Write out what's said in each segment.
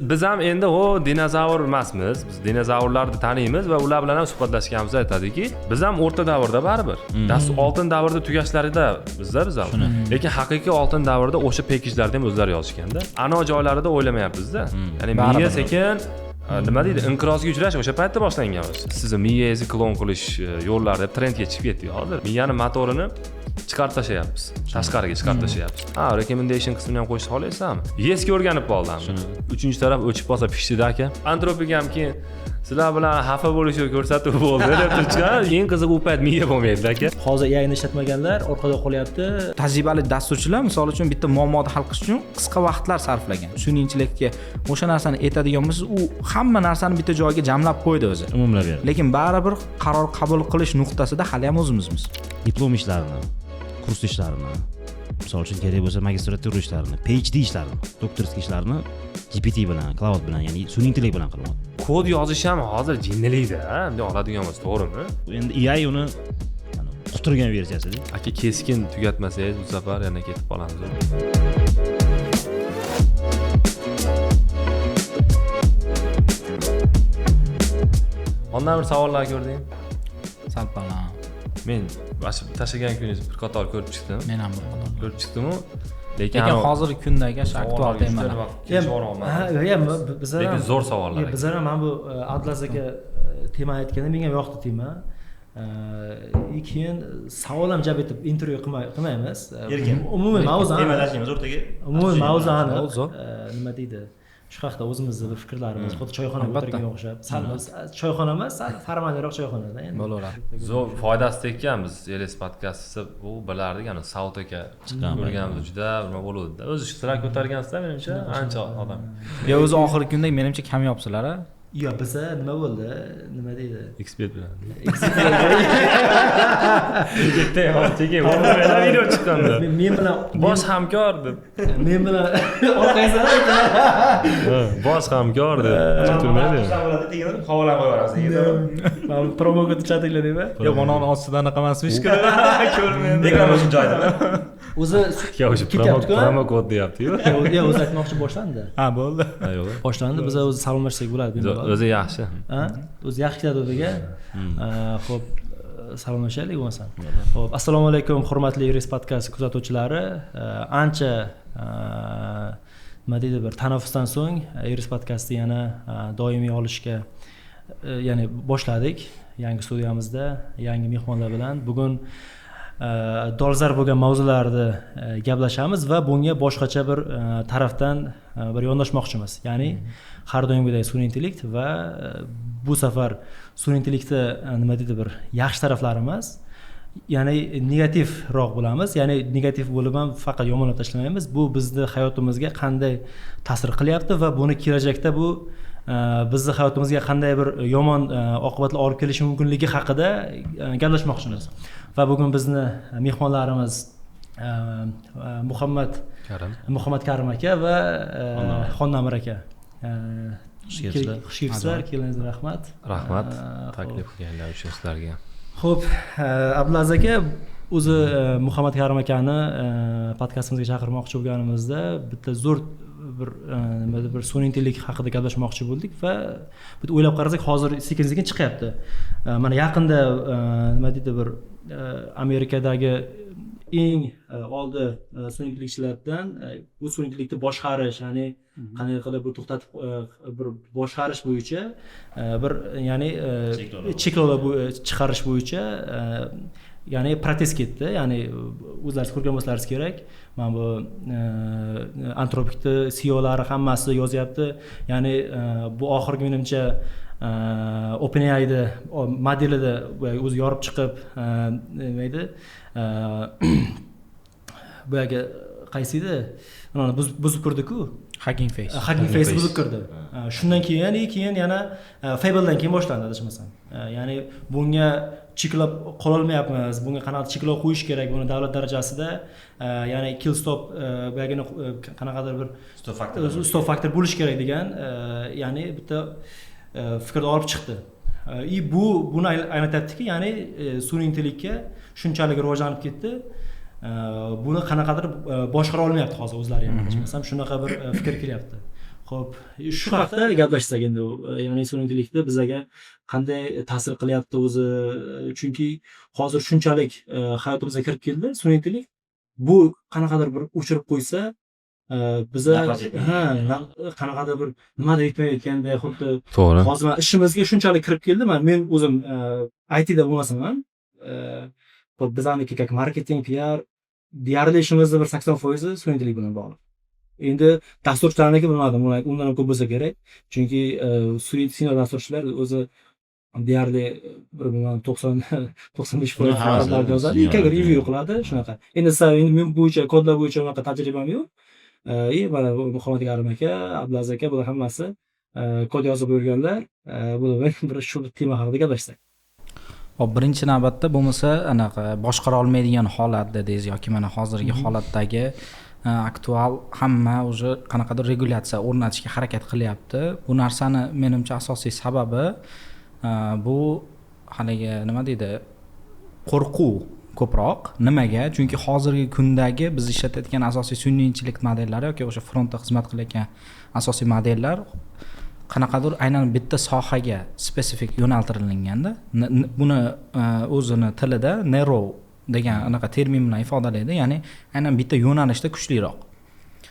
Biz ham endi dinozavr emasmiz. Biz dinozavrlarni taniymiz va ular bilan ham suhbatlashganimizda aytadiki, biz ham o'rta davrda baribir. Oltin davrda tugashlarida biz ham. Lekin haqiqiy oltin davrda o'sha pekijlarni ham o'zlari yozishganda, ana joylarida o'ylamayapmiz-da. Ya'ni miya sekin nima deydi, inqirozga uchrash o'sha paytda boshlangan. Sizni miyangizni klon qilish yo'llari trendga chiqib ketdi hozir. Miyani motorini chiqarib tashlayapmiz. Tashqariga chiqarib tashlayapmiz. Recommendation qismini ham qo'shib olasizmi? Yesga o'rganib qoldim. Uchinchi taraf o'chib qolsa pishdi aka. Antropik ham keyin sizlar bilan xafa bo'lishni ko'rsatib bo'ldi deb turgan. Eng qizig'i u payt miya bo'lmaydi aka. Hozir AIni ishlatmaganlar orqada qolyapti. Tajribali dasturchilar misol uchun bitta muammoni hal qilish uchun qisqa vaqtlar sarflagan. Sun'iy intellektga o'sha narsani aytadigan bo'lsa, u hamma narsani bitta joyga jamlab qo'ydi o'zi. Umumlab berdi. Lekin baribir qaror qabul qilish nuqtasida hali ham o'zimizmiz. Diplom ishlarini, kurs ishlarini, misol uchun kerak bo'lsa magistratura ishlarini, PhD ishlarini, doktorskiy ishlarini GPT bilan, cloud bilan, ya'ni sun'iy intellekt bilan qilyapti. Kod yozish ham hozir jinnilikda, bunday oladigan bo'lsa, to'g'rimi? Endi AI uni quturgan versiyasida. Aka keskin tugatmasangiz bu safar yana ketib qolamiz. Ondan bir savollar ko'rding? Salpalan. Men tashlagan kuningiz bir qator ko'rib chiqdim. Men ham bir qator ko'rib chiqdim-ku. Lekin hozirgi kundagi aktual temalar. Lekin zo'r savollar. Bizlar ham mana bu Abdulaziz aka tema aytganda menga yoqdi tema. Keyin savol ham javob etib intervyu qilmaymiz. Umumiy mavzuni temalashimiz o'rtaga. Umumiy mavzuni nima deydi? Shu haqda o'zimizni bir fikrlarimiz, xuddi choyxonaga o'tirganga o'xshab, choyxona emas, formalroq choyxonada endi. Bo'laveradi. Zo'r foydasi tekkan biz Eles podkastida bu bilardik, ana Saud aka ko'rganimiz juda nima bo'ldi. O'zi sira ko'targansizlar menimcha, ancha odam. Yo o'zi oxirgi kunda menimcha kamyobsizlar-a? Yo, biza nima bo'ldi? Nima deydi? Ekspert bilan. Bitta hozirga o'rnaga video chiqqanda. Men bilan bosh hamkor deb. Men bilan orqangizdan bosh hamkor deb turmaydi. Havolan qo'yaverasiz. Men promo kod chatinglar-mi? Yo, mononi ostida anaqa emasmish. Ko'rmaydi. Ekran uchun joyda. O'zi promo kod deyapti-yu. Yo, o'zi aytmoqchi boshlandi. Ha, bo'ldi. Yo'q. Boshlandi. Biz o'zi salomlashsak bo'ladi. O'zi yaxshi. O'zi yaxshi keladi o'ziga. Xo'p, salomlashaylik bo'lmasam. Xo'p, assalomu alaykum hurmatli Eres podkasti kuzatuvchilari. Ancha nima deydi, bir tanaffusdan so'ng Eres podkasti yana doimiy olishga ya'ni boshladik. Yangi studiyamizda, yangi mehmonlar bilan bugun dolzarb bo'lgan mavzularni gaplashamiz va bunga boshqacha bir tarafdan bir yondashmoqchimiz. Ya'ni har doimgidek sun'iy intellekt va bu safar sun'iy intellektni nima deydi, bir yaxshi taraflari emas, ya'ni negativroq bo'lamiz. Ya'ni negativ bo'lib ham faqat yomonlab tashlamaymiz. Bu bizni hayotimizga qanday ta'sir qilyapti va buni kelajakda bu bizni hayotimizga qanday bir yomon oqibatlar olib kelishi mumkinligi haqida gaplashmoqchimiz. Va bugun bizni mehmonlarimiz Muhammad Karim aka va Xonnamir aka. Xushkelibsizlar, kelingizlar, rahmat. Rahmat taklif qilganlar uchun sizlarga. Xo'p, Abdulaziz aka o'zi Muhammad Karim akani podkastimizga chaqirmoqchi bo'lganimizda bitta zo'r bir sun'iy intellekt haqida gaplashmoqchi bo'ldik va bitta o'ylab qarasak hozir sekin-sekin chiqyapti. Mana yaqinda nima deydi, bir Amerikadagi eng oldi sun'iy intellektchilardan bu sun'iy intellektni boshqarish, ya'ni qanday qilib bu to'xtatib bir boshqarish bo'yicha bir ya'ni cheklovlar chiqarish bo'yicha ya'ni protest ketdi. Ya'ni o'zlaringiz ko'rgan bo'lsangiz kerak. Mana bu Antropikni CEOlari hammasi yozyapti. Ya'ni bu oxirgi menimcha OpenAI'da modelida o'zi yorib chiqib nima edi? Bu yerga qaysi edi? Mana buzib kirdi-ku. Hacking Face buzib kirdi. Shundan keyin yana Fable'dan keyin boshlandi adashmasam. Ya'ni bunga cheklab qololmayapmiz. Bunga qanaqa cheklov qo'yish kerak buni davlat darajasida. Ya'ni kill stop bu yerga qanaqadir bir stop faktor bo'lish kerak degan ya'ni bitta fikrni olib chiqdi. Buni anglatyaptiki, ya'ni sun'iy intellektga shunchalik rivojlanib ketdi. Buni qanaqadir boshqara olmayapti hozir o'zlari ham. Aytmasam shunaqa bir fikr kelyapti. Xo'p, shu haqda gaplashsak endi, ya'ni sun'iy intellekt bizga qanday ta'sir qilyapti o'zi, chunki hozir shunchalik hayotimizga kirib keldi sun'iy intellekt. Bu qanaqadir bir o'chirib qo'ysa, biza qanaqadir bir nimadir yetmayotganda, xuddi to'g'ri. hozir ishimizga shunchalik kirib keldi. Men o'zim ITda bo'lmasam ham, xo'p bizaniki как marketing, PR deyarli ishimizni bir 80% sun'iy intellekt bilan bog'liq. Endi dasturchilarniki bilmadim, undan ham ko'p bo'lsa kerak. Chunki senior dasturchilar o'zi deyarli bir 90-95% faoliyatlarni yozadi, yoki review qiladi, shunaqa. Endi men bo'yicha kodlar bo'yicha unaqa tajribam yo'q. Mana Muhammad Karim aka, Abdulaziz aka bular hammasi kod yozib yurganlar. Buni bir shu tema haqida gaplashsak. Hop, birinchi navbatda bo'lmasa anaqa boshqara olmaydigan holat dedingiz yoki mana hozirgi holatdagi aktual hamma уже qanaqadir regulyatsiya o'rnatishga harakat qilyapti. Bu narsani menimcha asosiy sababi bu haligi nima deydi, qo'rquv ko'proq. Nimaga? Chunki hozirgi kundagi biz ishlatayotgan asosiy sun'iy intellekt modellari yoki o'sha frontda xizmat qilayotgan asosiy modellar qanaqadir aynan bitta sohaga spesifik yo'naltirilganda, buni o'zini tilida narrow degan anaqa termin bilan ifodalaydi, ya'ni aynan bitta yo'nalishda kuchliroq.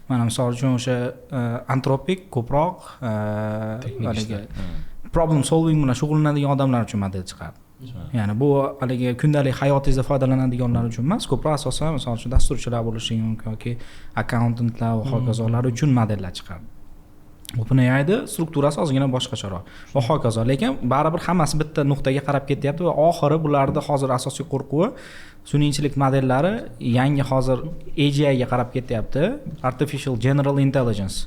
Mana misol uchun o'sha antropik ko'proq haligi problem solving bilan shug'ullanadigan odamlar uchun model chiqardi. Ya'ni bu haligi kundalik hayotingizda foydalanadiganlar uchun emas, ko'proq asosan misol uchun dasturchilar bo'lishi mumkin yoki akkauntantlar va hokazolar uchun modellar chiqardi. OpenAI'da strukturasi ozgina boshqacharoq va hokazo, lekin baribir hammasi bitta nuqtaga qarab ketyapti va oxiri bularda hozir asosiy qo'rquvi sun'iy intellekt modellari yangi hozir AGI ga qarab ketyapti, Artificial General Intelligence.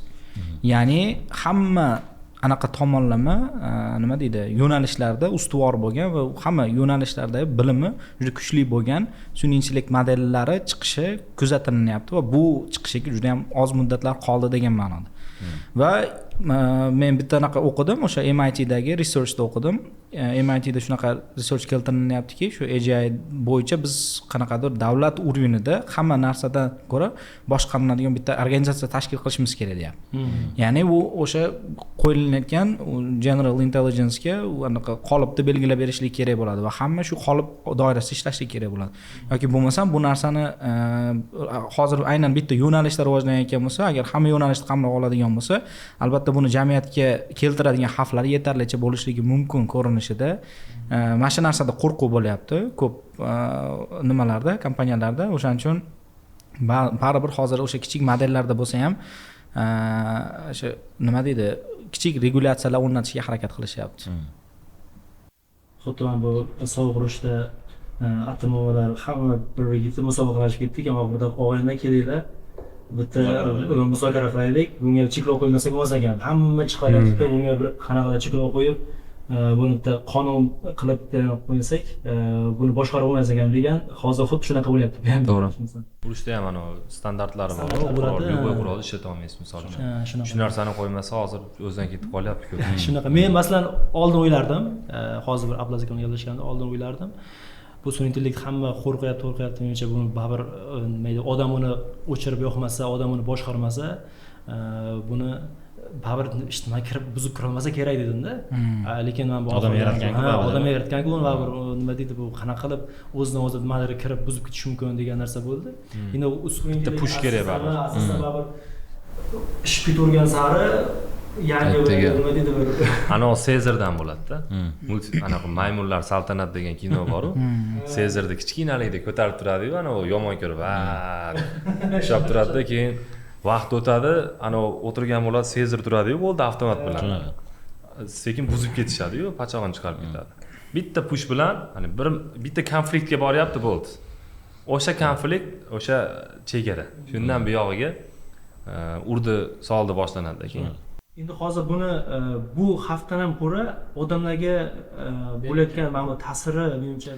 Ya'ni hamma anaqa tomonlama nima deydi, yo'nalishlarda ustuvor bo'lgan va hamma yo'nalishlarda bilimi juda kuchli bo'lgan sun'iy intellekt modellari chiqishi kuzatilyapti va bu chiqishiga juda ham oz muddatlar qoldi degan ma'noda. Va men bitta anaqa o'qidim, o'sha MITdagi researchda o'qidim. MITda shunaqa research keltirilyaptiki, shu AGI bo'yicha biz qanaqadir davlat urovida hamma narsadan ko'ra boshqariladigan bitta organizatsiya tashkil qilishimiz kerak deyapti. Ya'ni bu o'sha qo'yilayotgan general intelligence ga anaqa qolipni belgilab berishlik kerak bo'ladi va hamma shu qolip doirasida ishlashlik kerak bo'ladi. Yoki bo'lmasam bu narsani hozir aynan bitta yo'nalishda rivojlanayotgan bo'lsa, agar hamma yo'nalishni qamrab oladigan bo'lsa, albatta buni jamiyatga keltiradigan xavflar yetarlicha bo'lishligi mumkin ko'rinishida. Mana shu narsada qo'rquv bo'lyapti ko'p nimalarda, kompaniyalarda. O'shaning uchun baribir hozir o'sha kichik modellarda bo'lsa ham o'sha nima deydi, kichik regulyatsiyalar o'rnatishga harakat qilishyapti. Xuddi mana bu sovuq urushda atomovalar hamma bir-biriga musobaqalashib ketdik, ammo burada og'aynilar kelinglar, bitta muzokara qilaylik, bunga cheklov qo'ymasak bo'lmas ekan. Hamma chiqaryapti, bunga bir qanaqadir cheklov qo'yib, buni bitta qonun qilib qo'ysak, buni boshqarib olmas ekan degan, hozir xuddi shunaqa bo'lyapti. To'g'ri. Urushda ham ana standartlari bor. Любой qurolni ishlata olmaysiz, misol uchun. Shu narsani qo'ymasa hozir o'zidan ketib qolyapti-ku. Shunaqa. Men masalan oldin o'ylardim, hozir bir Abdulaziz aka bilan gaplashganda oldin o'ylardim. Bu sun'iy intellekt hamma qo'rqyapti, menimcha buni baribir nima deydi, odam uni o'chirib yo'qmasa, odam uni boshqarmasa, buni baribir ijtimoiy kirib buzib kirolmasa kerak dedimda. Lekin men bu odam yaratgan-ku, uni baribir nima deydi, bu qanaqa qilib o'zidan o'zi nimalarga kirib buzib ketish mumkin degan narsa bo'ldi. Endi sun'iy intellekt push kerak baribir. Asosan baribir ish ketavergan sari yangi nima deydi, bir ana Sezardan bo'ladi-da. Anaqa maymunlar saltanat degan kino bor-ku. Sezarda kichkinalikda ko'tarib turadi-yu, ana u yomon ko'rib, ushlab turadi-da, keyin vaqt o'tadi, ana o'tirgan bo'ladi, Sezar turadi-yu, bo'ldi avtomat bilan. Sekin buzib ketishadi-yu, pachog'ini chiqarib ketadi. Bitta push bilan, hani bitta konfliktga boryapti, bo'ldi. O'sha konflikt, o'sha chegara. Shundan buyog'iga urdi, soldi boshlanadi keyin. Endi hozir buni bu xavfdan ham ko'ra odamlarga bo'layotgan mana bu ta'siri menimcha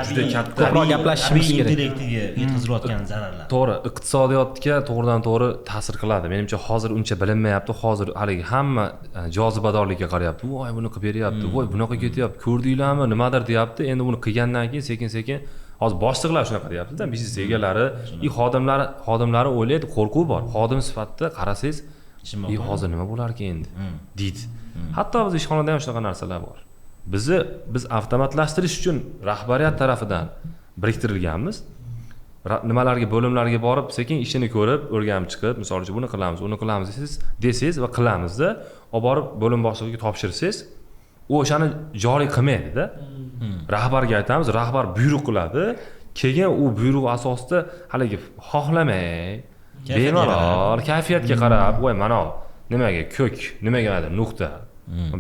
juda katta. Ko'proq gaplashishimiz kerak. Intellektiga yetkazilayotgan zararlar. To'g'ri, iqtisodiyotga to'g'ridan-to'g'ri ta'sir qiladi. Menimcha hozir uncha bilinmayapti. Hozir haligi hamma jozibadorlikka qarayapti. Voy, buni qilib beryapti. Voy, bunaqa ketyapti. Ko'rdinglarmi? Nimadir deyapti. Endi buni qilgandan keyin sekin-sekin hozir boshliqlar shunaqa deyapti-da, biznes egalari, xodimlari o'ylaydi, qo'rquv bor. Xodim sifatida qarasangiz, ishim bor hozir nima bo'larkan endi deydi. Hatto biz ishxonada ham shunaqa narsalar bor. Biz avtomatlashtirish uchun rahbariyat tarafidan biriktirilganmiz. Nimalarga bo'limlarga borib sekin ishini ko'rib o'rganib chiqib, misol uchun buni qilamiz, uni qilamiz desangiz va qilamizda, olib borib bo'lim boshlig'iga topshirsangiz, u o'shani joriy qilmaydi-da. Rahbarga aytamiz, rahbar buyruq qiladi, keyin u buyruq asosida haligi xohlamay, bemalol kayfiyatga qarab, voy mana nimaga ko'k, nimagadir nuqta.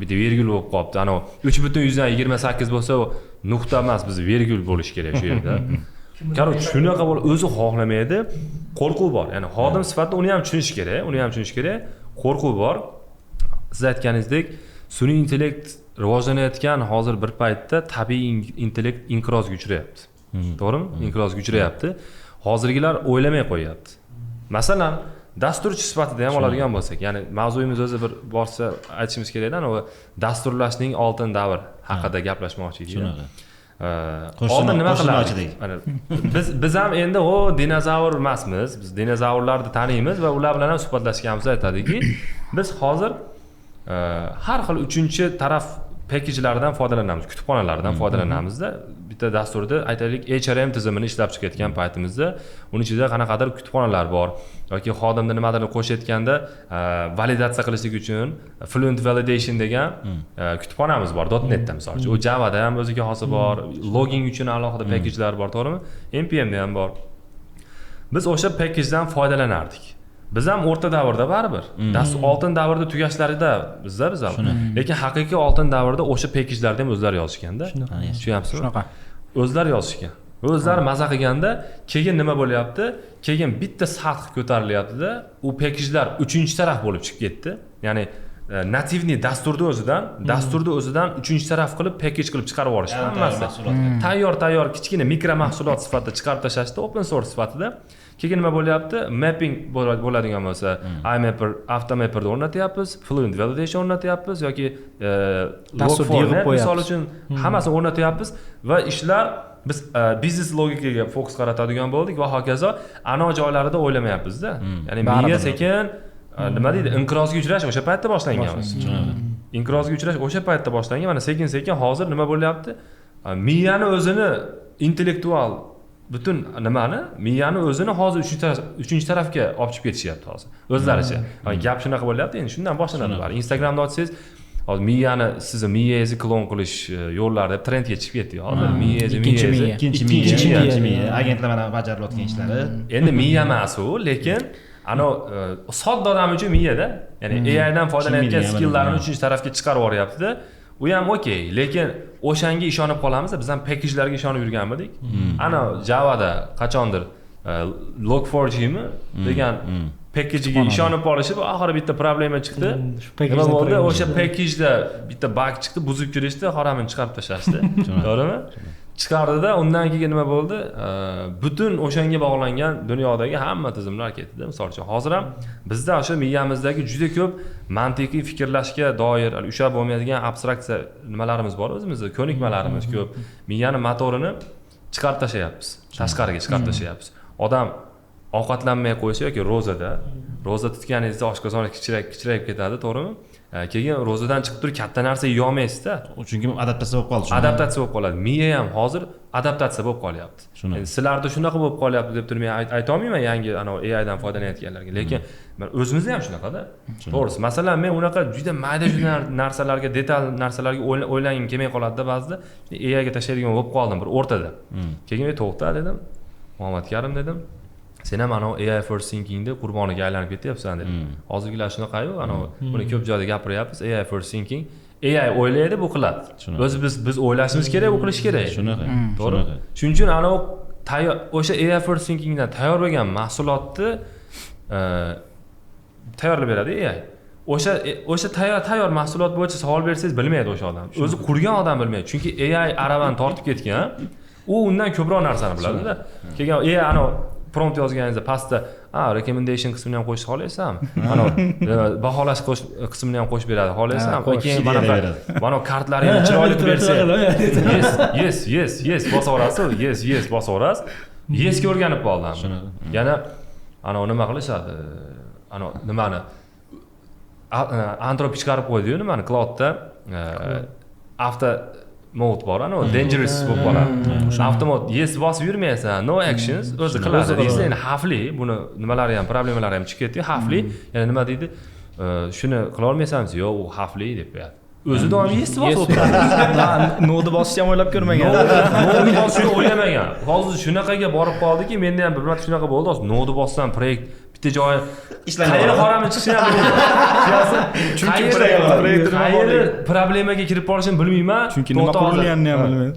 Bitta virgul bo'lib qolibdi. Ana 3.28 bo'lsa, nuqta emas, biz virgul bo'lish kerak shu yerda. Qaror shunaqa o'zi xohlamaydi, qo'rquv bor. Ya'ni xodim sifatida uni ham tushunish kerak, qo'rquv bor. Siz aytganingizdek, sun'iy intellekt rivojlanayotgan hozir bir paytda tabiiy intellekt inqirozga uchrayapti. To'g'rimi? Inqirozga uchrayapti. Hozirgilar o'ylamay qo'yapti. Masalan, dasturchi sifatida ham oladigan bo'lsak, ya'ni mavzuyimiz o'zi bir borsa aytishimiz kerakda, ana dasturlashning oltin davr haqida gaplashmoqchi edik. Shunaqa. Oldin nima qilardik? Biz ham endi dinozavr emasmiz. Biz dinozavrlarni taniymiz va ular bilan ham suhbatlashganimizda aytadiki, biz hozir har xil uchinchi taraf package-lardan foydalanamiz, kutubxonalardan foydalanamizda. Bitta dasturda aytaylik HRM tizimini ishlab chiqayotgan paytimizda uning ichida qanaqadir kutubxonalar bor yoki xodimni nimadir qo'shayotganda validatsiya qilishlik uchun Fluent Validation degan kutubxonamiz bor .NET da misol uchun. U Javada ham o'ziga xosi bor, login uchun alohida package-lar bor, to'g'rimi? NPM da ham bor. Biz o'sha package-dan foydalanardik. Biz ham o'rta davrda baribir. Dastur oltin davrda tugashlarida biz ham. Lekin haqiqiy oltin davrda o'sha package-larni ham o'zlari yozishganda. Tushunyapsizmi? Shunaqa. O'zlari yozishgan. O'zlari maza qilganda, keyin nima bo'lyapti? Keyin bitta sath ko'tarilyapti-da, u package-lar 3-taraf bo'lib chiqib ketdi. Ya'ni nativniy dasturni o'zidan 3-taraf qilib package qilib chiqarib yuborishdi hammasi. Tayyor kichkina mikro mahsulot sifatida chiqarib tashlashdi open source sifatida. Keyin nima bo'lyapti? Mapping bo'ladigan bo'lsa, iMapper, Automapperni o'rnatyapmiz, Fluent Validation o'rnatyapmiz yoki Log4 net misol uchun hammasini o'rnatyapmiz va ishlar biz biznes logikaga fokus qaratadigan bo'ldik va hokazo ana joylarida o'ylamayapmiz-da. Ya'ni miya sekin nima deydi, inqirozga uchrash o'sha paytda boshlangan. Inqirozga uchrash o'sha paytda boshlangan. Mana sekin hozir nima bo'lyapti? Miyani o'zini intellektual butun nimani miyani o'zini hozir 3-tarafga olib chiqib ketishyapti hozir o'zlaricha. Gap shunaqa bo'lyapti, endi shundan boshlanadi bari. Instagramda ochsangiz, hozir miyani sizni miyangizni klon qilish yo'llari deb trendga chiqib ketdi hozir. Ikkinchi miya, agentlar mana bajarilayotgan ishlari. Endi miya emas u, lekin ana sodda odam uchun miyada, ya'ni AI dan foydalanayotgan skilllarni 3-tarafga chiqarib yuboryapti-da. U ham okey, lekin o'shanga ishonib qolamiz, biz ham package-larga ishonib yurganmidik. Ana Javada qachondir Log4j degan package-ga ishonib qolishib, oxiri bitta problema chiqdi. Nima bo'ldi? O'sha package-da bitta bug chiqdi, buzib kirishdi, haramini chiqarib tashlashdi. To'g'rimi? Chiqardida, undan keyin nima bo'ldi? Butun o'shanga bog'langan dunyodagi hamma tizimlar ketdi. Misol uchun, hozir ham bizda o'sha miyamizdagi juda ko'p mantiqiy fikrlashga doir ushlab bo'lmaydigan abstraksiya nimalarimiz bor o'zimizda, ko'nikmalarimiz ko'p. Miyani motorini chiqarib tashlayapmiz, tashqariga chiqarib tashlayapmiz. Odam ovqatlanmay qo'ysa yoki roza tutganingizda oshqozon kichrayib ketadi, to'g'rimi? Keyin ro'zadan chiqib turib katta narsa yeya olmaysiz-da. Chunki adaptatsiya bo'lib qoldi. Adaptatsiya bo'lib qoladi. Miya ham hozir adaptatsiya bo'lib qolyapti. Endi sizlarda shunaqa bo'lib qolyapti deb turib men ayta olmayman yangi AI dan foydalanayotganlarga. Lekin men o'zimizda ham shunaqada. To'g'risi, masalan, men unaqa juda mayda narsalarga, detal narsalarga o'ylangim kelmay qoladi-da ba'zida. AI ga tashlaydigan bo'lib qoldim bir o'rtada. Keyin to'xta dedim. Muhammad Karim dedim. Sen ham ana AI first thinkingni qurboniga aylanib ketyapsan dedim. Hozirgilar shunaqa-yu, ana buni ko'p joyda gapiryapmiz. AI first thinking. AI o'ylaydi, bu qiladi. O'zi biz o'ylashimiz kerak, bu qilish kerak. Shunaqa. To'g'ri. Shuning uchun ana o'sha AI first thinkingdan tayyor bo'lgan mahsulotni tayyorlab beradi AI. O'sha tayyor mahsulot bo'yicha savol bersangiz bilmaydi o'sha odam. O'zi qurgan odam bilmaydi. Chunki AI aravani tortib ketgan. U undan ko'proq narsani biladi-da. Keyin AI ana prompt yozganingizda pastda recommendation qismini ham qo'shib xohlaysizmi? Mana baholash qismini ham qo'shib beradi. Xohlaysizmi? Keyin mana kartlaringizni chiroyli qilib bersa, yes bosaverasiz, yes bosaverasiz. Yesga o'rganib qoldim. Yana ana nima qilishadi? Ana nimani Antrop chiqarib qo'ydi-yu nimani cloudda after mode bor, ana dangerous bo'lib qoladi. Avtomat yes bosib yurmaysan, no actions o'zi qiladi. Deysiz, endi xavfli, buni nimalari ham, problemalari ham chiqib ketdi, xavfli. Yana nima deydi? Shuni qila olmaysansiz, yo'q, u xavfli deb qo'yadi. O'zi doim yes bosib o'tiradi. Nodni bosishni ham o'ylab ko'rmagan. Nodni bosishni o'ylamagan. Hozir shunaqaga borib qoldiki, menda ham bir marta shunaqa bo'ldi. Hozir nodni bossam proyekt bitta joyi qayerga qorami chiqishini ham bilmayman. Chunki qayerga problemaga kirib qolishini bilmayman. Chunki nima qilinganini ham bilmayman.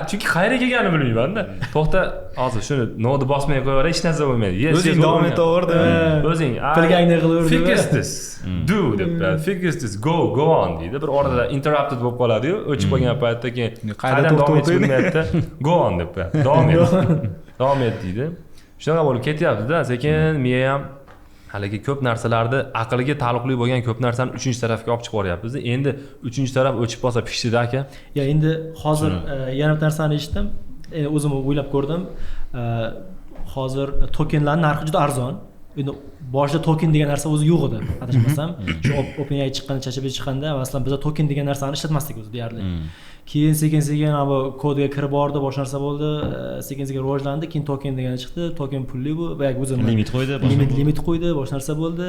Chunki qayerga kelganini bilmayman-da. To'xta, hozir shuni nodni bosmay qo'yaver, hech narsa bo'lmaydi. O'zing davom etaverdi. O'zing Bilganingni qilaver. Fix this. Do deb, fix this, go on deydi. Bir orada interrupted bo'lib qoladi-yu, o'chib qolgan paytda keyin qayerdan davom etmayapti. Go on deb qo'yadi. Davom et deydi. Shunaqa bo'lib ketyapti-da, sekin miya ham haligi ko'p narsalarni aqlga taalluqli bo'lgan ko'p narsani 3-tarafga olib chiqib boryapmiz. Endi 3-taraf o'chib qolsa pishdi-da aka. Ya endi hozir yana bir narsani eshitdim. O'zim o'ylab ko'rdim. Hozir tokenlar narxi juda arzon. Endi boshida token degan narsa o'zi yo'q edi, adashmasam. Shu OpenAI chiqqanda, ChatGPT chiqqanda masalan biz token degan narsani ishlatmasdik o'zi deyarli. Keyin sekin bu kodga kirib bordi, boshqa narsa bo'ldi, sekin rivojlandi, keyin token degani chiqdi, token pulli bu va o'zi limit qo'ydi, limit qo'ydi, boshqa narsa bo'ldi.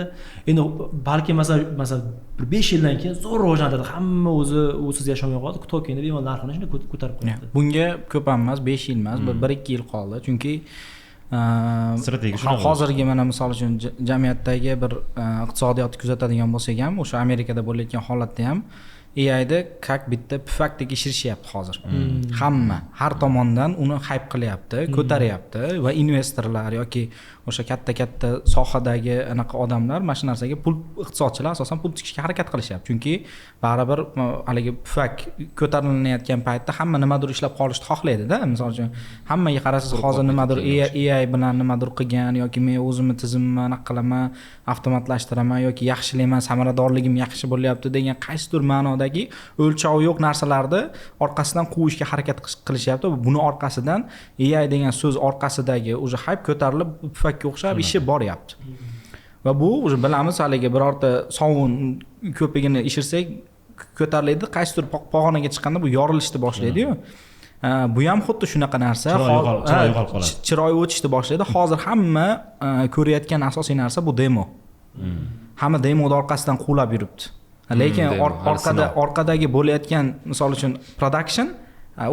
Endi balki masalan bir 5 yildan keyin zo'r rivojlanadi, hamma o'zi usiz yashamay qoladi, tokenni bemalol narxini shunday ko'tarib qo'yadi. Bunga ko'p emas, 5 yil emas, 1-2 yil qoldi, chunki strategik hozirgi mana misol uchun jamiyatdagi bir iqtisodiyotni kuzatadigan bo'lsak ham, o'sha Amerikada bo'layotgan holatda ham AI'da как bitta pufakdek ishirishyapti hozir. Hamma har tomondan uni hype qilyapti, ko'taryapti va investorlar yoki o'sha katta sohadagi anaqa odamlar mana shu narsaga iqtisodchilar asosan pul tikishga harakat qilishyapti. Chunki baribir haligi pufak ko'tarilayotgan paytda hamma nimadir ishlab qolishni xohlaydi-da. Misol uchun hammaga qarasangiz hozir nimadir AI bilan nimadir qilgan yoki men o'zimni tizimimni anaqa qilaman, avtomatlashhtiraman yoki yaxshilayman, samaradorligim yaxshi bo'lyapti degan qaysidir ma'nodagi o'lchovi yo'q narsalarni orqasidan quvishga harakat qilishyapti. Buni orqasidan AI degan so'z orqasidagi o'sha hype ko'tarilib pufakka o'xshab ishi boryapti. Va bu o'sha bilamiz haligi birorta sovun ko'pigini ishirsak ko'tariladi, qaysidir pog'onaga chiqqanda bu yorilishni boshlaydi-yu. Bu ham xuddi shunaqa narsa. Chiroy o'chishni boshlaydi. Hozir hamma ko'rayotgan asosiy narsa bu demo. Hamma demoning orqasidan quvlab yuribdi. Lekin orqadagi bo'layotgan misol uchun production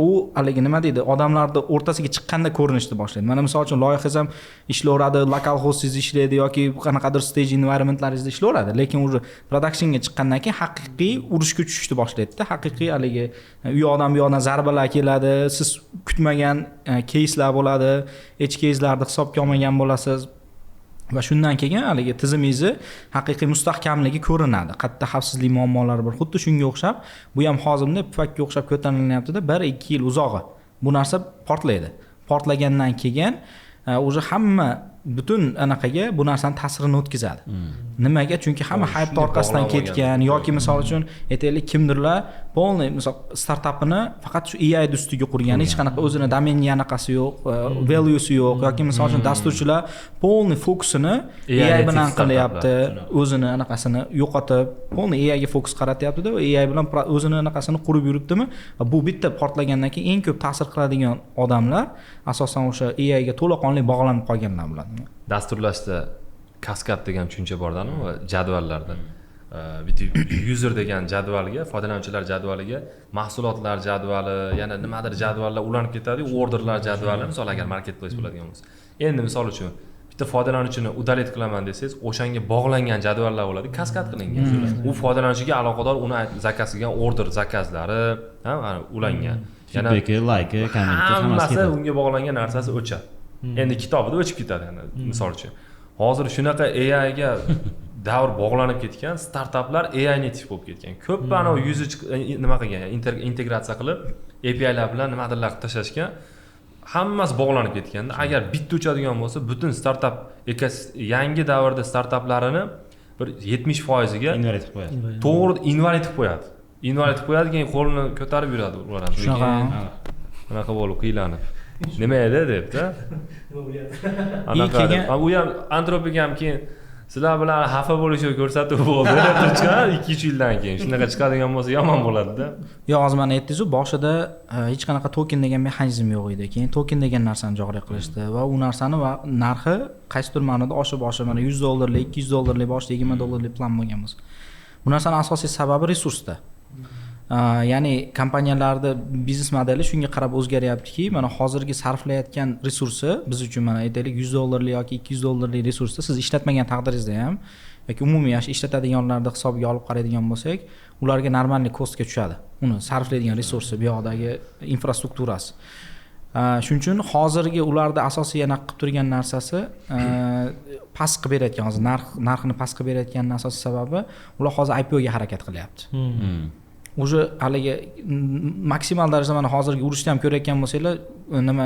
u haligi nima deydi, odamlarning o'rtasiga chiqqanda ko'rinishni boshlaydi. Mana misol uchun loyihangiz ham ishlayveradi, lokal hostingiz ishlaydi yoki qanaqadir stage environmentlaringizda ishlayveradi, lekin o'sha productionga chiqqandan keyin haqiqiy urushga tushishni boshlaydi-da. Haqiqiy haligi u yoqdan bu yoqdan zarbalar keladi, siz kutmagan case'lar bo'ladi, edge case'larni hisobga olmagan bo'lasiz. Va shundan keyin haligi tizimingizni haqiqiy mustahkamligi ko'rinadi. Qayerda xavfsizlik muammolari bor, xuddi shunga o'xshab, bu ham hozirda pufakka o'xshab ko'tarilyapti-da, 1-2 yil uzog'i. Bu narsa portlaydi. Portlagandan keyin o'sha hamma butun anaqaga bu narsani ta'sirini o'tkazadi. Nimaga? Chunki hamma hype orqasidan ketgan yoki misol uchun aytaylik kimdirlar polniy misol startapini faqat shu AI ustiga qurgan, hech qanaqa o'zini domenni anaqasi yo'q, valuesi yo'q yoki misol uchun dasturchilar polniy fokusini AI bilan qilyapti, o'zini anaqasini yo'qotib, polniy AI ga fokus qaratyapti-da, AI bilan o'zini anaqasini qurib yuribdimi? Bu bitta portlagandan keyin eng ko'p ta'sir qiladigan odamlar asosan o'sha AI ga to'laqonli bog'lanib qolganlar bo'ladi. Dasturlashda kaskad degan tushuncha bor-da, jadvallarda. Bitta user degan jadvalga, foydalanuvchilar jadvaliga mahsulotlar jadvali, yana nimadir jadvallar ulanib ketadi, orderlar jadvali, misol agar marketplace bo'ladigan bo'lsa. Endi misol uchun bitta foydalanuvchini udalet qilaman desangiz, o'shanga bog'langan jadvallar bo'ladi, kaskad qilingan. U foydalanuvchiga aloqador uni zakaz qilgan order zakazlari, ulangan. Yana like, komment hammasi unga bog'langan narsasi o'chadi. Endi kitobida o'chib ketadi, misol uchun. Hozir shunaqa AI ga davr bog'lanib ketgan, startaplar AI native bo'lib ketgan. Ko'p anav yuzi nima qilgan, integratsiya qilib, API lar bilan nimadirlar qilib tashlashgan. Hammasi bog'lanib ketganda, agar bitta o'chadigan bo'lsa, butun startap yangi davrda startaplarini bir 70% ga invalid qilib qo'yadi. To'g'ri invalid qilib qo'yadi. Invalid qilib qo'yadi, keyin qo'lini ko'tarib yuradi ular. Shunaqa bo'lib qiylanib. Nima edi debdi? Nima bo'lyapti? Anaqa. U ham antropiga ham keyin sizlar bilan xafa bo'lishni ko'rsatib bo'ldi turchilar 2-3 yildan keyin shunaqa chiqadigan bo'lsa yomon bo'ladida. Yo, hozir mana aytdingiz-ku, boshida hech qanaqa token degan mexanizm yo'q edi. Keyin token degan narsani joriy qilishdi va u narsani va narxi qaysidir ma'noda oshib mana $100, $200 boshida $20 plan bo'lgan bo'lsa. Bu narsaning asosiy sababi resursda. Ya'ni kompaniyalarda biznes modeli shunga qarab o'zgaryaptiki, mana hozirgi sarflayotgan resursi biz uchun mana aytaylik $100 yoki $200 resursni siz ishlatmagan taqdiringizda ham yoki umumiy ishlatadiganlarni hisobiga olib qaraydigan bo'lsak, ularga normalniy kostga tushadi. Uni sarflaydigan resursi, bu yoqdagi infrastrukturasi. Shuning uchun hozirgi ularda asosiy yana qilib turgan narsasi past qilib berayotgan, hozir narxini past qilib berayotgan asosiy sababi ular hozir IPO ga harakat qilyapti. Уже haligi maksimal darajada mana hozirgi urushni ham ko'rayotgan bo'lsanglar, nima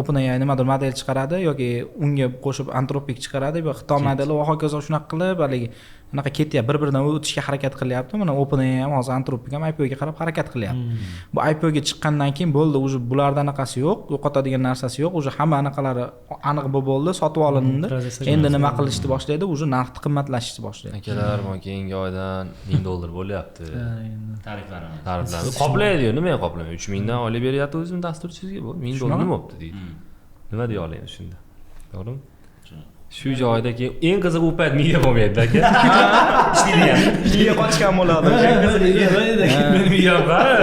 OpenAI nimadir model chiqaradi yoki unga qo'shib Anthropic chiqaradi va Xitoy modeli va hokazo shunaqa qilib haligi anaqa ketyapti, bir-biridan o'tishga harakat qilyapti. Mana OpenAI ham hozir Anthropic ham IPO ga qarab harakat qilyapti. Bu IPO ga chiqqandan keyin bo'ldi, уже bularda anaqasi yo'q, yo'qotadigan narsasi yo'q, уже hamma anaqalari aniq bo'ldi, sotib olindi. Endi nima qilishni boshlaydi, уже narxi qimmatlashishni boshlaydi. Akalar, men keyingi oydan $1000 bo'lyapti. Tariflarni Qoplaydi-yu, nimaga qoplamaydi? 3000 dan oylik beryapti o'zim dasturchisiga bu. $1000 nima bo'pti deydi. Nima deya olamiz shunda? To'g'rimi? Shu joyda keyin eng qizig'i u payt miya bo'lmaydi aka. Ishlaydi ham. Ishlayga qochgan bo'ladi. Men miyam qara.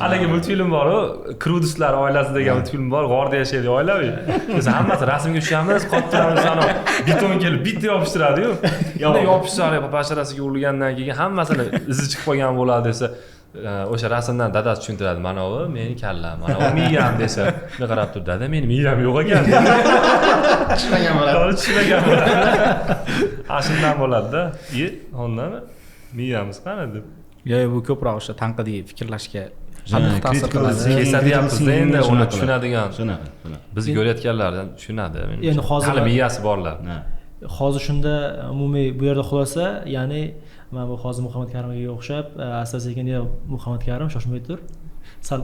Haligi multfilm bor-ku, Kruduslar oilasi degan multfilm bor, g'orda yashaydi oilaviy. Biz hammasi rasmga tushamiz, qottiramiz, ana beton kelib bitta yopishtiradi-yu. Endi yopishtiradi, papasharasiga urilgandan keyin hammasini izi chiqib qolgan bo'ladi desa, o'sha rasmdan dadasi tushuntiradi, mana bu meni kallam, mana bu miyam desa, men qarab turib, dada meni miyam yo'q ekan. tushmagan bo'ladi. Tushmagan bo'ladi. Ashundan bo'ladi-da. Ondami? Miyamiz qani deb. Bu ko'proq o'sha tanqidiy fikrlashga aniq ta'sir qiladi. Kesatyapmiz endi uni tushunadigan. Shunaqa. Biz ko'rayotganlardan tushunadi. Endi hozir hali miyasi borlar. Hozir shunda umumiy bu yerda xulosa, ya'ni mana bu hozir Muhammad Karimga o'xshab, asta-sekin Muhammad Karim shoshmay tur. Sal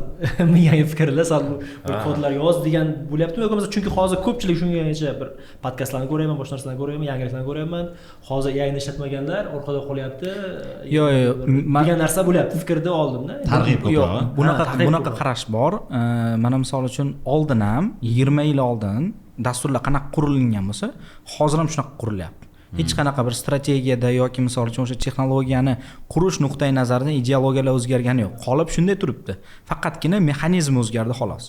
yangi fikrlar, sal bir kodlar yoz degan bo'lyaptimi yoki bo'lmasa chunki hozir ko'pchilik shungacha bir podkastlarni ko'ryapman, boshqa narsalarni ko'ryapman, yangiliklarni ko'ryapman. Hozir yayinni ishlatmaganlar orqada qolyapti. Yo'q, degan narsa bo'lyapti fikrda oldimda. Targ'ib ko'proq. Bunaqa qarash bor. Mana misol uchun oldin ham 20 yil oldin dasturlar qanaqa qurilgan bo'lsa, hozir ham shunaqa qurilyapti. Hech qanaqa bir strategiyada yoki misol uchun o'sha texnologiyani qurish nuqtai nazaridan ideologiyalar o'zgargani yo'q. Qolib shunday turibdi. Faqatgina mexanizm o'zgardi xolos.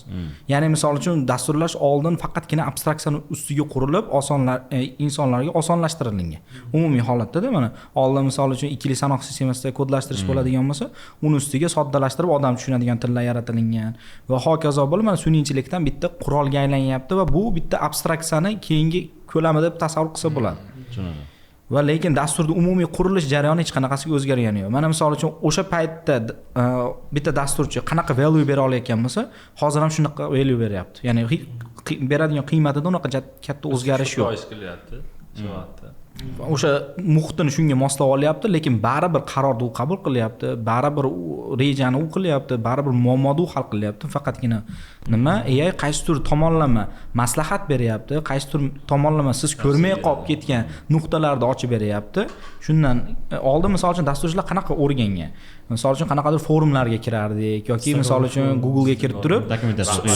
Ya'ni misol uchun dasturlash oldin faqatgina abstraksiyani ustiga qurilib, insonlarga osonlashtirilgan. Umumiy holatda mana oldin misol uchun ikkili sanoq sistemasida kodlashtirish bo'ladigan bo'lsa, uni ustiga soddalashtirib odam tushunadigan tillar yaratilgan va hokazo bo'lib mana sun'iy intellektdan bitta qurolga aylanyapti va bu bitta abstraksiyani keyingi ko'lami deb tasavvur qilsa bo'ladi. Va lekin dasturning umumiy qurilish jarayoni hech qanaqasiga o'zgargani yo'q. Mana misol uchun o'sha paytda bitta dasturchi qanaqa value bera olayotgan bo'lsa, hozir ham shunaqa value beryapti. Ya'ni beradigan qiymatida unaqa katta o'zgarish yo'q. O'sha muhitini shunga moslab olyapti, lekin baribir qarorni u qabul qilyapti, baribir rejani u qilyapti, baribir muammoni u hal qilyapti. Faqatgina nima? AI qaysidir tomonlama maslahat beryapti, qaysidir tomonlama siz ko'rmay qolib ketgan nuqtalarni ochib beryapti. Shundan oldin misol uchun dasturchilar qanaqa o'rgangan? Misol uchun qanaqadir forumlarga kirardik yoki misol uchun Google ga kirib turib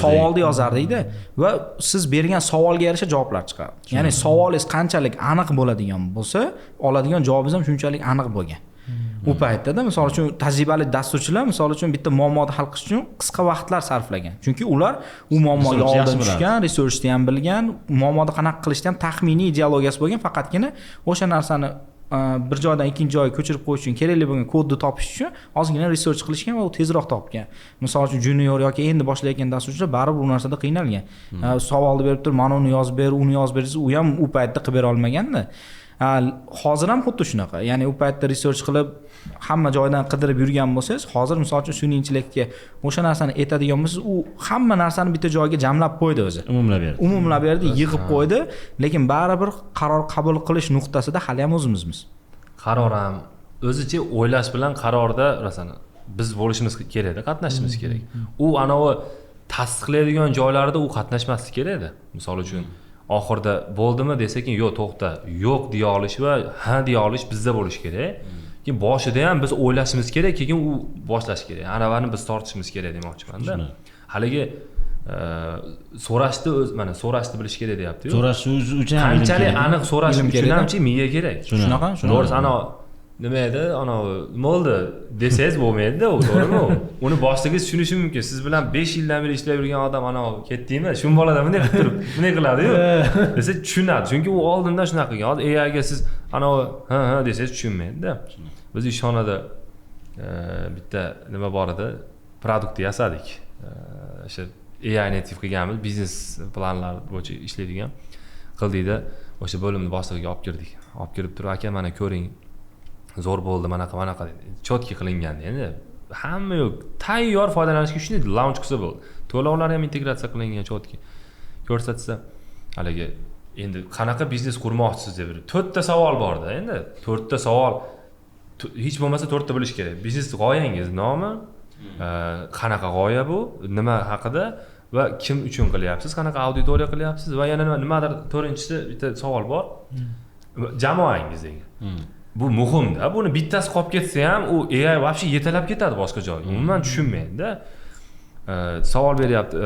savolni yozardik-da va siz bergan savolga yarasha javoblar chiqardi. Ya'ni savolingiz qanchalik aniq bo'ladigan bo'lsa, oladigan javobingiz ham shunchalik aniq bo'lgan. U paytda misol uchun tajribali dasturchilar misol uchun bitta muammoni hal qilish uchun qisqa vaqtlar sarflagan. Chunki ular u muammoga oldin tushgan, resursni ham bilgan, muammoni qanaqa qilishni ham taxminiy ideologiyasi bo'lgan, faqatgina o'sha narsani bir joydan ikkinchi joyga ko'chirib qo'yish uchun kerakli bo'lgan kodni topish uchun ozgina research qilishgan va u tezroq topgan. Misol uchun junior yoki endi boshlayotgan dasturchilar baribir bu narsada qiynalgan. Savolni berib turib, mana uni yozib ber, uni yozib ber, u ham u paytda qilib bera olmaganda. Hozir ham xuddi shunaqa. Ya'ni u paytda research qilib hamma joydan qidirib yurgan bo'lsangiz, hozir misol uchun sun'iy intellektga o'sha narsani aytadigan bo'lsangiz, u hamma narsani bitta joyga jamlab qo'ydi o'zi. Umumlab berdi, yig'ib qo'ydi, lekin baribir qaror qabul qilish nuqtasida hali ham o'zimizmiz. Qaror ham o'zicha o'ylash bilan qarorda masalan biz bo'lishimiz kerak-da, qatnashishimiz kerak. U anavi tasdiqlaydigan joylarda u qatnashmaslik kerak edi. Misol uchun oxirida bo'ldimi desakin yo'q to'xta yo'q deya olish va ha deya olish bizda bo'lishi kerak. Keyin boshida ham biz o'ylashimiz kerak, keyin u boshlash kerak. Anavani biz tortishimiz kerak demoqchiman-da. Haligi so'rashni mana so'rashni bilish kerak deyapti-yu. So'rash uchun ham qanchalik aniq so'rash uchun hamchi miya kerak. Shunaqa. To'g'risi ana nima edi, ana nima bo'ldi desangiz bo'lmaydi-da, to'g'rimi? Uni boshlagingiz tushunishi mumkin. Siz bilan 5 yildan beri ishlayib yurgan odam ana ketdingmi? Shu boladan bunday qilib turib, bunday qiladi-yu. Desa tushunadi. Chunki u oldindan shunaqa qilgan. Hozir AI ga siz ana ha desangiz tushunmaydi-da. Biz ishxonada bitta nima bor edi, produkt yasadik. O'sha AI native qilganmiz, biznes planlar bo'yicha ishlaydigan qildikda, o'sha bo'limni boshlig'iga olib kirdik. Olib kirib turib, aka mana ko'ring, zo'r bo'ldi, mana dedi. Chotki qilingan endi. Hamma yo'q, tayyor foydalanishga shunday launch qilsa bo'ldi. To'lovlar ham integratsiya qilingan chotki. Ko'rsatsa, haligi endi qanaqa biznes qurmoqchisiz deb 4 ta savol bor-da, endi 4 ta savol hech bo'lmasa 4 ta bilish kerak. Biznes g'oyangiz nomi, qanaqa g'oya bu, nima haqida va kim uchun qilyapsiz, qanaqa auditoriya qilyapsiz va yana nimadir to'rtinchisi bitta savol bor. Jamoangiz degan. Bu muhimda. Buni bittasi qolib ketsa ham u AI вообще yetalab ketadi boshqa joyga. Umuman tushunmaydi-da. Savol beryapti,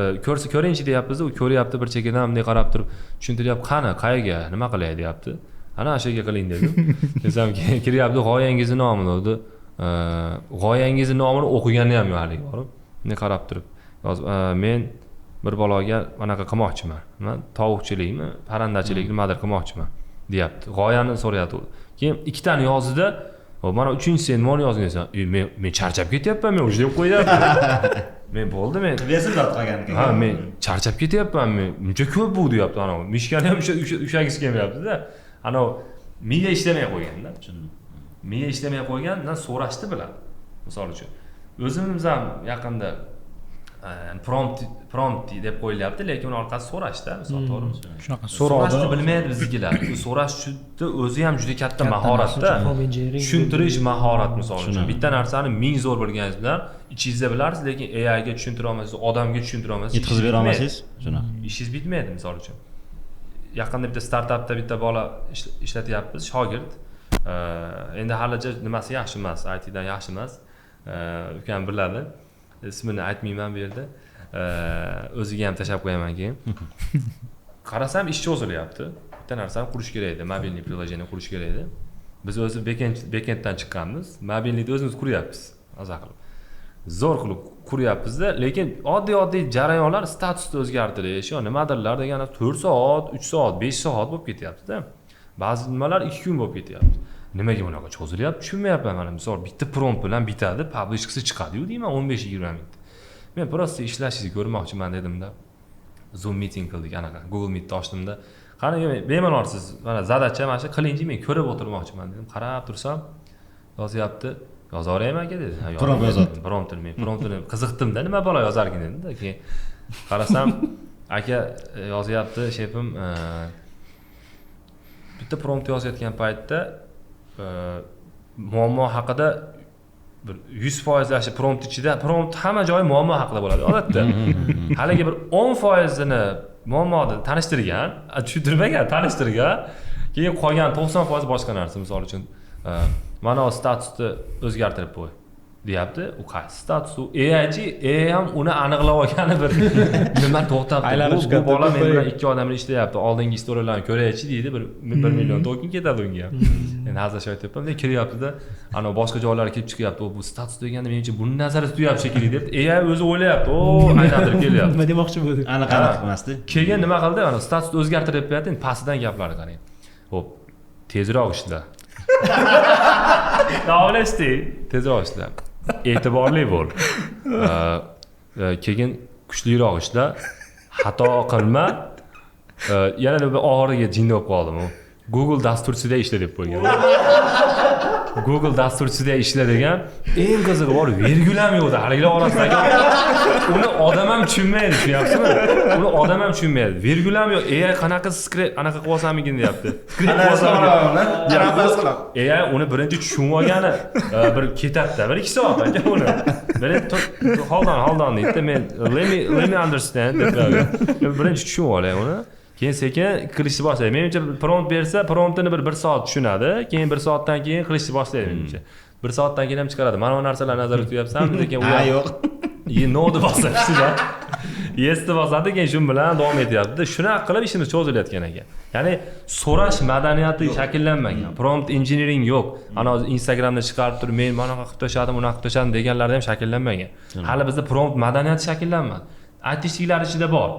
ko'ringchi deyapmiz, u ko'ryapti bir chekkadan bunday qarab turib, tushuntiryapti, qani, qayerga, nima qilay deyapti. Ana o'sha yerga qiling dedim. Desam kiryapti, g'oyangizni nomi dedi. G'oyangizni nomini o'qigani ham yo'q hali borib. Bunday qarab turib, men bir baloga anaqa qilmoqchiman. Nima, tovuqchilikmi, parandachilik nimadir qilmoqchiman deyapti. G'oyani so'rayapti. Keyin ikkitani yozdi-da, mana 3-chi nimani yozding desam, men charchab ketyapman, men o'sha deb qo'yapman. Men bo'ldi, men resim qolgan ekan. Ha, men charchab ketyapman, men uncha ko'p bu deyapti ana. Mishkani ham ushagisi kelmayapti-da. Ana miya ishlamay qo'ygan-da. Miya ishlamay qo'ygandan so'rashni biladi. Misol uchun o'zimiz ham yaqinda prompt deb qo'yilyapti, lekin uni orqasi so'rashda, misol to'g'rimi? Shunaqa so'rashni bilmaydi biznikilar. So'rash o'zi ham juda katta mahoratda. Tushuntirish mahorat misol uchun. Bitta narsani 1000 zo'r bilganingiz bilan ichingizda bilarsiz, lekin AI ga tushuntira olmaysiz, odamga tushuntira olmaysiz. Yetkazib bera olmaysiz. Shunaqa. Ishingiz bitmaydi misol uchun. Yaqinda bitta startapda bitta bola ishlatyapmiz, shogird. Endi halicha nimasi yaxshi emas, IT dan yaxshi emas. Ukam biladi. Ismini aytmayman bu yerda. O'ziga ham tashab qo'yaman keyin. Qarasam ish cho'zilyapti. Bitta narsani qurish kerak edi, mobilniy приложение qurish kerak edi. Biz o'zi backenddan chiqqanmiz, mobilnikni o'zimiz quryapmiz, maza qilib. Zo'r qilib quryapmiz-da, lekin oddiy jarayonlar statusni o'zgartirish, yo nimadirlar degani 4 soat, 3 soat, 5 soat bo'lib ketyapti-da. Ba'zi nimalar 2 kun bo'lib ketyapti. Nimaga bunaqa cho'zilyapti tushunmayapman. Mana misol bitta prompt bilan bitadi, publish qilsa chiqadi-yu deyman 15-20 minut. Men prosta ishlashingizni ko'rmoqchiman dedim-da. Zoom meeting qildik anaqa, Google Meet'da ochdimda. Qani bemalol siz mana zadacha mana shu qilingchi, men ko'rib o'tirmoqchiman dedim. Qarab tursam, yozyapti. Yozaveraymi aka dedi. Prompt yozadi. Promptni qiziqdim-da, nima bola yozarkin dedim-da. Keyin qarasam, aka yozyapti, shefim bitta prompt yozayotgan paytda muammo haqida bir 100% prompt ichida prompt hamma joyi muammo haqida bo'ladi odatda. Haligi bir 10%ni muammoni tanishtirgan, tushuntirmagan, tanishtirgan, keyin qolgan 90% boshqa narsa, misol uchun mana statusni o'zgartirib qo'y deyapti. U qaysi status? U AI ham uni aniqlab olgani bir nima to'xtab bu bola men bilan 2 odam ishlayapti. Oldingi istoriyalarni ko'raychi deydi, 1 million token ketadi unga. Endi hazil aytyapman, men kiryapti-da, ana boshqa joylarga kelib chiqyapti. Bu status deganda men uchun buni nazarda tutyapti shekilli deb AI o'zi o'ylayapti. Aylantirib kelyapti. Nima demoqchi bo'ldi? Aniq qilmasdi. Keyin nima qildi? Ana statusni o'zgartirib qo'yapti. Endi pastidan gaplarni qarang. Xo'p, tezroq ishla. Davlashdi, tezroq ishla. E'tiborli bo'l. Keyin kuchliroq ishla. Xato qilma. Yana bir og'riga jinni bo'lib qoldim. Google dastursida ishla deb qo'ygan. Google dastursida ishla degan eng qizig'i bor, virgul ham yo'qdi. Haligilar orasidagi uni odam ham tushunmaydi, tushunyapsizmi? Uni odam ham tushunmaydi. Virgul ham yo'q. AI qanaqa script anaqa qilib olsammikin deyapti. Script qilib AI uni birinchi tushunib olgani bir ketadi-da, 1-2 soat aka uni. Hold on deydi. Men let me understand deb birinchi tushunib olay uni. keyin sekin qilishni boshlaydi. Menimcha prompt bersa, promptini bir soat tushunadi, keyin 1 soatdan keyin qilishni boshlaydi menimcha. 1 soatdan keyin ham chiqaradi. Mana bu narsalarni nazarda tutyapsanmi lekin u yo'q. nodi bosadi. Yesni bosadi, keyin shu bilan davom etyapti. Shunaqa qilib ishimiz cho'zilayotgan ekan. Ya'ni so'rash madaniyati shakllanmagan. Prompt engineering yo'q. Ana Instagramda chiqarib turib, men mana qilib tashladim, uni qilib tashladim deganlarda ham shakllanmagan. Hali bizda prompt madaniyati shakllanmadi. Aytishliklar ichida bor.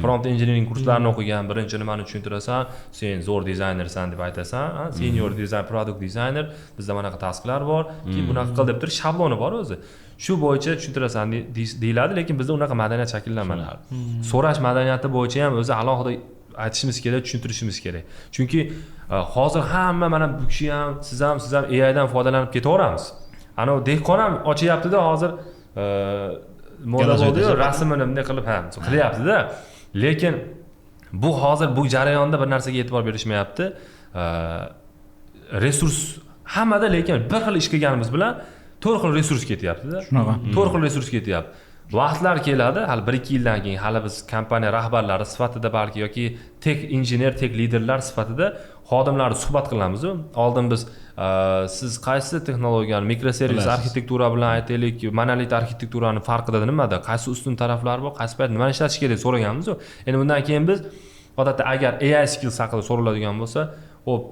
Prompt engineering kurslarini o'qigan, birinchi nimani tushuntirasan, sen zo'r dizaynersan deb aytasan, senior design, product designer, bizda mana tasklar bor, keyin bunaqa qil deb turib shabloni bor o'zi. Shu bo'yicha tushuntirasan deyiladi, lekin bizda unaqa madaniyat shakllanmadi hali. So'rash madaniyati bo'yicha ham o'zi alohida aytishimiz kerak, tushuntirishimiz kerak. Chunki hozir hamma mana bu kishi ham, siz ham AI dan foydalanib ketaveramiz. Ana dehqon ham ochyapti-da hozir moda bo'ldi-yu, rasmini bunday qilib ham qilyapti-da. Lekin bu hozir bu jarayonda bir narsaga e'tibor berishmayapti. Resurs hammada, lekin bir xil ish qilganimiz bilan 4 xil resurs ketyapti-da. Shunaqa. 4 xil resurs ketyapti. Vaqtlar keladi, hali 1-2 yildan keyin hali biz kompaniya rahbarlari sifatida balki yoki tek injener, tek liderlar sifatida xodimlarni suhbat qilamiz. Oldin biz siz qaysi texnologiyani, mikroservis arxitektura bilan aytaylik, monolit arxitekturani farqida nimada, qaysi ustun taraflari bor, qaysi payt nimani ishlatish kerak so'raganmiz. Endi bundan keyin biz odatda agar AI skills haqida so'raladigan bo'lsa, hop,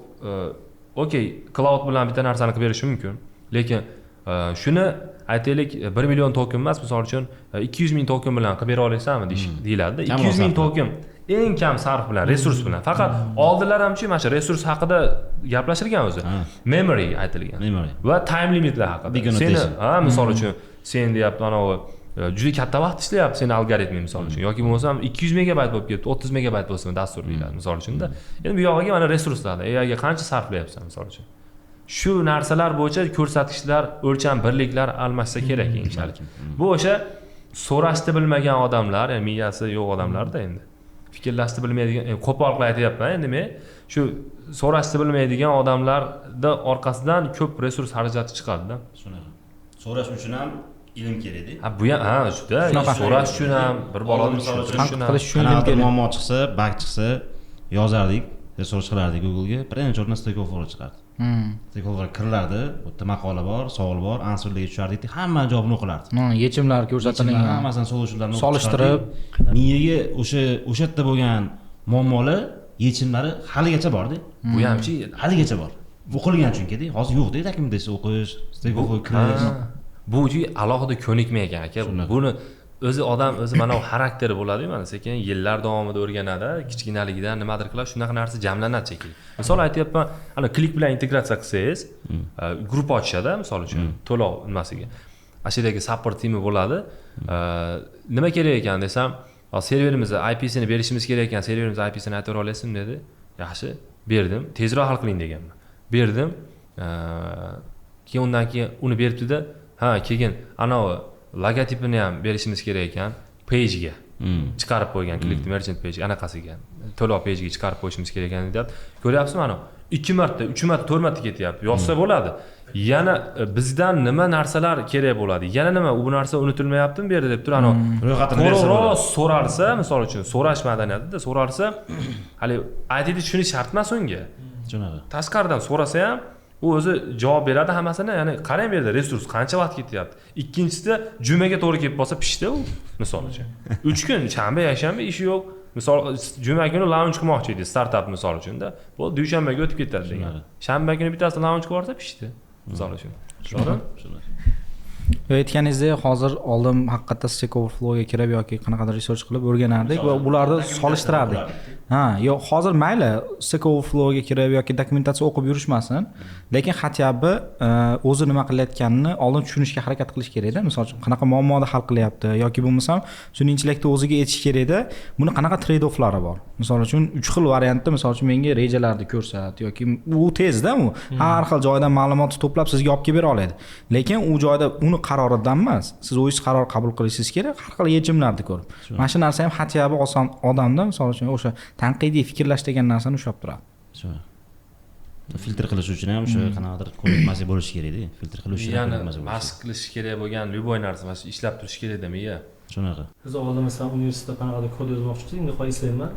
okey, cloud bilan bitta narsani qilib berish mumkin. Lekin shuni aytaylik 1 million token emas, misol uchun 200 ming token bilan qilib bera olasizmi deyiladi. 200 ming token eng kam sarf bilan, resurs bilan. Faqat oldinlar ham mana shu resurs haqida gaplashilgan o'zi. Memory aytilgan. Va time limitlar haqida. Seni, misol uchun sen deyapti, ana juda katta vaqt ishlayapti seni algoritming misol uchun yoki bo'lmasam 200 megabayt bo'lib ketdi, 30 megabayt bo'lsa dastur deyiladi misol uchun-da. Endi bu yog'iga mana resurslarni AI ga qancha sarflayapsan misol uchun. Shu narsalar bo'yicha ko'rsatkichlar, o'lcham birliklar almashsa kerak keyinchalik. Bu o'sha so'rashni bilmagan odamlar, ya'ni miyasi yo'q odamlarda endi. Fikrlashni bilmaydigan, qo'pol qilib aytyapman endi men. Shu so'rashni bilmaydigan odamlarda orqasidan ko'p resurs xarajati chiqadi-da. Shunaqa. So'rash uchun ham ilm kerak-da. Ha, bu ham juda so'rash uchun ham bir bolani tushunish uchun ham muammo chiqsa, bug chiqsa yozardik, resource qilardik Google'ga. Birinchi o'rinda Stack Overflow chiqardi. Stack Overflow kirilardi, bu yerda maqola bor, savol bor, answerlarga tushardik, hamma javobini o'qilardi. Yechimlar ko'rsatilgan, hammasini solutionlarni solishtirib, miyaga o'sha yerda bo'lgan muammolar, yechimlari haligacha bor-da. Bu hamchi haligacha bor. O'qilgan chunki-da, hozir yo'q-da, dokumentasiya o'qish, Stack Overflow kirish. Bu alohida ko'nikmagan aka. Buni o'zi odam o'zi mana bu xarakteri bo'ladi, mana sekin yillar davomida o'rganadi, kichkinaligidan nimadir qilib shunaqa narsa jamlanadi shekilli. Misol aytyapman, ana klik bilan integratsiya qilsangiz, gruppa ochishadi, misol uchun to'lov nimasiga. Ashidagi support timi bo'ladi. Nima kerak ekan desam, serverimizni IP-sini berishimiz kerak ekan, serverimiz IP-sini aytib olasizmi dedi. Yaxshi, berdim. Tezroq hal qiling deganman. Berdim. Keyin undan keyin uni beribdi-da, keyin ana logotipini ham berishimiz kerak ekan, page-ga chiqarib qo'ygan, click to merchant page anaqasiga, to'lov page-ga chiqarib qo'yishimiz kerak ekan deyapti. Ko'ryapsizmi mana 2 marta, 3 marta, 4 marta ketyapti. Yozsa bo'ladi. Yana bizdan nima narsalar kerak bo'ladi? Yana nima bu narsa unutilmayaptimi bu yerda deb turib, ana ro'yxatini bersa bo'ladi. So'rarsa, misol uchun so'rash madaniyatida so'rarsa, hali IT'da tushunish shart emas unga. Shunaqa. Tashqaridan so'rasa ham u o'zi javob beradi hammasini. Ya'ni qarang bu yerda resurs qancha vaqt ketyapti. Ikkinchisida jumaga to'g'ri kelib qolsa pishdi u, misol uchun. 3 kun shanba, yakshanba ishi yo'q. Misol juma kuni launch qilmoqchi edi, startup misol uchun-da. Bu dushanbaga o'tib ketadi degan. Shanba kuni bittasi launch qilib yuborsa pishdi, misol uchun. Tushundingmi? Aytganingizdek, hozir oldin haqiqatda Stack Overflowga kirib yoki qanaqadir research qilib o'rganardik va ularni solishtirardik. Yo'q, hozir mayli Stack Overflowga kirib yoki dokumentatsiya o'qib yurishmasin, lekin xatyabi o'zi nima qilayotganini oldin tushunishga harakat qilish kerak-da. Misol uchun qanaqa muammoni hal qilyapti yoki bo'lmasam shuni intellekti o'ziga yetish kerak-da. Buni qanaqa trade-offlari bor? Misol uchun 3 xil variantda, misol uchun menga rejalarni ko'rsat yoki u tezda u har xil joydan ma'lumotni to'plab sizga olib kelib bera oladi. Lekin u joyda uni qaroridan emas, siz o'zingiz qaror qabul qilishingiz kerak, har xil yechimlarni ko'rib. Mana shu narsa ham xatyabi oson odamda, misol uchun o'sha tanqidiy fikrlash degan narsani ushlab turadi. Shu. Filtr qilish uchun ham o'sha qanaqadir ko'nikmasi bo'lishi kerak-da. Filtr qilish uchun ko'nikmasi mast qilish kerak bo'lgan любой narsa, mana shu ishlab turish kerak-da miya. Shunaqa. Biz oldin masalan universitetda qanaqadir kod yozmoqchi edik, endi qo'yisayman.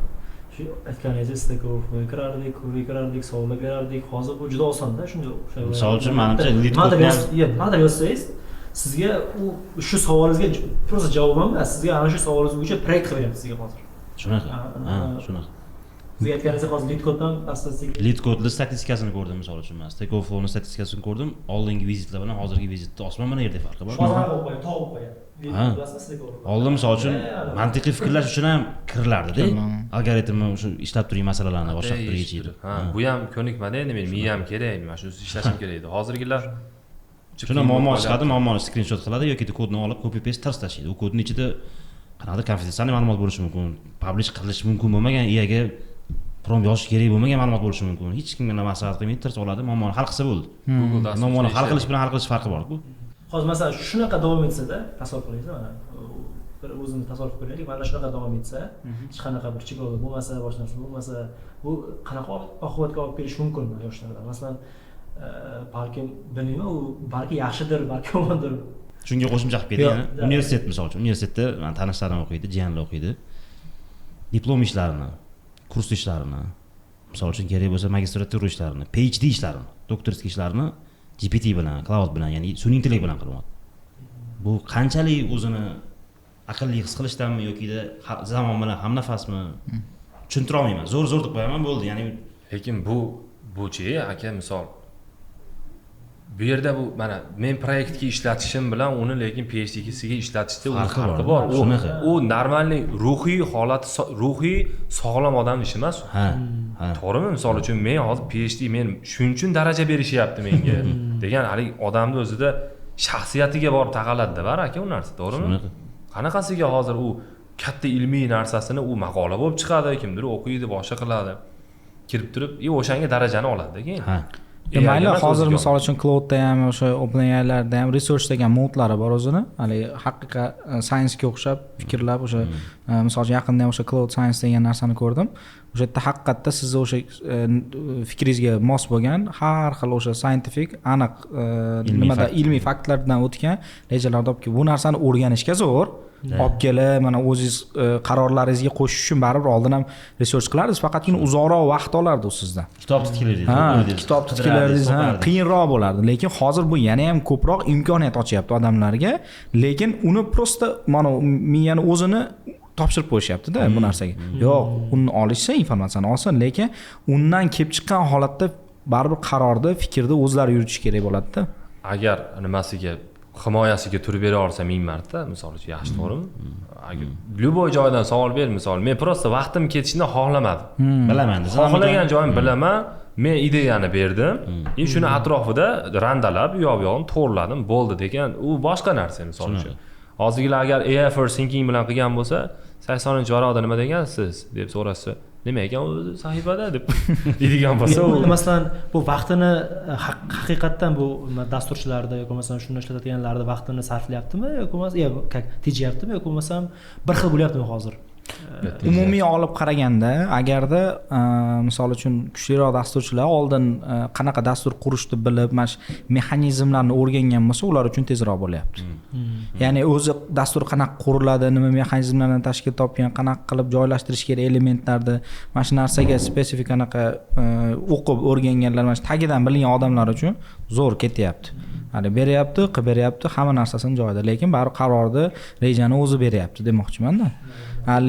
shu aytganingizdek stakovga kirardik, kurga kirardik, savollar berardik. Hozir bu juda osonda shunday o'sha. Misol uchun manimcha nimadir yozsangiz, sizga shu savolingizga просто javob emas, sizga ana shu savolingiz bo'yicha proyekt qilib beramiz sizga hozir. Shunaqa. Ha, shunaqa. Sizga aytganingizdek hozir lead koddan asta-sekin Lead kodni statistikasini ko'rdim misol uchun men. Stack Overflow'ning statistikasini ko'rdim. Oldingi vizitlar bilan hozirgi vizitda osmon bilan yerda farqi bor. hozir ham qo'yib, tog' qo'yib. Ha. Oldin misol uchun mantiqiy fikrlash uchun ham kirilardi-da. Algoritmni o'sha ishlab turgan masalalarni boshqa qilib yechiydi. Ha, bu ham ko'nikmada endi men miyam kerak, mana shu ishlashim kerak edi. Hozirgilar shuna muammo chiqadi, muammoni skrinshot qiladi yoki kodni olib copy paste tarz tashlaydi. U kodning ichida qanaqadir konfidensial ma'lumot bo'lishi mumkin, publish qilish mumkin bo'lmagan, EAga prompt yozish kerak bo'lmagan ma'lumot bo'lishi mumkin. Hech kimga maslahat qilmay tarz oladi, muammoni hal qilsa bo'ldi. Muammoni hal qilish bilan hal qilish farqi bor-ku. hozir masalan shunaqa davom etsa-da, tasavvur qiling, mana bir o'zimizni tasavvur qilaylik, mana shunaqa davom etsa, hech qanaqa bir cheklovlar bo'lmasa, boshqa narsa bo'lmasa, bu qanaqa oqibatga olib kelishi mumkin yoshlarda? Masalan, balkim bilmayman, u balki yaxshidir, balki yomondir. Shunga qo'shimcha qilib ketgan. Universitet misol uchun, universitetda men tanishlarim o'qiydi, jiyanlar o'qiydi. Diplom ishlarini, kurs ishlarini, misol uchun kerak bo'lsa magistratura ishlarini, PhD ishlarini, doktorskiy ishlarini GPT bilan, cloud bilan, ya'ni sun'iy intellekt bilan qilyapti. Bu qanchalik o'zini aqlli his qilishdanmi yoki zamon bilan hamnafasmi tushuntira olmayman. Zo'r deb qo'yaman bo'ldi. Ya'ni lekin bu-chi aka misol bu yerda bu mana men proyektga ishlatishim bilan uni lekin PhD'siga ishlatishda farqi bor. U normalniy ruhiy holati, ruhiy sog'lom odam ishi emas. Ha. To'g'rimi? Misol uchun men hozir PhD men shuning uchun daraja berishyapti menga degan hali odamning o'zida shaxsiyatiga borib taqaladi-da, bar aka u narsa, to'g'rimi? Qanaqasiga hozir u katta ilmiy narsasini u maqola bo'lib chiqadi, kimdir o'qiydi, boshqa qiladi. Kirib turib, o'shanga darajani oladi keyin. Ha. Mayli, hozir misol uchun Cloudda ham o'sha OpenAI'larda ham research degan modlari bor o'zini. Hali haqiqiy science-ga o'xshab fikrlab o'sha misol uchun yaqinda ham o'sha Cloud Science degan narsani ko'rdim. O'sha yerda haqiqatda sizni o'sha fikringizga mos bo'lgan har xil o'sha scientific aniq nimada ilmiy faktlardan o'tgan rejalarni olib kelib bu narsani o'rganishga zo'r olib kelib mana o'zingiz qarorlaringizga qo'shish uchun baribir oldin ham research qilardingiz, faqatgina uzoqroq vaqt olardi u sizdan. Kitob tutkilardingiz, kitob tutkilardingiz, qiyinroq bo'lardi. Lekin hozir bu yana ham ko'proq imkoniyat ochyapti odamlarga, lekin uni prosta mana miyani o'zini topshirib qo'yishyapti-da bu narsaga. Yo'q, uni olishsa informatsiyani olsin, lekin undan kelib chiqqan holatda baribir qarorni, fikrni o'zlari yuritish kerak bo'ladi-da. Agar nimasiga himoyasiga turib bera olsa 1000 marta, misol uchun yaxshi, to'g'rimi? Agar любой joydan savol ber, misol men prosta vaqtim ketishini xohlamadim. Bilaman, xohlagan joyim bilaman. Men ideyani berdim, shuni atrofida randalab, yo'q-yo'g'ini to'g'riladim, bo'ldi degan, u boshqa narsa misol uchun. Hozirgilar agar AI first thinking bilan qilgan bo'lsa, 80-varaqda nima degansiz deb so'rasa, nima ekan o'zi sahifada deb deydigan bo'lsa, masalan, bu vaqtini haqiqatdan bu dasturchilarda yoki masalan shuni ishlatadiganlarda vaqtini sarflayaptimi yoki bo'lmasa, tejayaptimi yoki bo'lmasa bir xil bo'lyaptimi hozir? Umumiy olib qaraganda, agarda misol uchun kuchliroq dasturchilar oldin qanaqa dastur qurishni bilib, mana shu mexanizmlarni o'rgangan bo'lsa, ular uchun tezroq bo'lyapti. Ya'ni o'zi dastur qanaqa quriladi, nima mexanizmlardan tashkil topgan, qanaqa qilib joylashtirish kerak elementlarni, mana shu narsaga spesifik anaqa o'qib o'rganganlar, mana shu tagidan bilgan odamlar uchun zo'r ketyapti. Hali beryapti, qilib beryapti, hamma narsasini joyida, lekin baribir qarorni, rejani o'zi beryapti demoqchiman-da.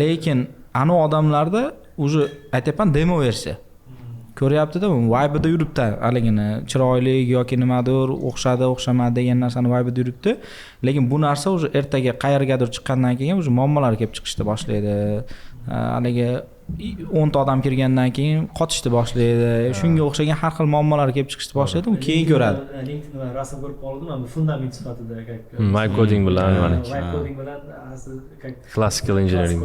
Lekin ana odamlarda уже aytayapman demo versiya. Ko'ryapti-da, vibe'da yuribdi, haligini chiroyli yoki nimadir, o'xshadi, o'xshamadi degan narsani vibe'da yuribdi. Lekin bu narsa уже ertaga qayergadir chiqqandan keyin уже muammolar kelib chiqishni boshlaydi. Haligi 10 ta odam kirgandan keyin qotishni boshlaydi. Shunga o'xshagan har xil muammolar kelib chiqishni boshlaydi, u keyin ko'radi. LinkedIn rasm ko'rib qoldim, men fundament sifatida vibe coding bilan mana vibe coding bilan classical engineering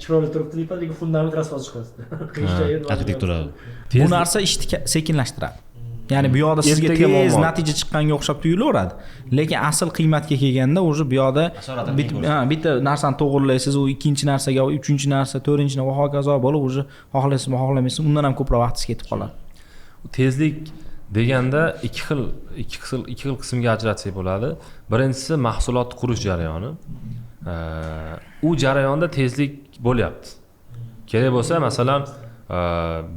chiroyli turibdi deb, lekin fundament rasm chiqadi. Arxitektura. Bu narsa ishni sekinlashtiradi. Ya'ni bu yoqda sizga tez natija chiqqanga o'xshab tuyulaveradi. Lekin asl qiymatga kelganda o'sha bu yoqda bitta narsani to'g'rilaysiz, u ikkinchi narsaga, uchinchi narsa, to'rtinchini va hokazo bo'lib o'sha xohlaysizmi, xohlamaysizmi, undan ham ko'proq vaqtingiz ketib qoladi. Tezlik deganda ikki xil qismga ajratsak bo'ladi. Birinchisi mahsulot qurish jarayoni. U jarayonda tezlik bo'lyapti. kerak bo'lsa masalan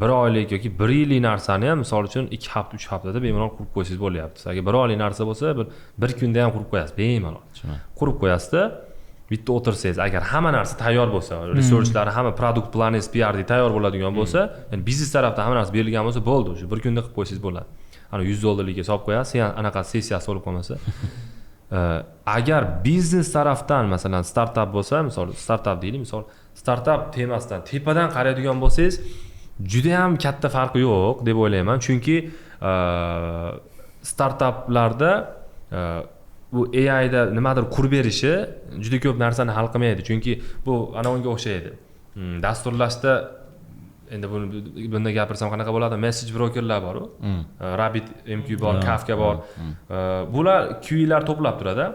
bir oylik yoki bir yillik narsani ham misol uchun 2 hafta 3 haftada bemalol qurib qo'ysangiz bo'lyapti. Agar bir oylik narsa bo'lsa bir kunda ham qurib qo'yasiz bemalol. Qurib qo'yasizda bitta o'tirsangiz, agar hamma narsa tayyor bo'lsa, resurslari hamma produkt planingiz PRD tayyor bo'ladigan bo'lsa, ya'ni biznes tarafdan hamma narsa berilgan bo'lsa bo'ldi, o'sha bir kunda qilib qo'ysangiz bo'ladi. Ana $100 solib qo'yasiz, anaqa sessiyasi bo'lib qolmasa. Agar biznes tarafdan masalan startap bo'lsa, misol startap deylik, misol startap temasidan tepadan qaraydigan bo'lsangiz, juda ham katta farqi yo'q deb o'ylayman, chunki startaplarda bu AI da nimadir qurib berishi juda ko'p narsani hal qilmaydi, chunki bu anavonga o'xshaydi. Dasturlashda endi bunda gapirsam qanaqa bo'ladi? Message brokerlar bor, RabbitMQ bor, Kafka bor. Bular queue'lar to'plab turadi,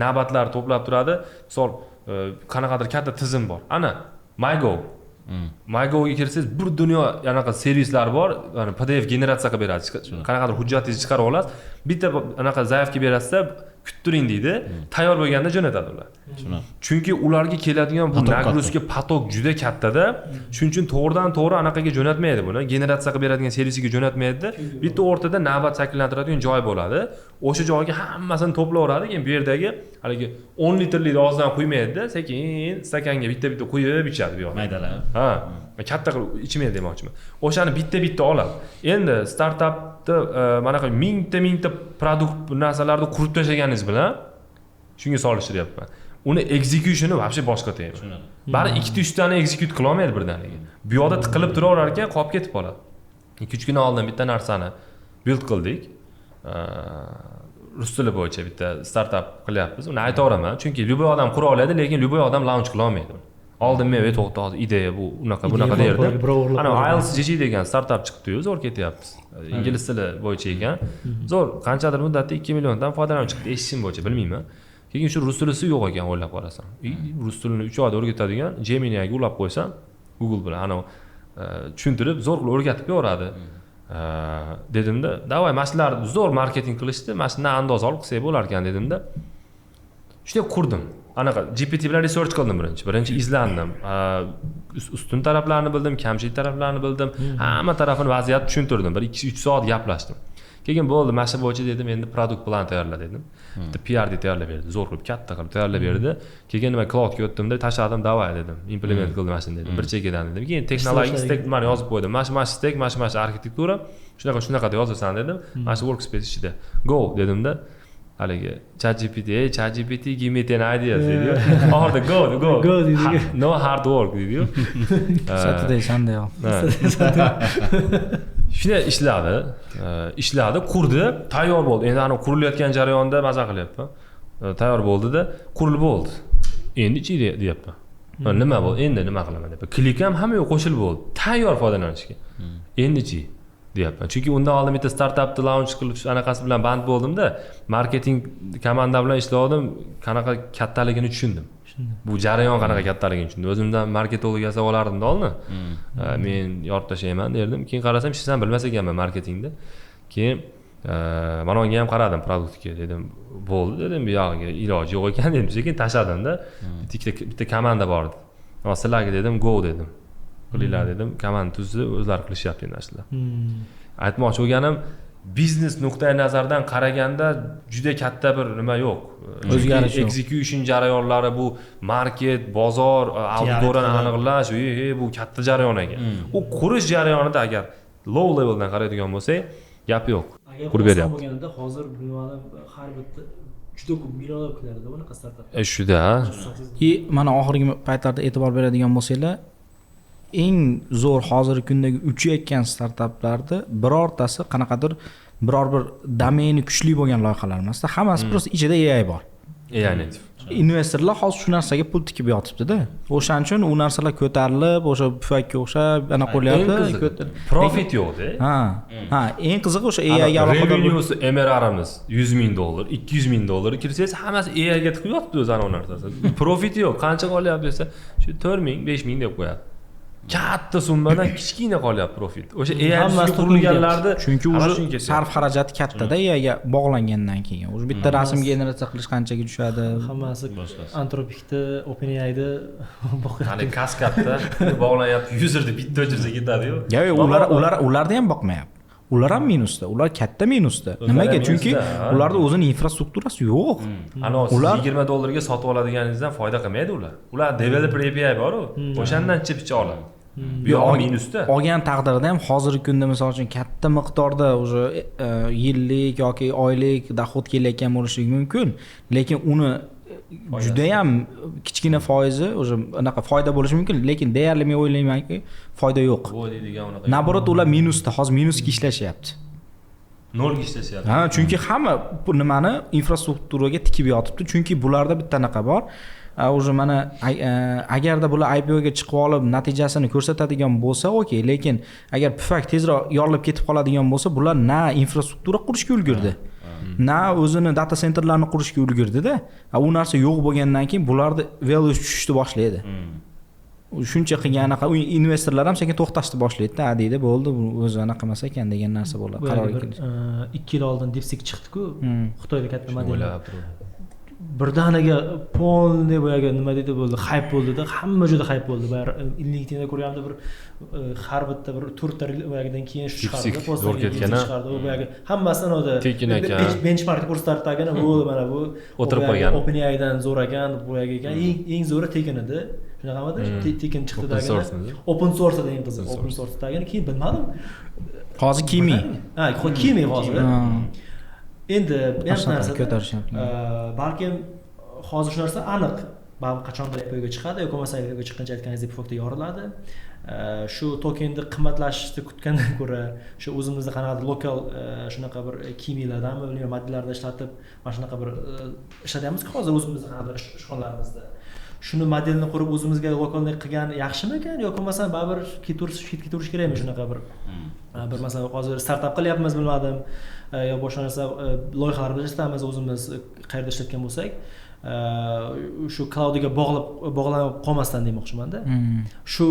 navbatlar to'plab turadi. Misol qanaqadir katta tizim bor. Ana MyGo ga kirsangiz bir dunyo anaqa servislar bor, PDF generatsiya qilib beradi. Qanaqadir hujjatingizni chiqarib olasiz, bitta anaqa zaifga berasiz-da, kuttiring deydi, tayyor bo'lganda jo'natadi ular. Chunki ularga keladigan bu nagruzka patok juda katta-da, shuning uchun to'g'ridan-to'g'ri anaqaga jo'natmaydi buni, generatsiya qilib beradigan servisiga jo'natmaydi. Bitta o'rtada navbat shakllantiradigan joy bo'ladi. O'sha joyga hammasini to'playveradi, keyin bu yerdagi haligi 10 litrlik og'zidan quymaydi-da, sekin stakanga bitta-bitta quyib ichadi bu yoqda. Maydalab. Ha, katta qilib ichmaydi demoqchiman. O'shani bitta-bitta oladi. Endi startapda mana shu mingta produkt narsalarni qurib tashlaganingiz bilan shunga solishtiryapman. Uni execution'i vobshe boshqa tayyor. Bari 2-3 tani execute qila olmaydi birdaniga. Bu yoqda tiqilib turaverar ekan, qolib ketib qoladi. 2-3 kun oldin bitta narsani build qildik. Rus tili bo'yicha bitta startap qilyapmiz. Uni aytaveraman, chunki любой odam qura oladi, lekin любой odam launch qila olmaydi. Oldin men to'xta, ideya bu unaqa derdim. Ana IELTS degan startap chiqdi-yu, zo'r ketyapmiz. Ingliz tili bo'yicha ekan. Zo'r, qanchadir muddatda 2 milliondan foydalanuvchi chiqdi, eshitishim bo'yicha bilmayman. Keyin shu rus tilisi yo'q ekan, o'ylab qarasam. Rus tilini 3 oyda o'rgatadigan Gemini'ga ulab qo'ysam, Google bilan ana tushuntirib, zo'r qilib o'rgatib beradi. Dedimda, "Davay, mashlar zo'r marketing qilishdi, mashina andoz olib qilsak bo'lar ekan" dedimda. Shunday qurdim. Anaqa GPT bilan research qildim birinchi izlandim. Ustun taraflarini bildim, kamchilik taraflarini bildim. Hamma tarafini vaziyatni tushuntirdim. 1-2-3 soat gaplashdim. Keyin bo'ldi, mana shu bo'yicha dedim, endi produkt plan tayyorla dedim. Bitta PRD tayyorlab berdi, zo'r qilib, katta qilib tayyorlab berdi. Keyin nima cloudga o'tdim-da, tashladim, davay dedim. Implement qildim mana shuni dedim. Bir chekkadan dedim. Keyin texnologik stack nimani yozib qo'ydim. Mana shu stack, mana shu arxitektura, shunaqa yozasan dedim. Mana shu workspace ichida. Go dedimda. Haligi ChatGPT give me 10 ideas dedi. Orada go dedi. No hard work dedi. Saturday Sunday. Shunday ishladi, qurdi, tayyor bo'ldi. Endi ana qurilayotgan jarayonda maza qilyapman. Tayyor bo'ldi-da, qurilib bo'ldi. Endi-chi deyapman. Nima bo'ldi? Endi nima qilaman deb. Klik ham hamma yo'q qo'shilib bo'ldi. Tayyor foydalanishga. Endi-chi deyapman. Chunki undan oldin bitta startapni launch qilib anaqasi bilan band bo'ldim-da, marketing komanda bilan ishladim, qanaqa kattaligini tushundim. Bu jarayon qanaqa kattaligini tushundim. O'zimdan marketolog yasab olardim-da oldin. Men yorib tashlayman derdim. Keyin qarasam, hech narsa bilmas ekanman marketingda. Keyin mana unga ham qaradim produktga dedim. Bo'ldi dedim, bu yog'iga iloji yo'q ekan dedim. Keyin tashladim-da. Bitta komanda bor edi. Sizlarga dedim, go dedim. Qilinglar dedim, komanda tuzdi, o'zlari qilishyapti endi ashula. Aytmoqchi bo'lganim, biznes nuqtai nazardan qaraganda juda katta bir nima yo'q. O'zgarish yo'q. Execution jarayonlari, bu market, bozor, auditorini aniqlash, bu katta jarayon ekan. U qurish jarayonida agar low leveldan qaraydigan bo'lsak, gap yo'q. Qurib beryapti. Bo'lganda hozir dunyoda har bitta juda ko'p millionlab qilardi bunaqa startap. Shuda. Mana oxirgi paytlarda e'tibor beradigan bo'lsanglar, eng zo'r hozirgi kundagi uchayotgan startaplarda birortasi qanaqadir biror bir domeni kuchli bo'lgan loyihalar emasda, hammasi просто ichida AI bor. AI native. Investorlar hozir shu narsaga pul tikib yotibdi-da. O'shaning uchun u narsalar ko'tarilib, o'sha pufakka o'xshab ana qo'lyapti. Profit yo'q-da. Ha, eng qizig'i o'sha AI ga aloqador. Revenue'si MRR'imiz $100,000, $200,000 kirsangiz hammasi AI ga tiqib yotibdi o'zi ana narsasi. Profit yo'q. Qancha qolyapti desa, shu 4,000, 5,000 deb qo'yadi. katta summadan kichkina qolyapti profit. O'sha AI Hammasi qurilganlarni chunki ana уже shunga ketyapti. sarf xarajati kattada EAga bog'langandan keyin уже bitta rasm generatsiya qilish qanchaga tushadi. Hammasi Anthropic'ni, OpenAI'ni Hali kaskadda bog'lanyapti, userni bitta o'chirsa ketadi-yu. Yo'q, ularni ham boqmayapti. Ular ham minusda, ular katta minusda. Nimaga? Chunki ularda o'zining infrastrukturasi yo'q. Ana $20 sotib oladiganingizdan foyda qilmaydi ular. Ular developer API bor-ku, o'shandan chip-chip oladi. Bu yoq minusda. Olgan taqdirda ham hozirgi kunda misol uchun katta miqdorda уже yillik yoki oylik dohod kelayotgan bo'lishi mumkin, lekin uni juda ham kichkina foizi o'sha anaqa foyda bo'lishi mumkin, lekin deyarli men o'ylaymanki foyda yo'q. Bu deydigan unaqa. Naborot ular minusda, hozir minusga ishlashyapti. Nolga ishlashyapti. Ha, chunki hamma bu nimani infrastrukturaga tikib yotibdi, chunki bularda bitta anaqa bor. Уже mana agarda bular IPOga chiqib olib natijasini ko'rsatadigan bo'lsa, okey, lekin agar pufak tezroq yorilib ketib qoladigan bo'lsa, bular na infrastruktura qurishga ulgurdi. Na o'zini data centerlarni qurishga ulgurdi-da. U narsa yo'q bo'lgandan keyin bularni value tushishni boshlaydi. Shuncha qilgan anaqa investorlar ham sekin to'xtashni boshlaydi-da, deydi, bo'ldi, bu o'zi anaqa emas ekan degan narsa bo'ladi. Qarorga keldi. 2 yil oldin DeepSeek chiqdi-ku, Xitoyda katta model. Birdaniga polni boyaga nima deydi bo'ldi, hype bo'ldi-da, hamma juda hype bo'ldi. LinkedInda ko'ryapti, bir har bitta bir 4 ta boyagidan keyin shu chiqardi, zo'r ketgan chiqardi, u boyagi hammasidan o'zi benchmark ko'rsatardagina bo'ldi, mana bu o'tirib qolgan. OpenAI dan zo'r ekan, boyagi ekan, eng zo'ri tekin edi. Shunaqamidi? Tekin chiqdi-dagina. Open source degan qiziq, open source dagina keyin bilmadim. Hozir Kimi. Ha, Kimi hozir. Endi ham narsa ko'tarishyapti. Balkim hozir shu narsa aniq. Qachondir IPOga chiqadi yoki bo'lmasa IPOga chiqqancha aytganingizdek pufakda yoriladi. Shu tokenni qimmatlashishni kutgandan ko'ra, shu o'zimizda qanaqadir lokal shunaqa bir kimilardanmi, bilmayman, modellarda ishlatib, mana shunaqa bir ishlatyapmiz-ku hozir o'zimizda qanaqadir ishxonalarimizda. Shuni modelni qurib o'zimizga lokalni qilgan yaxshimikan yoki bo'lmasa baribir ketaverish kerakmi shunaqa bir masalan hozir startap qilyapmiz, bilmadim, yo boshqa narsa loyihalar ishlatamiz o'zimiz qayerda ishlatgan bo'lsak, shu cloudga bog'lanib qolmasdan demoqchiman-da. Shu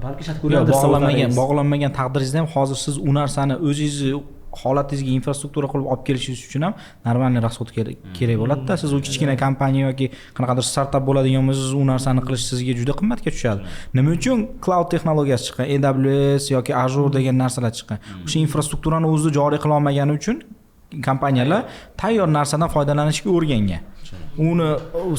balki shart ko'rgandirsiz, bog'lanmagan taqdiringizda ham hozir siz u narsani o'zingizni holatingizga infrastruktura qilib olib kelishingiz uchun ham normalniy rasxod kerak bo'ladi-da. Siz u kichkina kompaniya yoki qanaqadir startap bo'ladigan bo'lsangiz, u narsani qilish sizga juda qimmatga tushadi. Nima uchun cloud texnologiyasi chiqqan, AWS yoki Azure degan narsalar chiqqan? O'sha infrastrukturani o'zida joriy qila olmagani uchun kompaniyalar tayyor narsadan foydalanishga o'rgangan. Uni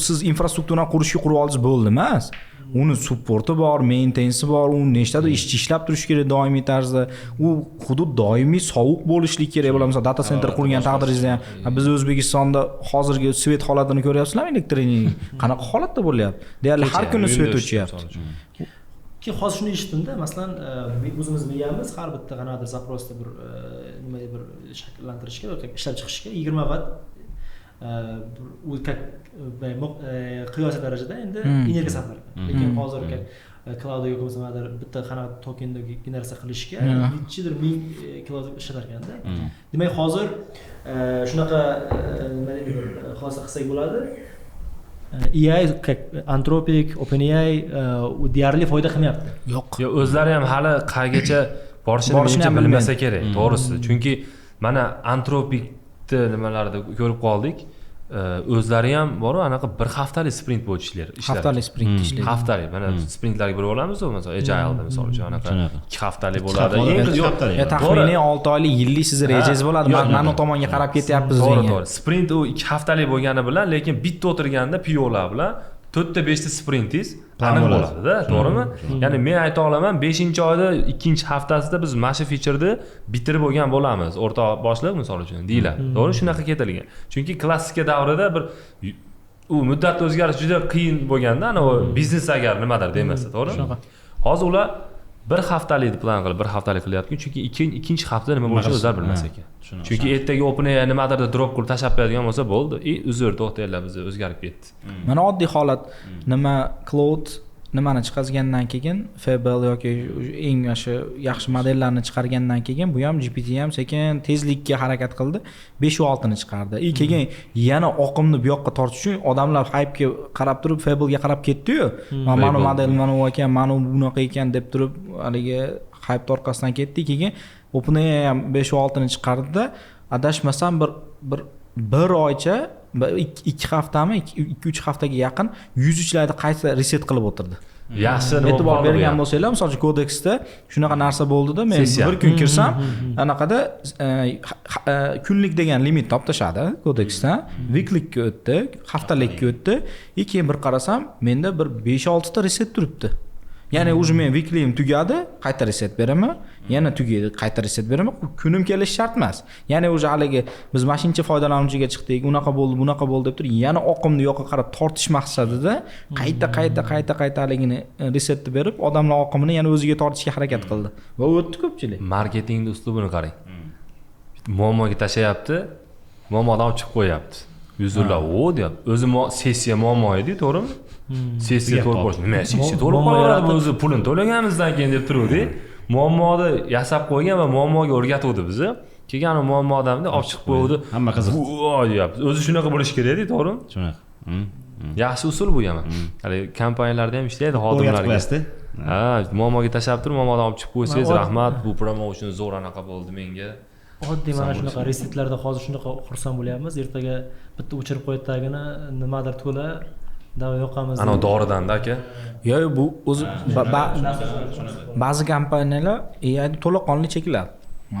siz infrastrukturani qurishga qurib olsangiz bo'ldi emas. Uni supporti bor, maintenance bor, u nechtadir ishchi ishlab turish kerak doimiy tarzda. U hudud doimiy sovuq bo'lishligi kerak. Bo'lmasa data center qurgan taqdiringizda ham biz O'zbekistonda hozirgi svet holatini ko'ryapsizlarmi, elektrikning qanaqa holatda bo'lyapti? Deyarli har kuni svet o'chyapti. Ki hozir shuni eshitdimda, masalan, o'zimiz bilamiz, har bitta qanaqadir zaprosda bir nima bir shakllantirishga yoki ishlab chiqishga 20 watt u qiyosiy darajada endi energiya sarflar ekan. Lekin hozirgi cloud yoki bo'lmasa bitta qanaqa tokenni generatsiya qilishga nechidir 1000 kilovat ishlatar ekanda. Demak, hozir shunaqa nima deydi, xulosa qilsak bo'ladi. AI, Anthropic, OpenAI deyarli foyda qilmayapti. Yo'q. O'zlari ham hali qayergacha borishini bilmasa kerak, to'g'risi. Chunki mana Anthropicni nimalarida ko'rib qoldik. O'zlari ham bor-ku, anaqa bir haftalik sprint bo'yicha ishlar. Haftalik sprint ishlaydi. Haftalik, mana sprintlarga bo'lib olamiz-ku, masalan, Agile'da misol uchun anaqa 2 haftalik bo'ladi. Taxminiy 6 oylik, yillik siz rejangiz bo'ladi. Mana tomonga qarab ketyapmiz degan. To'g'ri. Sprint u 2 haftalik bo'lgani bilan, lekin bitta o'tirganda PO'lar bilan 4ta 5ta sprintingiz aniq bo'ladi-da, to'g'rimi? Ya'ni men ayta olaman, 5-oyda 2-haftasida biz mana shu featureni bitirib bo'lgan bo'lamiz. O'rtoq boshliq misol uchun deyiladi. To'g'ri, shunaqa ketilgan. Chunki klassika davrida bir u muddatli o'zgarish juda qiyin bo'lganda, ana u biznes agar nimadir demasa, to'g'rimi? Hozir ular bir haftalik plan qilib, bir haftalik qilyapti, chunki ikkinchi hafta nima bo'lishini o'zlari bilmas ekan. Chunki ertaga OpenAI nimadir drop qilib tashlab qo'yadigan bo'lsa bo'ldi. Uzr, to'xtanglar, biz o'zgarib ketdi. Mana oddiy holat, nima cloud nimani chiqazgandan keyin Fable yoki eng yaxshi modellarni chiqargandan keyin bu ham GPT ham sekin tezlikka harakat qildi, 5 va 6 ni chiqardi. Keyin yana oqimni bu yoqqa tortish uchun odamlar hype ga qarab turib Fable ga qarab ketdi-yu. Mana model mana u ekan, mana bunaqa ekan deb turib haligi hype orqasidan ketdi. Keyin OpenAI ham 5 va 6 ni chiqardi-da, adashmasam bir oycha 2 haftami 2-3 haftaga yaqin yuzuvchilarni qayta reset qilib o'tirdi. Yaxshi e'tibor bergan bo'lsanglar, misol uchun kodeksda shunaqa narsa bo'ldi-da, men bir kun kirsam, anaqada kunlik degan limit olib tashladi kodeksdan, weeklikka o'tdi, haftalikka o'tdi, keyin bir qarasam, menda bir 5-6 ta reset turibdi. Ya'ni o'zi men weeklyim tugadi, qayta reset beraman, yana tugaydi, qayta reset beraman. Kunim kelish shart emas. Ya'ni o'zi haligi biz mashincha foydalanuvchiga chiqdik, unaqa bo'ldi, bunaqa bo'ldi deb turib, yana oqimni yoqqa qarab tortish maqsadida qayta haligini resetni berib, odamlar oqimini yana o'ziga tortishga harakat qildi. Va o'tdi ko'pchilik. Marketingning uslubini qarang. Muammoga tashlayapti, muammodan olib chiqib qo'yapti. Yuzurlar o deyapti. O'zi sessiya muammo edi, to'g'rimi? Sessiya to'lib qo'yish. Nima sessiya to'lib qo'yadi, o'zi pulini to'laganimizdan keyin deb turuvdi. Muammoni yasab qo'ygan va muammoga o'rgatuvdi bizni. Keyin ana muammodan olib chiqib qo'ydi. Hamma qiziq. Deyapti. O'zi shunaqa bo'lish kerak-ku, to'g'rimi? Shunaqa. Yaxshi usul bu ham. Hali kompaniyalarda ham ishlaydi xodimlarga. Ha, muammoga tashlab turib, muammodan olib chiqib qo'ysangiz, rahmat, bu promotion zo'r anaqa bo'ldi menga. Oddiy mana shunaqa resetlarda hozir shunaqa xursand bo'lyapmiz. Ertaga bitta o'chirib qo'yadidagini nimadir to'la davo yoqamiz. Ana doridan-da aka. Yo'q, bu o'zi ba'zi kompaniyalar AI'ni to'laqonli chekladi.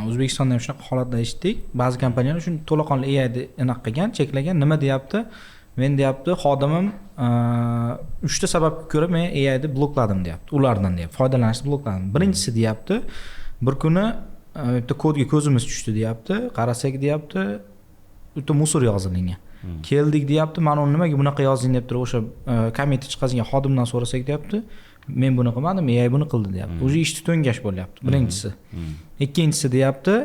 O'zbekistonda ham shunaqa holatda eshitdik. Ba'zi kompaniyalar shuni to'laqonli AI'ni anaqa qilgan, cheklagan. Nima deyapti? Men deyapti, xodimim 3 ta sababga ko'ra men AI'ni blokladim deyapti. Ulardan deyapti, foydalanishni blokladim. Birinchisi deyapti, bir kuni bitta kodga ko'zimiz tushdi deyapti, qarasak deyapti, bitta musor yozilgan. Keldik deyapti, mana uni nimaga bunaqa yozding deb turib o'sha kommenti chiqazgan xodimdan so'rasak deyapti, men buni qilmadim, AI buni qildi deyapti. O'zi ishni to'ngash bo'lyapti, birinchisi. Ikkinchisi deyapti,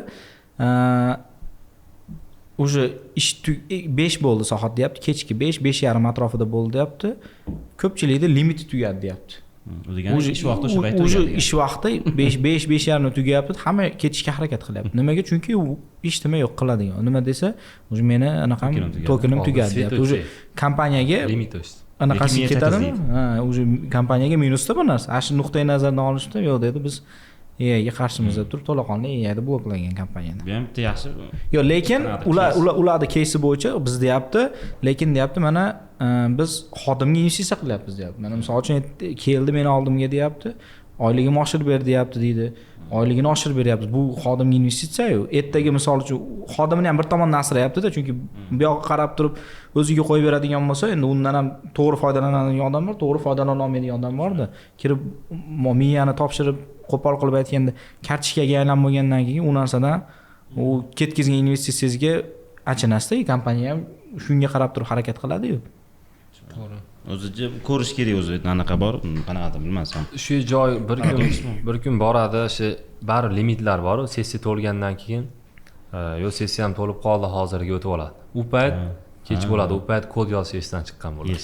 o'sha ish 5 bo'ldi soat deyapti, kechki 5:30 atrofida bo'ldi deyapti. Ko'pchilikda limiti tugadi deyapti. O'zi ish vaqti o'sha paytda o'zi ish vaqti 5:30 tugayapti, hamma ketishga harakat qilyapti. Nimaga? Chunki u ish nima yo'q qiladigan. Nima desa, o'zi meni anaqam tokenim tugadi deyapti. O'zi kompaniyaga limit o'sdi. Anaqasi ketadimi? Ha, o'zi kompaniyaga minusda bu narsa. Shu nuqtai nazardan olishda yo'q dedi, biz AIga qarshimizda turib to'laqonli AIni bloklagan kompaniyani. Bu ham bitta yaxshi. Yo'q, lekin ularning кейsi bo'yicha biz deyapti, lekin deyapti, mana biz xodimga investitsiya qilyapmiz deyapti. Mana misol uchun keldi meni oldimga deyapti, oyligimni oshirib ber deyapti deydi. Oyligini oshirib beryapmiz. Bu xodimga investitsiya-yu. Ertaga misol uchun xodimni ham bir tomondan asrayapti-da, chunki bu yoqqa qarab turib o'ziga qo'yib beradigan bo'lsa, endi undan ham to'g'ri foydalanadigan odam bor, to'g'ri foydalana olmaydigan odam bor-da. Kirib miyani topshirib qo'pol qilib aytganda kartochkaga aylanib bo'lgandan keyin u narsadan u ketkizgan investitsiyasiga achinasda, kompaniya ham shunga qarab turib harakat qiladi-yu. To'g'ri. O'zi ko'rish kerak o'zi anaqa bor, qanaqadir bilmasam. Shu joy bir kun boradi, shu bari limitlar bor, sessiya to'lgandan keyin yo sessiya ham to'lib qoldi, hozirga o'tib oladi. U payt kech bo'ladi, u payt kod yozish esdan chiqqan bo'ladi.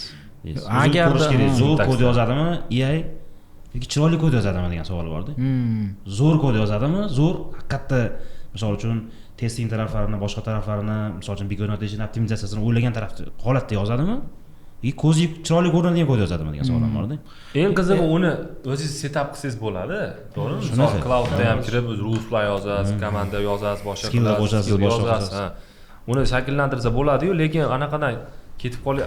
Agar ko'rish kerak, zo'r kod yozadimi, AI yoki chiroyli kod yozadimi degan savol bordi. Zo'r kod yozadimi? Zo'r haqiqatda misol uchun testing taraflarini, boshqa taraflarini, misol uchun big annotation optimizatsiyasini o'ylagan tarafda holatda yozadimi? Ko'zi chiroyli ko'rinadigan kod yozadimi degan savol ham bordi. Eng qizig'i uni o'zingiz setup qilsangiz bo'ladi, to'g'rimi? Misol cloudda ham kirib o'z rules yozasiz, komanda yozasiz, boshqa qilasiz, yozasiz. Uni shakllantirsa bo'ladi-yu, lekin anaqadan ketib qolib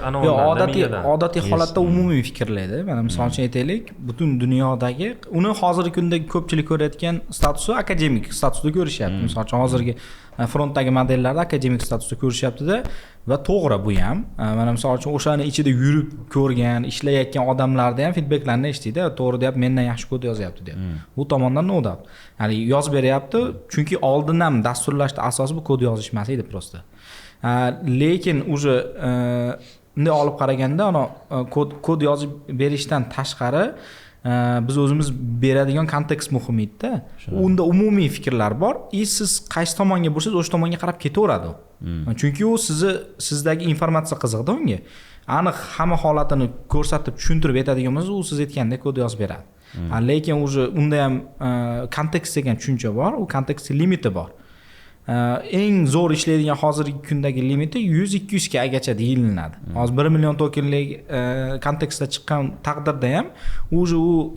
odatiy holatda umumiy fikrlaydi. Mana misol uchun aytaylik, butun dunyodagi uni hozirgi kunda ko'pchilik ko'rayotgan statusi akademik statusda ko'rishyapti. Misol uchun hozirgi frontdagi modellarda akademik statusda ko'rishyapti-da va to'g'ri bu ham. Mana misol uchun o'shani ichida yurib ko'rgan, ishlayotgan odamlarda ham feedbacklarni eshitdik-da, to'g'ri deyapti, mendan yaxshi kod yozyapti deyapti. Bu tomondan no doubt. Ya'ni yozib beryapti, chunki oldin ham dasturlashda asosi bu kod yozish emas edi prosta. Lekin уже bunday olib qaraganda, kod yozib berishdan tashqari biz o'zimiz beradigan kontekst muhim edida. Unda umumiy fikrlar bor, siz qaysi tomonga bo'lsangiz o'sha tomonga qarab ketaveradi u. Chunki u sizdagi informatsiya qiziqda unga. Aniq hamma holatini ko'rsatib tushuntirib aytadigan bo'lsa, u siz aytgandek kod yozib beradi. Lekin unda ham kontekst degan tushuncha bor, u kontekst limiti bor. Eng zo'r ishlaydigan hozirgi kundagi limiti 100-200 gacha deyilinadi. Hozir 1 million tokenlik kontekstda chiqqan taqdirda ham u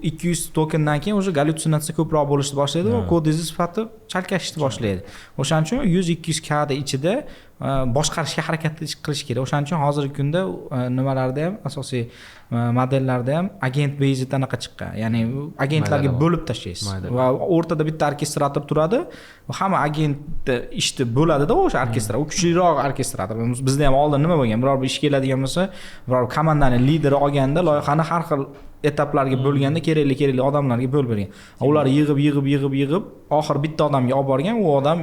200 tokendan keyin gallyutsinatsiya ko'proq bo'lishni boshlaydi va kod sifati chalkashishni boshlaydi. O'shaning uchun 100-200 da ichida boshqarishga harakat qilish kerak. O'shaning uchun hozirgi kunda nimalarda ham asosiy modellarda ham agent based anaqa chiqqan. Ya'ni agentlarga bo'lib tashlaysiz va o'rtada bitta orkestrator turadi. Hamma agentni ishni bo'ladida o'sha orkestr. U kuchliroq orkestrator. Bizda ham oldin nima bo'lgan? Biror bir ish keladigan bo'lsa, biror komandani lideri olganda loyihani har xil etaplarga bo'lganda kerakli odamlarga bo'lib bergan. Ular yig'ib oxir bitta odamga olib borgan, u odam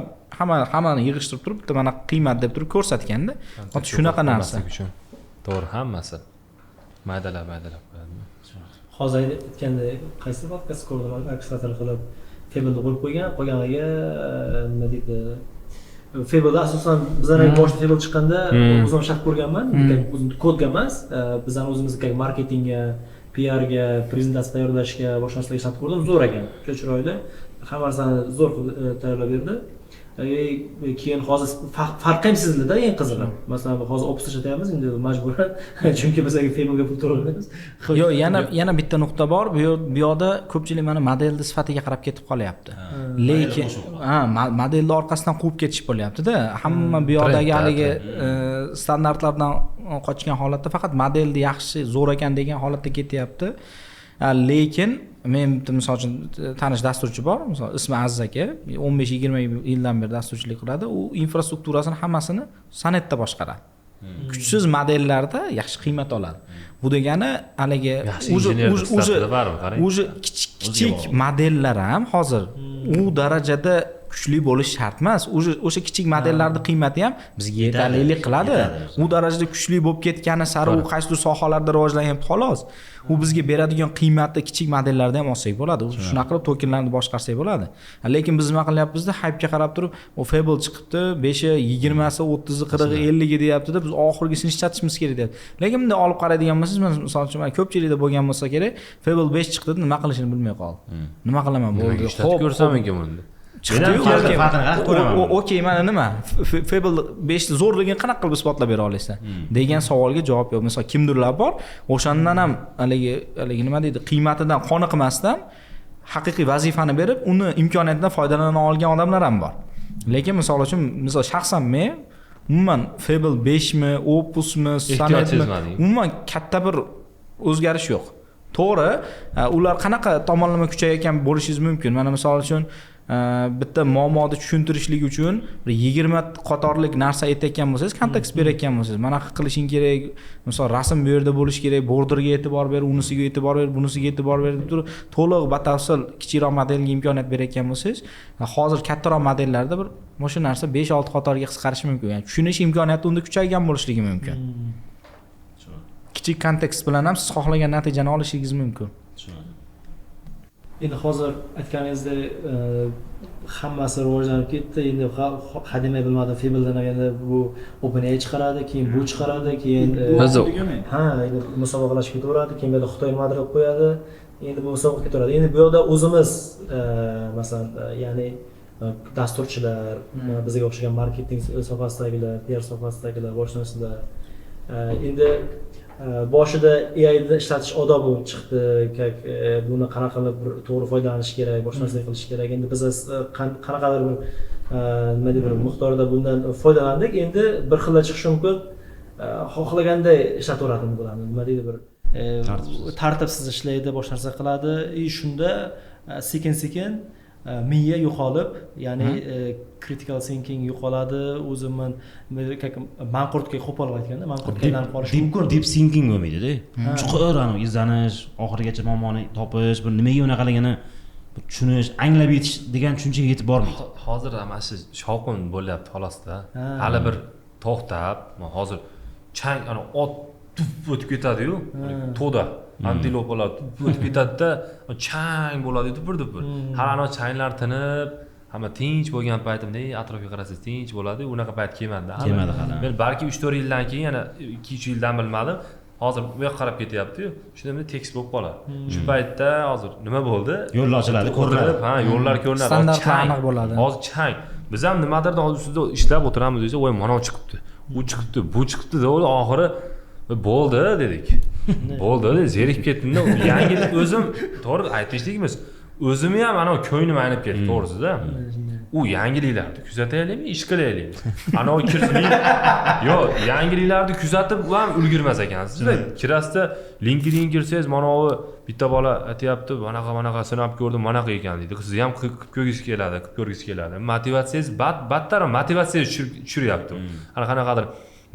hammani yig'ishtirib turib, bitta mana qiymat deb turib ko'rsatganda, xuddi shunaqa narsa. To'g'ri, hammasi maydalab qo'yadi. Hozir aytgandek, qaysi podkast ko'rdim, orkestrator qilib Fable'ni qo'yib qo'yganiga nima deydi? Fable'da asosan bizlarga boshida Fable chiqqanda o'zim shart ko'rganman, kodga emas, bizlar o'zimiz marketingga, PR-ga, prezentatsiya tayyorlashga boshqa narsalarga shart ko'rdim, zo'r ekan. Juda chiroyli. Hamma narsani zo'r tayyorlab berdi. Keyin hozir farqi ham sezildi-da, eng qizig'i. Masalan, hozir ofisda ishlatyapmiz, endi majburan, chunki biz Fable'ga pul to'laymiz. Yo'q, yana bitta nuqta bor. Bu yoqda ko'pchilik mana modelni sifatiga qarab ketib qolyapti. Lekin modelni orqasidan quvib ketish bo'lyapti-da. Hamma bu yoqdagi haligi standartlardan qochgan holatda faqat modelni yaxshi, zo'r ekan degan holatda ketyapti. Lekin men misol uchun tanish dasturchi bor, misol ismi Aziz aka, 15-20 yildan beri dasturchilik qiladi. U infrastrukturasini hammasini Sonetda boshqaradi. Kuchsiz modellarda yaxshi qiymat oladi. Bu degani haligi o'zi kichik modellar ham hozir u darajada kuchli bo'lish shart emas. O'sha kichik modellarning qiymati ham bizga yetarlilik qiladi. U darajada kuchli bo'lib ketgani sari u qaysidir sohalarda rivojlanyapti xolos. U bizga beradigan qiymati kichik modellarda ham olsak bo'ladi. Shunaqa qilib tokenlarni boshqarsak bo'ladi. Lekin biz nima qilyapmiz-da, hype'ga qarab turib, o Fable chiqibdi, 5i, 20si, 30i, 40i, 50i deyapti-da, biz oxirgisini ishlatishimiz kerak deyapti. Lekin bunday olib qaraydigan bo'lsangiz, masalan uchun ko'pchilikda bo'lgan bo'lsa kerak, Fable 5 chiqdi, nima qilishini bilmay qoldi. Nima qilaman bo'ldi? Xo'p, ko'rsam ekan buni. Okey, mana nima? Fable 5 ni zo'rligini qanaqa qilib isbotlab bera olasizlar? Degan savolga javob yo'q. Masalan, kimdirlar bor, o'shandan ham haligi nima deydi, qiymatidan qoniqmasdan haqiqiy vazifani berib, uni imkoniyatidan foydalana olgan odamlar ham bor. Lekin misol uchun, shaxsan men umuman Fable 5 mi, Opus mi, Sonnet mi, umuman katta bir o'zgarish yo'q. To'g'ri, ular qanaqa tomonlama kuchayotgan bo'lishingiz mumkin. Mana misol uchun bitta muammoni tushuntirishlik uchun bir 20 qatorlik narsa aytayotgan bo'lsangiz, kontekst berayotgan bo'lsangiz, mana qilishing kerak, misol rasm bu yerda bo'lish kerak, borderga e'tibor ber, unisiga e'tibor ber, bunisiga e'tibor ber deb turib, to'liq batafsil kichikroq modelga imkoniyat berayotgan bo'lsangiz, hozir kattaroq modellarda bir o'sha narsa 5-6 qatorga qisqarishi mumkin. Ya'ni tushunish imkoniyati unda kuchaygan bo'lishligi mumkin. Kichik kontekst bilan ham siz xohlagan natijani olishingiz mumkin. Endi hozir aytganingizdek hammasi rivojlanib ketdi. Endi hademay bilmadim, Fable'dan endi bu OpenAI chiqaradi, keyin bu chiqaradi, keyin endi musobaqalashib ketaveradi, keyin bu yerda Xitoy nimadir qilib qo'yadi. Endi bu musobaqa ketaveradi. Endi bu yerda o'zimiz masalan, ya'ni dasturchilar, bizga o'xshagan marketing sohasidagilar, PR sohasidagilar, boshqa narsalar endi boshida AI'ni ishlatish odobi chiqdi, buni qanaqa qilib to'g'ri foydalanish kerak, boshqa narsa qilish kerak. Endi biz qanaqadir bir nima deb bir miqdorda bundan foydalandik. Endi bir xil chiqishi mumkin. Xohlaganday ishlataveradi bularni. Nima deydi, bir tartibsiz ishlaydi, boshqa narsa qiladi. Shunda sekin-sekin miya yo'qolib, ya'ni critical thinking yo'qoladi, o'zimni manqurtga qo'polib aytganda, manqurtga aylanib qolish mumkin. Deep thinking bo'lmaydi-da. Chuqur izlanish, oxirigacha muammoni topish, bir nimaga unaqa tushunish, anglab yetish degan tushunchaga yetib bormaydi. Hozir mana shu shovqin bo'lyapti xolosda. Hali bir to'xtab, hozir chang ot o'tib ketadi-yu, to'da. antilopalar o'tib ketadida chang bo'ladi dupur har ana changlar tinib hamma tinch bo'lgan paytimda atrofga qarasangiz tinch bo'ladi unaqa payt kelmadi hali men balki 3-4 yildan keyin yana 2-3 yildan bilmadim hozir bu yoqqa qarab ketyapti-yu shunda tekis bo'lib qoladi shu paytda hozir nima bo'ldi yo'llar ochiladi ko'rinadi ha yo'llar ko'rinadi standartlar aniq bo'ladi hozir chang biz ham nimadirda hozir ustida ishlab o'tiramiz desa voy mana chiqibdi u chiqibdi bu chiqibdi deb oxiri bo'ldi dedik bo'ldi zerikib ketdimda yangi o'zim to'g'ri aytishlikmiz o'zimni ham ana ko'nglim aynib ketdi to'g'risida u yangiliklarni kuzataylikmi ish qilaylikmi anavi yo'q yangiliklarni kuzatib ham ulgurmas ekansizda kirasizda LinkedIn kirsangiz mana bu bitta bola aytyapti manaqa sinab ko'rdim manaqa ekan deydi sizni ham qilib ko'rgisi keladi motivatsiyangiz battar motivatsiyangiz tushiryapti ana qanaqadir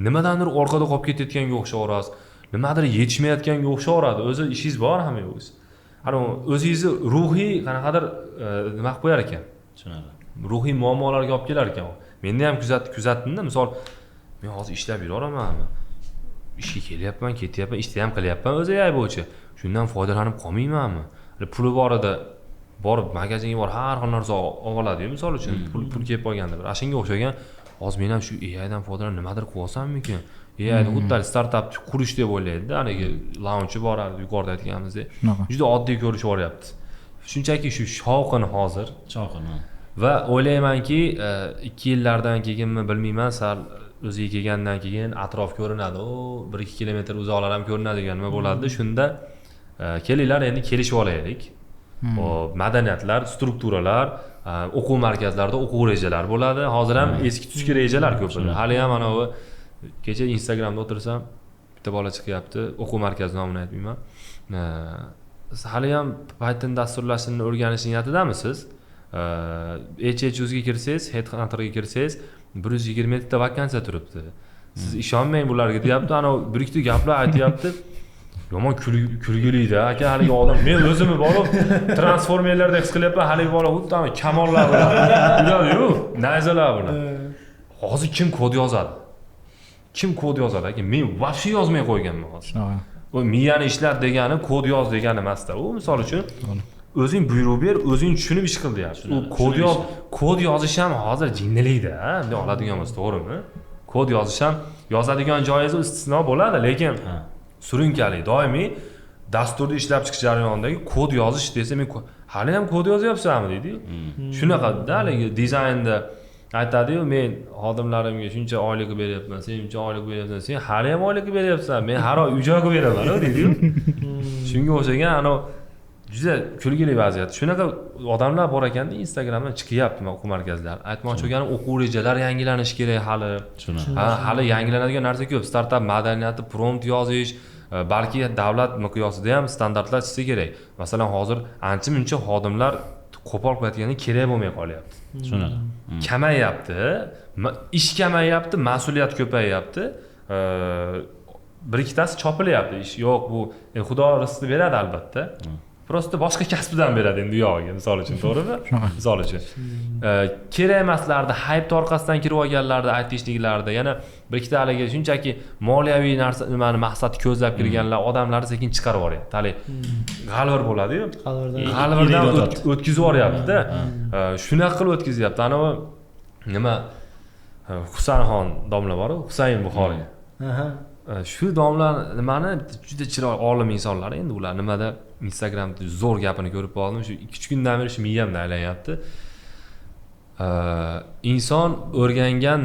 nimadandir orqada qolib ketayotganga o'xshaverasiz nimadir yetishmayotganga o'xshaveradi o'zi ishingiz bor hammangiz ana o'zingizni ruhiy qanaqadir nima qilib qo'yar ekan tushunadi ruhiy muammolarga olib kelar ekan menda ham kuzatdimda misol men hozir ishlab yuraveramanmi ishga kelyapman ketyapman ishni ham qilyapman o'zi AI bo'yicha shundan foydalanib qolmaymanmi puli borida borib magazinga borib har xil narsa oladiyu misol uchun pul kelib qolganda bir shunga o'xshagan hozir men ham shu AIdan foydalanib nimadir qilib olsammikin AIni xuddi startap qurish deb o'ylaydida haligi launchi bor yuqorida aytganimizdek juda oddiy ko'rishib yuboryapti shunchaki shu shovqin hozir va o'ylaymanki 2 yillardan keyinmi bilmayman sal o'ziga kelgandan keyin atrof ko'rinadi 1-2 kilometr uzoqlar ham ko'rinadigan nima bo'ladi shunda kelinglar endi kelishib olaylik madaniyatlar strukturalar o'quv markazlarida o'quv rejalari bo'ladi hozir ham eski tuski rejalar ko'p hali ham anavi kecha Instagramda o'tirsam bitta bola chiqyapti o'quv markazi nomini aytmayman hali ham Python dasturlashini o'rganish niyatidamisiz HHUzga kirsangiz Headhunter'ga kirsangiz 120 ta vakansiya turibdi siz ishonmang bularga deyapti ana bir ikkita gaplar aytyapti yomon kulgilida aka haligi odam men o'zimni borib transformerlarda his qilyapman haligi bola xuddi kamollar bilan yuradi-yu nayzalar bilan hozir kim kod yozadi aka men вообще yozmay qo'yganman hozir u miyani ishlat degani kod yoz degani emasda u misol uchun o'zing buyruq ber o'zing tushunib ish qil deyapti u kod yozish ham hozir jinnilikda bunday oladigan bo'lsa to'g'rimi kod yozish ham yozadigan joyingiz istisno bo'ladi lekin surunkali doimiy dasturni ishlab chiqish jarayonidagi kod yozish desa men hali ham kod yozyapsanmi deydi shunaqada haligi dizaynda aytadi-yu men xodimlarimga shuncha oylik beryapman sen shuncha oylik beryapsan sen hali ham oylik beryapsan men har oy uy-joy qilib beraman deydi-yu shunga o'xshagan ana juda kulgili vaziyat shunaqa odamlar bor ekanda Instagramdan chiqyapti o'quv markazlari aytmoqchi bo'lganim o'quv rejalari yangilanishi kerak hali yangilanadigan narsa ko'p startap madaniyati prompt yozish balki davlat miqyosida ham standartlar chizsa kerak masalan hozir ancha muncha xodimlar qo'pol qilayotganda kerak bo'lmay qolyapti tushunadi kamayyapti ish kamayyapti mas'uliyat ko'payyapti bir ikkitasi chopilyapti ish yo'q bu xudo rizqni beradi albatta prosta boshqa kasbdan beradi endi uyog'iga misol uchun to'g'rimi misol uchun kerak emaslarni hype orqasidan kirib olganlarni aytishliklarida yana bir ikkita haligi shunchaki moliyaviy narsa nimani maqsadni ko'zlab kirganlar odamlarni sekin chiqarib yuboryapti hali g'alvir bo'ladi-yu g'alvirdan o'tkazib yuboryapti-da shunaqa qilib o'tkazyapti anavi nima Husanxon domla bor-ku Husayn Buxoriy shu domla nimani juda chiroyli olim insonlar endi ular nimada Instagramda zo'r gapini ko'rib qoldim shu 2-3 kundan beri shu miyamda aylanyapti inson o'rgangan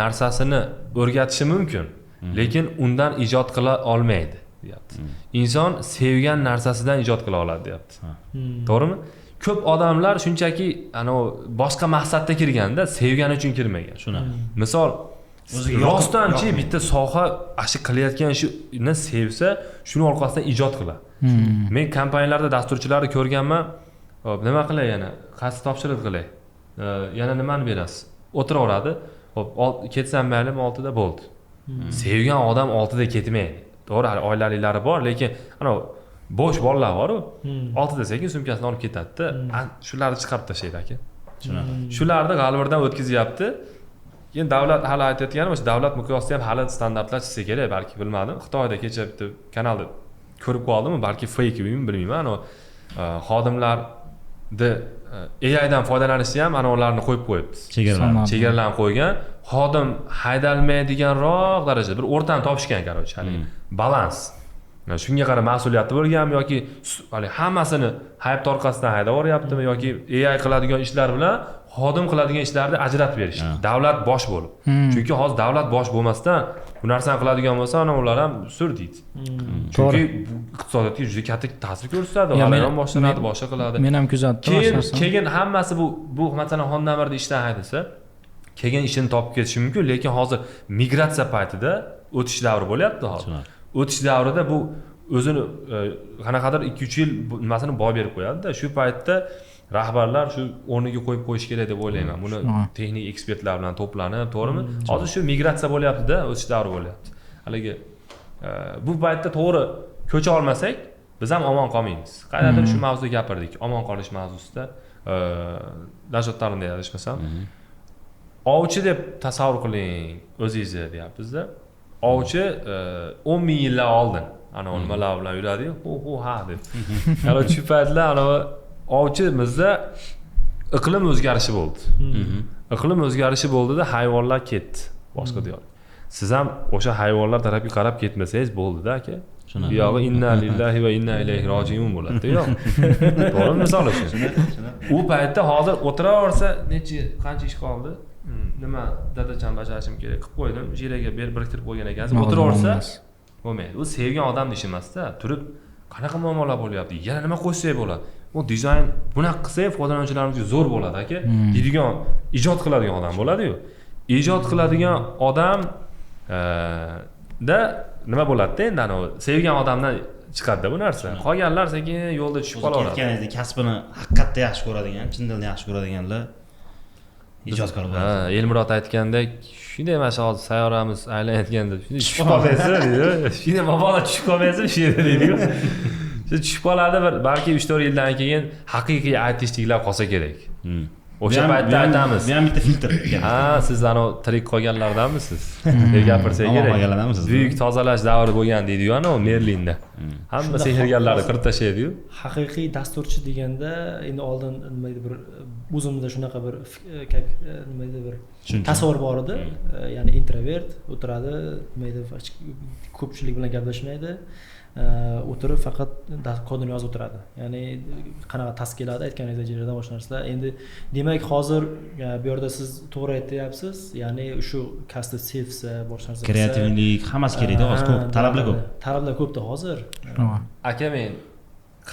narsasini o'rgatishi mumkin lekin undan ijod qila olmaydi deyapti inson sevgan narsasidan ijod qila oladi deyapti to'g'rimi ko'p odamlar shunchaki boshqa maqsadda kirganda sevgani uchun kirmagan misol rostdanchi bitta soha qilayotgan ishini sevsa shuni orqasidan ijod qiladi men kompaniyalarda dasturchilarni ko'rganman nima qilay yana qaysi topshiriq qilay yana nimani berasiz o'tiraveradi hop ketsam maylimi 6da bo'ldi sevgan odam 6da ketmaydi to'g'ri oilaliklari bor lekin bo'sh bolalar bor-ku 6da sekin sumkasini olib ketadi-da shularni chiqarib tashlaydi aka shularni g'alvirdan o'tkazyapti Endi davlat hali aytayotganim o'sha davlat miqyosida ham hali standartlar chizsa kerak, balki bilmadim. Xitoyda kecha bitta kanalda ko'rib qoldimmi, balki fake bilmayman, ana xodimlarni AI dan foydalanishni ham ana ularni qo'yib qo'yibdi. Chegaralarni qo'ygan. Xodim haydalmaydiganroq darajada bir o'rtani topishgan, короче, haligi balans. Shunga qarab mas'uliyati bo'lganmi yoki hali hammasini hayb orqasidan haydab yuboryaptimi yoki AI qiladigan ishlar bilan xodim qiladigan ishlarni ajratib berish. Davlat bosh bo'lib. Chunki hozir davlat bosh bo'lmasdan bu narsani qiladigan bo'lsa, ana ular ham sur deydi. Chunki iqtisodiyotga juda katta ta'sir ko'rsatadi. Ular ham boshlanadi, boshqa qiladi. Men ham kuzatdim. Keyin hammasi bu masalan Hondamirda ishdan haydasa, keyin ishini topib ketishi mumkin, lekin hozir migratsiya paytida o'tish davri bo'lyapti hozir. O'tish davrida bu o'zini qanaqadir 2-3 yil nimasini boy berib qo'yadi-da. Shu paytda rahbarlar shu o'rniga qo'yib qo'yish kerak deb o'ylayman. Buni texnik ekspertlar bilan to'planib, to'g'rimi? Hozir shu migratsiya bo'lyapti-da, o'tish davri bo'lyapti. Haligi bu paytda to'g'ri ko'cha olmasak, biz ham omon qolmaymiz. Qayerdadir shu mavzuda gapirdik, omon qolish mavzusida. Najotlarni adashmasam. Ovchi deb tasavvur qiling, o'zingizni deyapmiz-da. Ovchi 10 ming yillar oldin ana nimalar bilan yuradi-yu, ha deb. Ana shu paytlar ana ovchimizda iqlim o'zgarishi bo'ldi. Iqlim o'zgarishi bo'ldida hayvonlar ketdi boshqa diyor. Siz ham o'sha hayvonlar tarafga qarab ketmasangiz bo'ldi-da aka. Bu yog'i inna lillahi va inna ilayhi rojiun bo'ladi, yo'q. To'g'ri misol uchun. U paytda hozir o'tiraversa, qancha ish qoldi? Nima dadacham bajarishim kerak qilib qo'ydim, jiraga biriktirib qo'ygan ekansiz, o'tiraversa bo'lmaydi. U sevgan odamni ishi emas-da, turib qanaqa muammolar bo'lyapti, yana nima qo'shsak bo'ladi. Bu dizayn bunaqa qilsak foydalanuvchilarimizga zo'r bo'ladi aka, deydigan, ijod qiladigan odam bo'ladi-yu. Ijod qiladigan odam da nima bo'ladi-da, endi ana sevgan odamdan chiqadi-da bu narsa. Qolganlar sekin yo'lda tushib qolaveradi. Ketganingizda kasbini haqiqatda yaxshi ko'radigan, chin dildan yaxshi ko'radiganlar ijodkor bo'ladi. Elmurod aytgandek, shunday mana hozir sayyoramiz aylanayotganda shunday tushib qolmaysiz deydi. Shunday mabodo tushib qolmaysiz shu yerda deydi-ku. Shu tushib qoladi, balki 3-4 yildan keyin haqiqiy aytishliklar qolsa kerak. O'sha paytda aytamiz. Men ham bitta filtr. Ha, siz ana tirik qolganlardanmisiz? Deb gapirsa kerak. Buyuk tozalash davri bo'lgan deydi-yu, ana Merlinda. Hamma sehrgarlarni qirib tashlaydi-yu. Haqiqiy dasturchi deganda endi oldin nimadir bir o'zimda shunaqa bir nimadir bir tasavvur bor edi. Ya'ni introvert o'tiradi, nimadir ko'pchilik bilan gaplashmaydi. O'tirib faqat kodini yozib o'tiradi. Ya'ni qanaqa tas keladi aytganingizdek jiradan boshqa narsalar. Endi demak hozir bu yerda siz to'g'ri aytyapsiz. Ya'ni shu custom sevsa, boshqa narsa kreativlik hammasi kerakda, hozir ko'p, talablar ko'p. Talablar ko'pda hozir. Aka men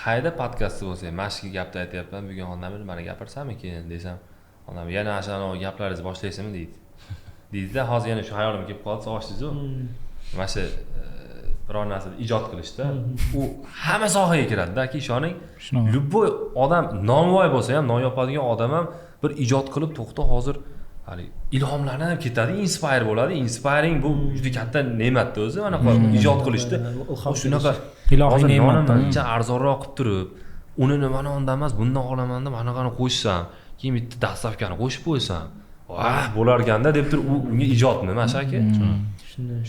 qayda podkastda bo'lsa, mana shu gapni aytyapman, bugun xonamni mana gapirsamikin desam, xonam yana ana gaplaringizni boshlaysizmi deydi. Deydi-da, hozir yana shu hayolimga kelib qoldi, sog'ishdingiz-ku. Mana shu biror narsa ijod qilishda u hamma sohaga kiradi-da, ishoning. Любой odam nomvoy bo'lsa ham, non yopadigan odam ham bir ijod qilib to'xta hozir hali ilhomlanib ketadi, inspire bo'ladi. Inspiring bu juda katta ne'matda o'zi, mana ijod qilishda shunaqa ilohiy ne'matdan arzonroq qilib turib, uni nimani ondan emas, bundan olaman deb anaqani qo'shsam, keyin bitta dastavkani qo'shib qo'ysam, bo'lar ekanda deb turib unga ijodmi, mana aka.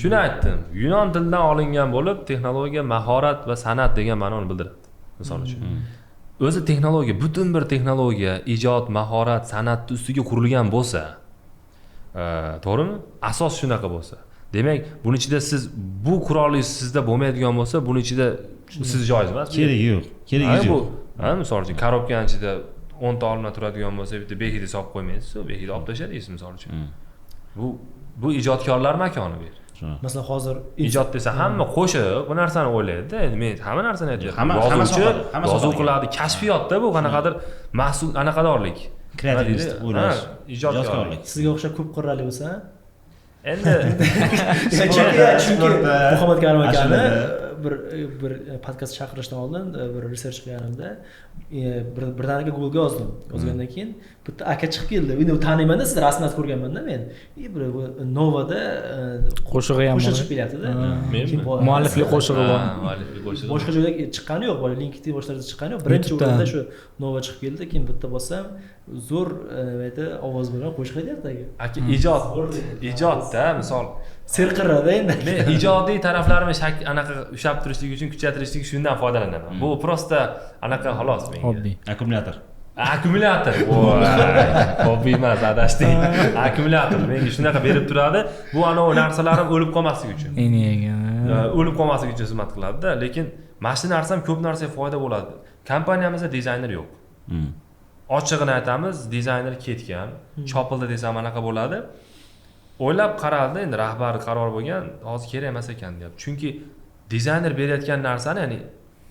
Shuni aytdim. Yunon tilidan olingan bo'lib, texnologiya, mahorat va san'at degan ma'noni bildiradi. Misol uchun. O'zi texnologiya, butun bir texnologiya, ijod, mahorat, san'atning ustiga qurilgan bo'lsa, to'g'rimi? Asos shunaqa bo'lsa. Demak, buning ichida siz bu qurolningiz sizda bo'lmaydigan bo'lsa, buning ichida siz joiz emas. Keragi yo'q. Keragi yo'q. Ha, misol uchun, korobkaning ichida 10 ta olma turadigan bo'lsa, bitta behida solib qo'ymaysiz, behida olib tashlaysiz misol uchun. Bu ijodkorlar makoni bu yer. Masalan, hozir ijod desa hamma qo'shiq bu narsani o'ylaydi-da. Endi men hamma narsani aytyapman. Yozuv qiladi, kashfiyotda bu qanaqadir mas'ul anaqadorlik. Kreativist o'ylash, ijodkorlik. Sizga o'xshab ko'p qirrali bo'lsa, endi chunki Muhammad Karim akani bir podkast chaqirishdan oldin bir research qilganimda birdaniga Google'ga yozgandan keyin bitta aka chiqib keldi. Endi u taniyman-da, siz rasmini ko'rganman-da men. Bir Novada Qo'shig'i ham qo'shiq chiqib kelyapti-da. mualliflik qo'shig'i bor. Mualliflik qo'shig'i. Boshqa joyda chiqqani yo'q, LinkedIn boshlarida chiqqani yo'q. Birinchi o'rinda shu Nova chiqib keldi, keyin bitta bossam zo'r ovoz bilan qo'shiq aytyapti aka. Aka ijodda misol Serqirrada endi. men ijodiy taraflarimni anaqa ushlab turishlik uchun kuchaytirishlik shundan foydalanaman. Bu prosta anaqa xolos menga. Hobbi. Akkumulyator. Akkumulyator. Hobbi emas, adashdik. Akkumulyator menga shunaqa berib turadi. Bu anavi narsalarim o'lib qolmasligi uchun. O'lib qolmasligi uchun xizmat qiladi-da, lekin mana shu narsam ko'p narsaga foyda bo'ladi. Kompaniyamizda dizayner yo'q. Ochig'ini aytamiz, dizayner ketgan, chopildi desam anaqa bo'ladi. O'ylab qaraldi, endi rahbar qaror bo'lgan, hozir kerak emas ekan deyapti. Chunki dizayner berayotgan narsani, ya'ni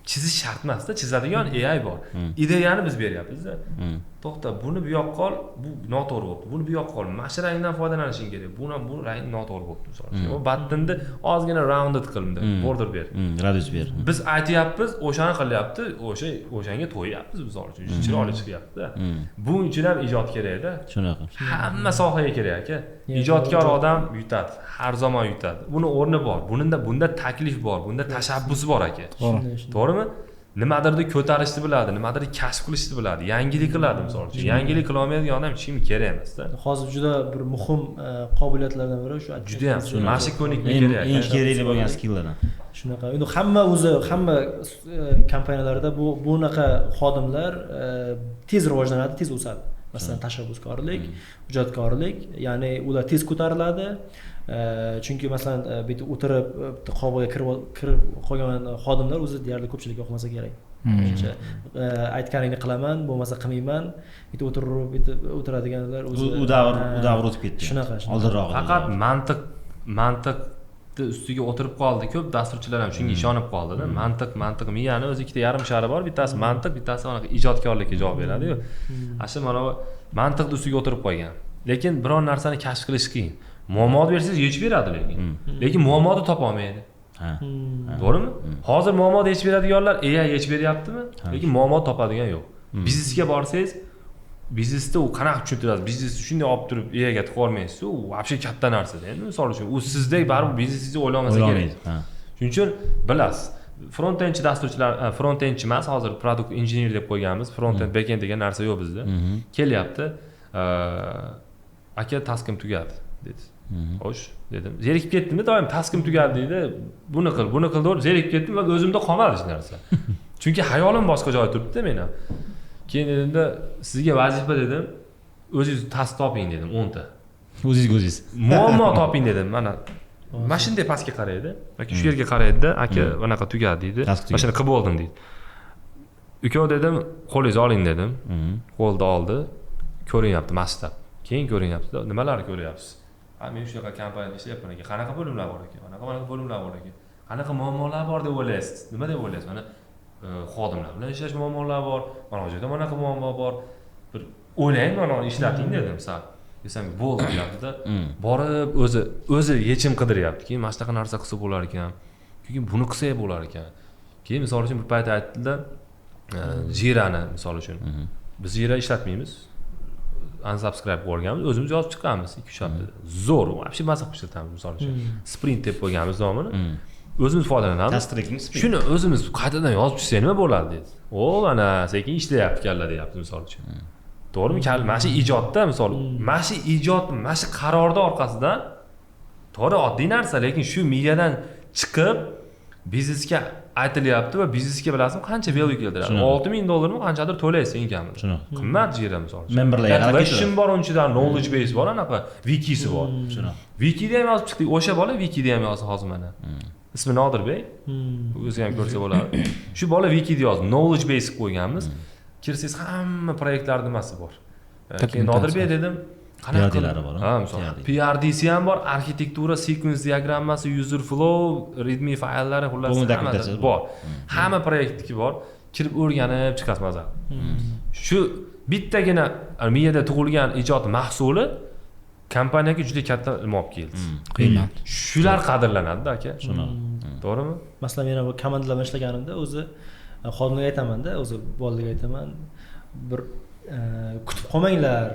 chizish shart emas-da, chizadigan AI bor. Ideyani biz beryapmiz-da. To'xta, buni bu yoqqa ol, bu noto'g'ri bo'ldi. Buni bu yoqqa ol, mana shu rangdan foydalanishing kerak. Bu rang noto'g'ri bo'ldi, misol uchun. Bu battinni ozgina rounded qilindi, border ber. Radius ber. Biz aytyapmiz, o'shani qilyapti, o'shanga to'yapmiz, misol uchun. Chiroyli chiqyapti-da. Bu uchun ham ijod kerak-da. Shunaqa. Hamma sohaga kerak aka. Ijodkor odam yutadi, har zamon yutadi. Buni o'rni bor. Bunda taklif bor, bunda tashabbus bor aka. To'g'rimi? Nimadirni ko'tarishni biladi, nimadirni kashf qilishni biladi, yangilik qiladi misol uchun. Yangilik qila olmaydigan odam hech kim kerak emas-da. Hozir juda bir muhim qobiliyatlardan biri shu. Juda ham mashq ko'nikma kerak. Eng kerakli bo'lgan skilllardan. Shunaqa. Endi hamma kompaniyalarda bunaqa xodimlar tez rivojlanadi, tez o'sadi. Masalan, tashabbuskorlik, ijodkorlik, ya'ni ular tez ko'tariladi. Chunki masalan bitta o'tirib qo'lga kirib qolgan xodimlar o'zi deyarli ko'pchilikka yoqmasa kerak. Aytganingni qilaman, bo'lmasa qilmayman. Bitta o'tiradiganlar o'zi u davr o'tib ketdi. Shunaqa. Oldinroq. Faqat mantiq ustiga o'tirib qoldi. Ko'p dasturchilar ham shunga ishonib qoldi-da. Mantiq miyani o'zi ikkita yarim shari bor. Bittasi mantiq, bittasi anaqa ijodkorlikka javob beradi-yu. Asli mana bu mantiqni ustiga o'tirib qolgan. Lekin biror narsani kashf qilish qiyin. Muammoni bersangiz yechib beradi lekin muammoni topa olmaydi. To'g'rimi? Hozir muammoni yechib beradiganlar AI yechib beryaptimi? Lekin muammoni topadigan yo'q. Biznesga borsangiz, biznesda u qanaqa tushuntirasiz? Biznesni shunday olib turib AIga tiqib olmaysiz. U вообще katta narsa-da. Endi misol uchun, u sizdek baribir biznesingizni o'ylamasa kerak. Shuning uchun bilasiz. Front-end dasturchilar, front-end emas, hozir product engineer deb qo'yganmiz. Front-end, back-end degan narsa yo'q bizda. Kelyapti. Aka taskim tugadi dedi. Xo'sh, dedim. Zerikib ketdimda, doim taskim tugadi deydi. Buni qil deb zerikib ketdim va o'zimda qolmadi hech narsa. Chunki hayolim boshqa joyda turibdi men ham. Keyin dedimda, sizga vazifa dedim, o'zingiz task toping dedim 10 ta. O'zingiz. Muammo toping dedim. Mana shunday pastga qaraydi. Aka shu yerga qaraydi-da, aka bunaqa tugadi deydi. Mana shuni qilib oldim deydi. Uka dedim, qo'lingizni oling dedim. Qo'lda oldi. Ko'rinyapti masshtab. Keyin ko'rinyapti. Nimalarni ko'ryapsiz? Men shunaqa kompaniyada ishlayapman aka. Qanaqa bo'limlar bor ekan? Qanaqa bo'limlar bor ekan? Qanaqa muammolar bor deb o'ylaysiz? Nima deb o'ylaysiz? Mana xodimlar bilan ishlash muammolar bor. Mana bu yerda manaqa muammo bor. Bir o'ylang, mana ishlating dedim sal. Desam, bo'ldi deyapti-da. Borib o'zi yechim qidiryapti. Keyin mana shunaqa narsa qilsa bo'lar ekan. Keyin buni qilsa bo'lar ekan. Keyin misol uchun bir payt aytdi-da, Jirani misol uchun. Biz Jira ishlatmaymiz. Unsubscribe bo'lganmiz, o'zimiz yozib chiqqanmiz 2-3 haftada. Zo'r, вообще maza qilib ishlatamiz misol uchun. Sprint deb qo'yganmiz nomini. O'zimiz foydalanamiz. Test tracking sprint. Shuni o'zimiz qaytadan yozib chiqsak nima bo'ladi dedi. Mana sekin ishlayapti kalla deyapti misol uchun. To'g'rimi? Mana shu ijodda misol, mana shu ijod, mana shu qarorda orqasidan to'g'ri oddiy narsa, lekin shu miyadan chiqib biznesga aytilyapti va biznesga bilasizmi qancha value keltiradi? $6,000 qanchadir to'laysiz eng kamida. Qimmat Jira misol uchun. Memberlarga Collection bor, unchidan knowledge base bor, anaqa wikisi bor. Wikida ham yozib chiqdik. O'sha bola wikida ham yozdi hozir mana. Ismi Nodirbek. O'zi ham ko'rsa bo'ladi. Shu bola wikida yozdi. Knowledge base qo'yganmiz. Kirsangiz hamma proyektlar nimasi bor. Keyin Nodirbek dedim, PRD'lari bor. Ha, misol. PRDC ham bor, arxitektura, sequence diagrammasi, user flow, readme faylllari, xullas hammasi bor. Hamma proyektniki bor. Kirib o'rganib chiqasiz maza. Shu bittagina miyada tug'ilgan ijod mahsuli kompaniyaga juda katta ilm olib keldi. Qiymat. Shular qadrlanadi-da aka. Shunaqa. to'g'rimi? Masalan, men bu komandalar bilan ishlaganimda o'zi xodimlarga aytaman-da, o'zi bolalarga aytaman, bir kutib qolmanglar,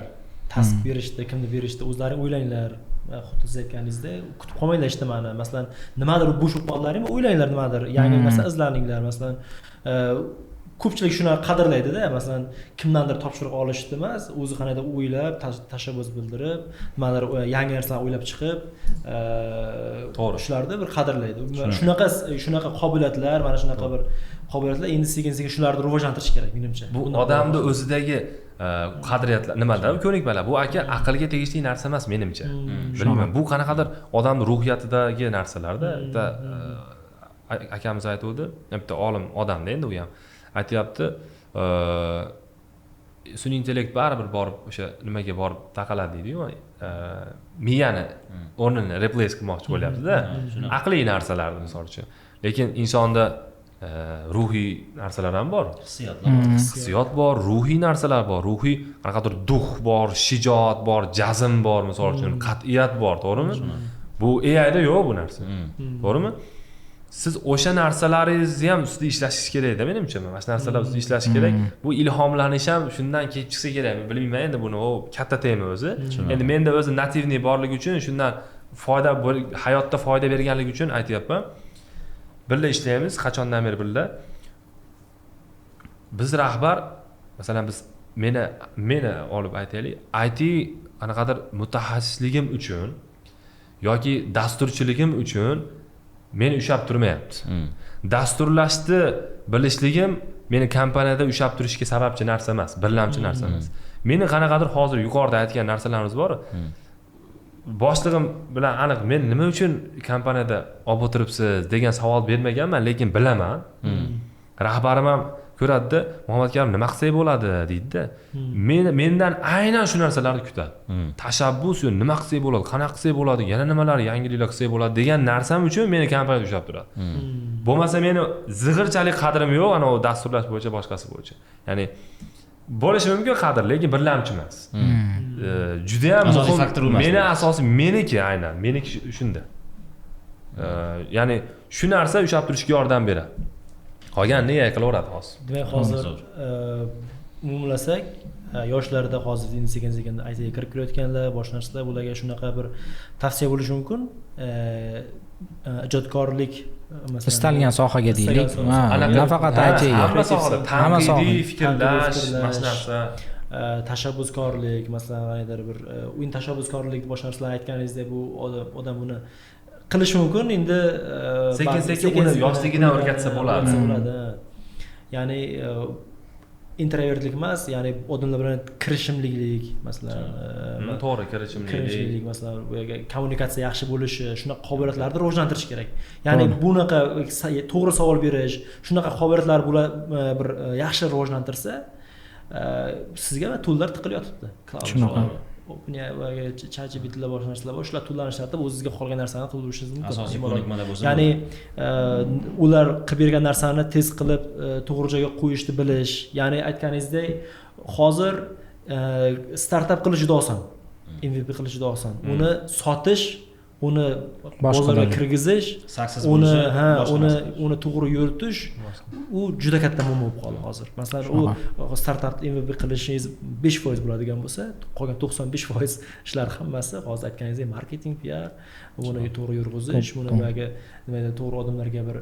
task berishda, kimni berishda o'zlaring o'ylanglar. Xuddi siz aytganingizdek, kutib qolmanglar ishtimani. Masalan, nimadir bo'sh bo'lib qoldlaringmi, o'ylanglar nimadir, yangi narsa izlaninglar. Masalan, ko'pchilik shuni qadrlaydi-da, masalan, kimdandir topshiriq olishni emas, o'zi qanday o'ylab, tashabbus bildirib, nimadir yangi narsalar o'ylab chiqib, to'g'ri, shularni bir qadrlaydi. Shunaqa qobiliyatlar, mana shunaqa bir qobiliyatlar endi sekin-sekin shularni rivojlantirish kerak menimcha. Bu odamni o'zidagi qadriyatlar nimadan ko'nikmalar. Bu aka aqlga tegishli narsa emas menimcha. Bilmayman, bu qanaqadir odamning ruhiyatidagi narsalarda. Bitta akamiz aytuvdi, bitta olim odamda endi u ham aytyapti, sun'iy intellekt baribir borib o'sha nimaga borib taqaladi deydi-ku, miyani o'rnini replace qilmoqchi bo'lyapti-da, aqliy narsalarni misol uchun. Lekin insonda ruhiy narsalar ham bor. Hissiyot bor, ruhiy narsalar bor, ruhiy qanaqadir duh bor, shijoat bor, jazm bor, misol uchun qat'iyat bor, to'g'rimi? Bu AIda yo'q bu narsa. To'g'rimi? Siz o'sha narsalaringizni ham ustida ishlashingiz kerak-da menimcha. Mana shu narsalar ustida ishlash kerak. Bu ilhomlanish ham shundan kelib chiqsa kerak. Bilmayman endi buni, u katta tema o'zi. Endi menda o'zi nativniy borligi uchun shundan hayotda foyda berganligi uchun aytyapman. Birga ishlaymiz, qachondan beri birga. Biz rahbar, masalan biz meni olib aytaylik, IT qanaqadir mutaxassisligim uchun yoki dasturchiligim uchun meni ushab turmayapti. Dasturlashni bilishligim meni kompaniyada ushab turishga sababchi narsa emas, birlamchi narsa emas. Meni qanaqadir hozir yuqorida aytgan narsalarimiz bor. Boshlig'im bilan aniq men nima uchun kompaniyada olib o'tiribsiz degan savol bermaganman, lekin bilaman. Rahbarim ham ko'radi-da, Muhammad Karim nima qilsak bo'ladi deydi-da. Mendan aynan shu narsalarni kutadi. Tashabbus, nima qilsak bo'ladi, qanaqa qilsak bo'ladi, yana nimalar yangiliklar qilsak bo'ladi degan narsam uchun meni kompaniyada ushlab turadi. Bo'lmasa meni zig'irchalik qadrim yo'q, ana u dasturlash bo'yicha, boshqasi bo'yicha. Ya'ni bo'lishi mumkin qadr, lekin birlamchi emas. Juda ham asosiy faktor emas. Meni asosiy meniki aynan, meniki shunda. Ya'ni shu narsa ushlab turishga yordam beradi. Qolganini qilaveradi hozir. Demak, hozir umumlasak, yoshlarda hozir endi sekin-sekin ITga kirib kelayotganlar, boshqa narsalar bularga shunaqa bir tavsiya bo'lishi mumkin. Ijodkorlik masalan istalgan sohaga deylik. Nafaqat IT, hamma sohada tanqidiy fikrlash, mana shu narsa, tashabbuskorlik, masalan, qanaqadir bir o'yin tashabbuskorlik boshqa narsalar aytganingizdek, bu odam buni qilish mumkin. Endi sekin-sekin uni yoshligidan o'rgatsa bo'ladi. Ya'ni introvertlik emas, ya'ni odamlar bilan kirishimlilik, masalan, to'g'ri, kirishimlilik, masalan, kommunikatsiya yaxshi bo'lishi, shunaqa qobiliyatlarni rivojlantirish kerak. Ya'ni bunaqa to'g'ri savol berish, shunaqa qobiliyatlar bir yaxshi rivojlantirsa, sizga toollar tiqilib yotibdi. Shunaqa. ChatGPTlar boshqa narsalar bor, shular to'llanishlarda o'zingizga qolgan narsani qilib yurishingiz mumkin. Asosiy ko'nikmalar bo'lsa, ya'ni ular qilib bergan narsani tez qilib to'g'ri joyga qo'yishni bilish. Ya'ni aytganingizdek, hozir startap qilish juda oson. MVP qilish juda oson. Uni sotish, uni bozorga kirgizish, uni to'g'ri yoritish, u juda katta muammo bo'lib qoldi hozir. Masalan, u startap MVP qilishingiz 5% bo'ladigan bo'lsa, qolgan 95% ishlar hammasi hozir aytganingizdek marketing, PR, uni to'g'ri yurg'izish, buni to'g'ri odamlarga bir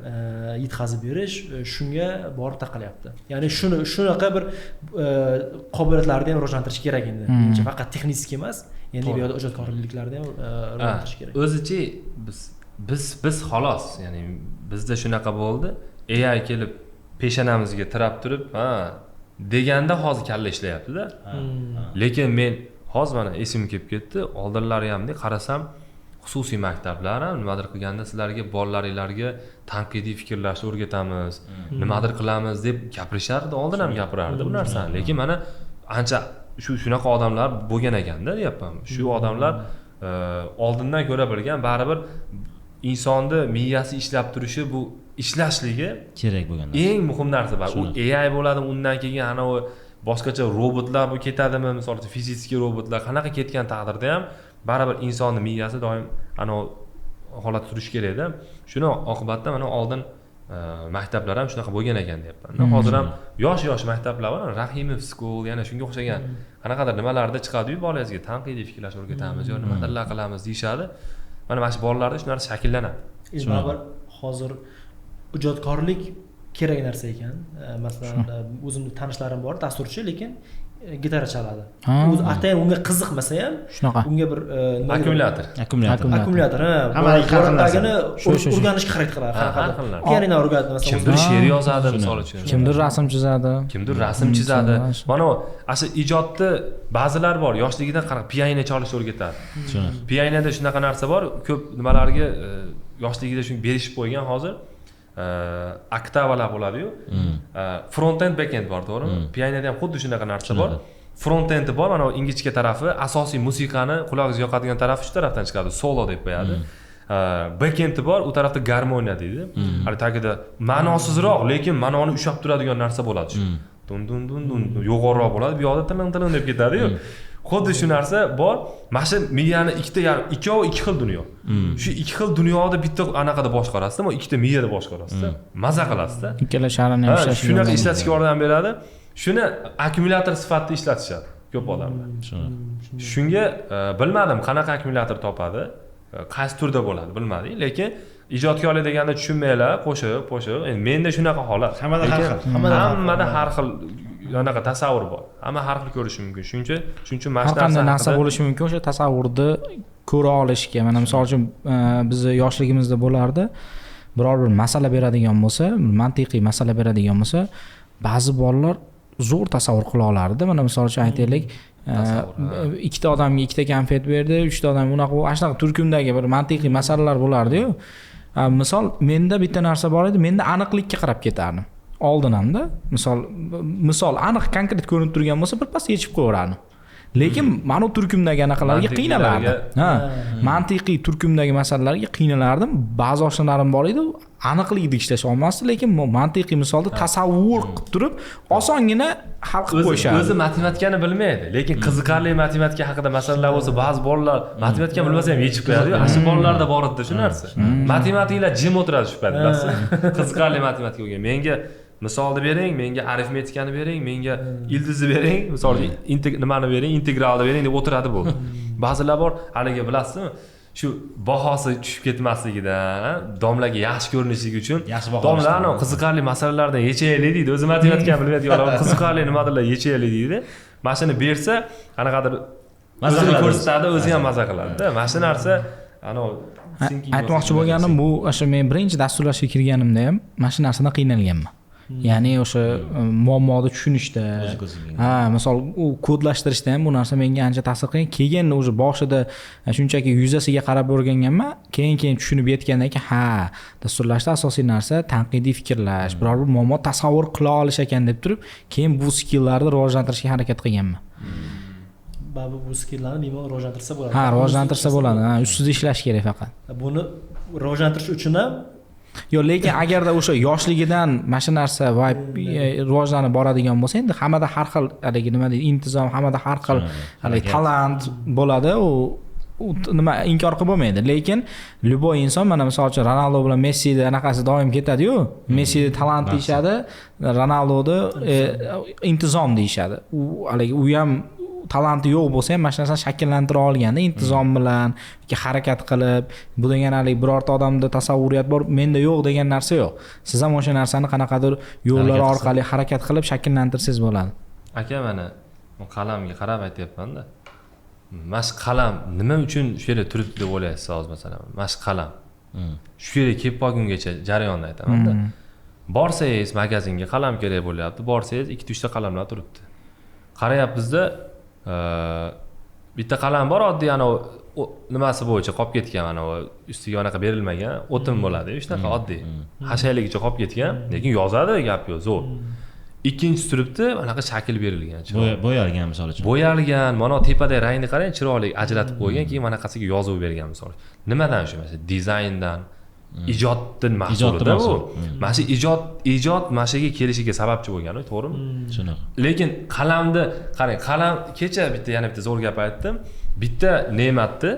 yetkazib berish, shunga borib taqalyapti. Ya'ni shunaqa bir qobiliyatlarni ham rivojlantirish kerak endi. Menimcha faqat texnik emas, endi bu yerda ijodkorliklarni ham rivojlantirish kerak. O'zichi biz xolos, ya'ni bizda shunaqa bo'ldi. AI kelib peshonamizga tirab turib, deganda hozir kalla ishlayapti-da. Lekin men hozir mana esimga kelib ketdi, oldinlari hamda qarasam, xususiy maktablar ham nimadir qilganda sizlarga bolalaringlarga tanqidiy fikrlashni o'rgatamiz, nimadir qilamiz deb gapirishardi, oldin ham gapirardi bu narsani. Lekin mana ancha shunaqa odamlar bo'lgan ekanda, deyapman. Shu odamlar oldindan ko'ra bilgan, baribir insonni miyasi ishlab turishi, bu ishlashligi kerak bo'lgan narsa. Eng muhim narsa bor. U AI bo'ladi, undan keyin ana u boshqacha robotlar bu ketadimi, masalan, fizik robotlar qanaqa ketgan taqdirda ham baribir insonning miyasi doim ana holat turishi kerakda. Shuni oqibatda mana oldin maktablar ham shunaqa bo'lgan ekan deyapman. Hozir ham yosh maktablar bor, Rahimov school, yana shunga o'xshagan qanaqadir nimalarda chiqadi-yu, bolangizga tanqidiy fikrlash o'rgatamiz yo nimadir qilamiz deyshadi. Mana shu bolalarda shular shakllanadi. Baribir hozir ijodkorlik kerak narsa ekan. Masalan, o'zimning tanishlarim bor, dasturchi, lekin gitara chaladi. O'zi atayin unga qiziqmasa ham, shunaqa. unga bir akkumulyator, boradagini o'rganishga harakat qiladi. Qanaqadir pianino o'rgatadi masalan. Kimdir she'r yozadi, misol uchun. Kimdir rasm chizadi. Kimdir rasm chizadi. Mana asl ijodni ba'zilar bor, yoshligidan qanaqa pianino chalishni o'rgatadi. Pianinoda shunaqa narsa bor, ko'p nimalarga yoshligida shuni berishib qo'ygan hozir. Oktavalar bo'ladi-yu. Front end back end bor, to'g'rimi? Pianinoda ham xuddi shunaqa narsa bor. Front endi bor, mana ingichka tarafi, asosiy musiqani qulog'ingizga yoqadigan tarafi shu tarafdan chiqadi, solo deb qo'yadi. Back end bor, u tarafda garmoniya deydi. Hali tagida ma'nosizroq, lekin ma'noni ushlab turadigan narsa bo'ladi shu. Dun dun dun dun yo'g'onroq bo'ladi, bu yoqda tilin deb ketadi-yu. Xuddi shu narsa bor. Mana shu miyani ikkovi ikki xil dunyo. Shu ikki xil dunyoda bitta anaqada boshqarasiz, ammo ikkita miyada boshqarasiz. Maza qilasizda. Ikkala sharini ham ishlash. Shunaqa ishlatishga yordam beradi. Shuni akkumulyator sifatida ishlatishadi ko'p odamlar. Shunga bilmadim qanaqa akkumulyator topadi, qaysi turda bo'ladi bilmadik, lekin ijodkorlik deganda tushunmaylar, qo'shiq. Endi menda shunaqa holat. Hammada har xil anaqa tasavvur bor. Hamma har xil ko'rishi mumkin. Shuning uchun har qanday narsa bo'lishi mumkin, o'sha tasavvurni ko'ra olishga. Mana misol uchun bizni yoshligimizda bo'lardi, biror bir masala beradigan bo'lsa, mantiqiy masala beradigan bo'lsa, ba'zi bolalar zo'r tasavvur qila olardi. Mana misol uchun aytaylik, ikkita odamga ikkita konfet berdi, uchta odam shunaqa turkumdagi bir mantiqiy masalalar bo'lardi-yu. Misol menda bitta narsa bor edi, menda aniqlikka qarab ketardim. Oldin hamda misol aniq konkret ko'rinib turgan bo'lsa birpas yechib qo'yardim. Lekin mana bu turkumdagi anaqalarga qiynalardim. Mantiqiy turkumdagi masalalarga qiynalardim. Ba'zi oshnalarim bor edi, aniqlikda ishlash olmasdi, lekin mantiqiy misolda tasavvur qilib turib, osongina hal qilib qo'yishadi. O'zi matematikani bilmaydi, lekin qiziqarli matematika haqida masalalar bo'lsa, ba'zi bolalar matematikani bilmasa ham yechib qo'yadi-yu. Ana shu bolalarda bor edi shu narsa. Matematiklar jim o'tiradi shu paytda. Qiziqarli matematika o'rgan. Menga misolni bering, menga arifmetikani bering, menga ildizni bering, misol nimani bering, integralni bering deb o'tiradi bu. Ba'zilar bor, haligi bilasizmi? Shu bahosi tushib ketmasligidan, domlaga yaxshi ko'rinishligi uchun domlarni qiziqarli masalalardan yechaylik deydi. O'zi matematikani bilmaydiganlar qiziqarli nimadirlar yechaylik deydi. Mana shuni bersa, qanaqadir o'zini ko'rsatadi, o'zi ham maza qiladi-da. Mana shu narsa aytmoqchi bo'lganim bu, o'sha men birinchi dasturlashga kirganimda ham mana shu narsadan qiynalganman. Ya'ni o'sha muammoni tushunishda, misol u kodlashtirishda ham bu narsa menga ancha ta'sir qilgan. Keyin o'sha boshida shunchaki yuzasiga qarab o'rganganman, keyin tushunib yetgandan keyin dasturlashda asosiy narsa tanqidiy fikrlash, biror bir muammo tasavvur qila olish ekan deb turib, keyin bu skilllarni rivojlantirishga harakat qilganman. Bu skilllarni bemalol rivojlantirsa bo'ladi. Rivojlantirsa bo'ladi. Ustida ishlash kerak faqat. Buni rivojlantirish uchun ham lekin agarda o'sha yoshligidan mana shu narsa rivojlanib boradigan bo'lsa, endi hammada har xil haligi nima deydi, intizom, hammada har xil haligi talant bo'ladi. U nima inkor qilib bo'lmaydi. Lekin любой inson, mana misol uchun Ronaldo bilan Messida anaqasi doim ketadi-yu. Messida talant deyshadi, Ronaldoda intizom deyshadi. U haligi u ham talanti yo'q bo'lsa ham mana shu narsani shakllantira olganda, intizom bilan harakat qilib, bu deganalik birorta odamda tasavvuriyat bor, menda yo'q degan narsa yo'q. Siz ham o'sha narsani qanaqadir yo'llar orqali harakat qilib shakllantirsangiz bo'ladi. Aka, mana qalamga qarab aytyapman-da. Mana shu qalam nima uchun shu yerda turibdi deb o'ylaysiz hozir masalan? Mana shu qalam. Shu yerga kelib qolgungacha jarayonni aytaman-da. Borsangiz magazinga qalam kerak bo'lyapti, borsangiz 2-3 ta qalamlar turibdi. Qarayapmizda bitta qalam bor, oddiy nimasi bo'yicha qolib ketgan, mana ustiga anaqa berilmagan, o'tin bo'ladi, shunaqa oddiy. Hashayligicha qolib ketgan, lekin yozadi, gap yo'q, zo'r. Ikkinchisi turibdi, anaqa shakl berilgan. Bo'yalgan misol uchun. Bo'yalgan, mana tepada rangni qarang, chiroyli ajratib qo'ygan, keyin manaqasiga yozib bergan misol. Nimadan shu? Mesela dizayndan, ijoddan mahsulida bu. Mana shu ijod mashaga kelishiga sababchi bo'lgan, to'g'rimi? Shunaqa. Lekin qalamni qarang, qalam kecha yana bitta zo'r gap aytdim. Bitta ne'matni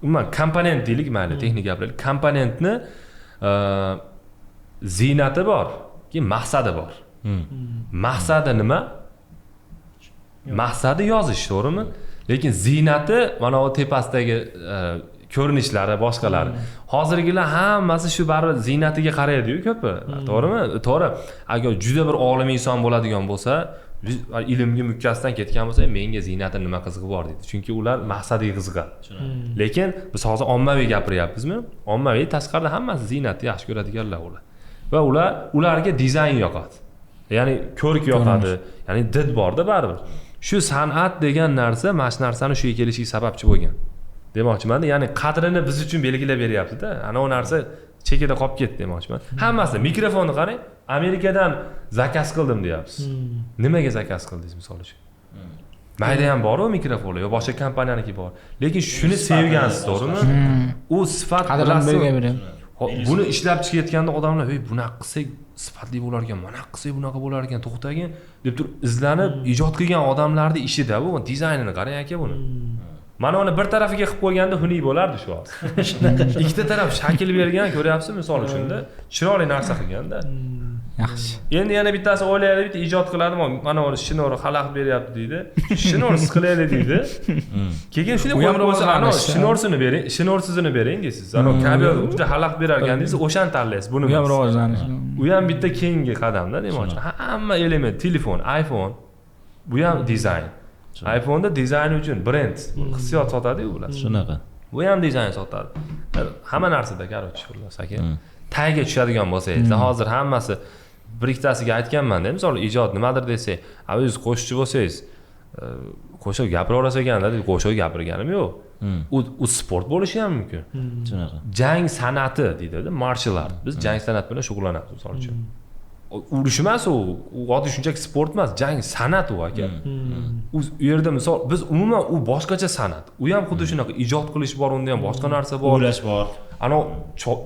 umuman komponent deylik, mayli texnik gapiraylik. Komponentni ziynati bor, keyin maqsadi bor. Maqsadi nima? Maqsadi yozish, to'g'rimi? Lekin ziynati mana bu tepasidagi ko'rinishlari, boshqalari. Hozirgilar hammasi shu baribir ziynatiga qaraydi-yu ko'pi. To'g'rimi? To'g'ri. Agar juda bir olim inson bo'ladigan bo'lsa, ilmga mukkasidan ketgan bo'lsa, menga ziynati nima qizig'i bor deydi. Chunki ular maqsadiga qiziqadi. Lekin biz hozir ommaviy gapiryapmizmi? Ommaviy tashqarida hammasi ziynatni yaxshi ko'radiganlar ular. Va ularga dizayn yoqadi. Ya'ni ko'rik yoqadi. Ya'ni did borda baribir. Shu san'at degan narsa mana shu narsani shu kelishiga sababchi bo'lgan. Demoqchiman, ya'ni qadrini biz uchun belgilab beryapti-da. Ana u narsa chekida qolib ketdi demoqchiman. Hammasi mikrofonni qarang, Amerikadan zakaz qildim deyapsiz. Nimaga zakaz qildingiz misol uchun? Mayda ham bor-ku mikrofonlar, yo boshqa kompaniyaniki bor. Lekin shuni sevgansiz, to'g'rimi? U sifat bilan buni ishlab chiqayotganda odamlar, "Ey, bunaqa qilsak sifatli bo'lar ekan, mana qilsak bunaqa bo'lar ekan, to'xtagin" deb turib izlanib ijod qilgan odamlarning ishida bu dizaynini qarang aka buni. Mana uni bir tarafiga qilib qo'yganda xunuk bo'lardi shu hozir. Ikkita taraf shakl bergan, ko'ryapsizmi misol uchunda? Chiroyli narsa qilganda. Yaxshi. Endi yana bittasi o'ylaydi, bitta ijod qiladi, mana uni shinori xalaqit beryapti deydi. Shinori siqilaydi deydi. Keyin shuni qo'yib qo'ysa, ana shinorsini bering, shinorsizini bering deysiz. Ana kabiyo juda xalaqit berar ekan deysiz, o'shani tanlaysiz. Buni ham rivojlanish. U ham bitta keyingi qadamda demoqchi. Hamma element, telefon, iPhone, bu ham dizayn. iPhone'da dizayn uchun brend, hissiyot sotadi-ku ular. Shunaqa. Bu ham dizayn sotadi. Hamma narsada, qarochi, xullas aka. Tagga tushadigan bo'lsangiz, hozir hammasi bir ikkitasiga aytganman-da, misol ijod nimadir desak, o'zingiz qo'shiqchi bo'lsangiz, qo'shiq gapiraverasiz ekanda deb qo'shiq gapirganim yo'q. U sport bo'lishi ham mumkin. Shunaqa. Jang san'ati deydi-da, martial art. Biz jang san'ati bilan shug'ullanamiz, misol uchun. Urush emas u oddiy shunchaki sport emas, jang san'at u aka. U yerda misol biz umuman u boshqacha san'at. U ham xuddi shunaqa ijod qilish bor, unda ham boshqa narsa bor. O'ylash bor. Ana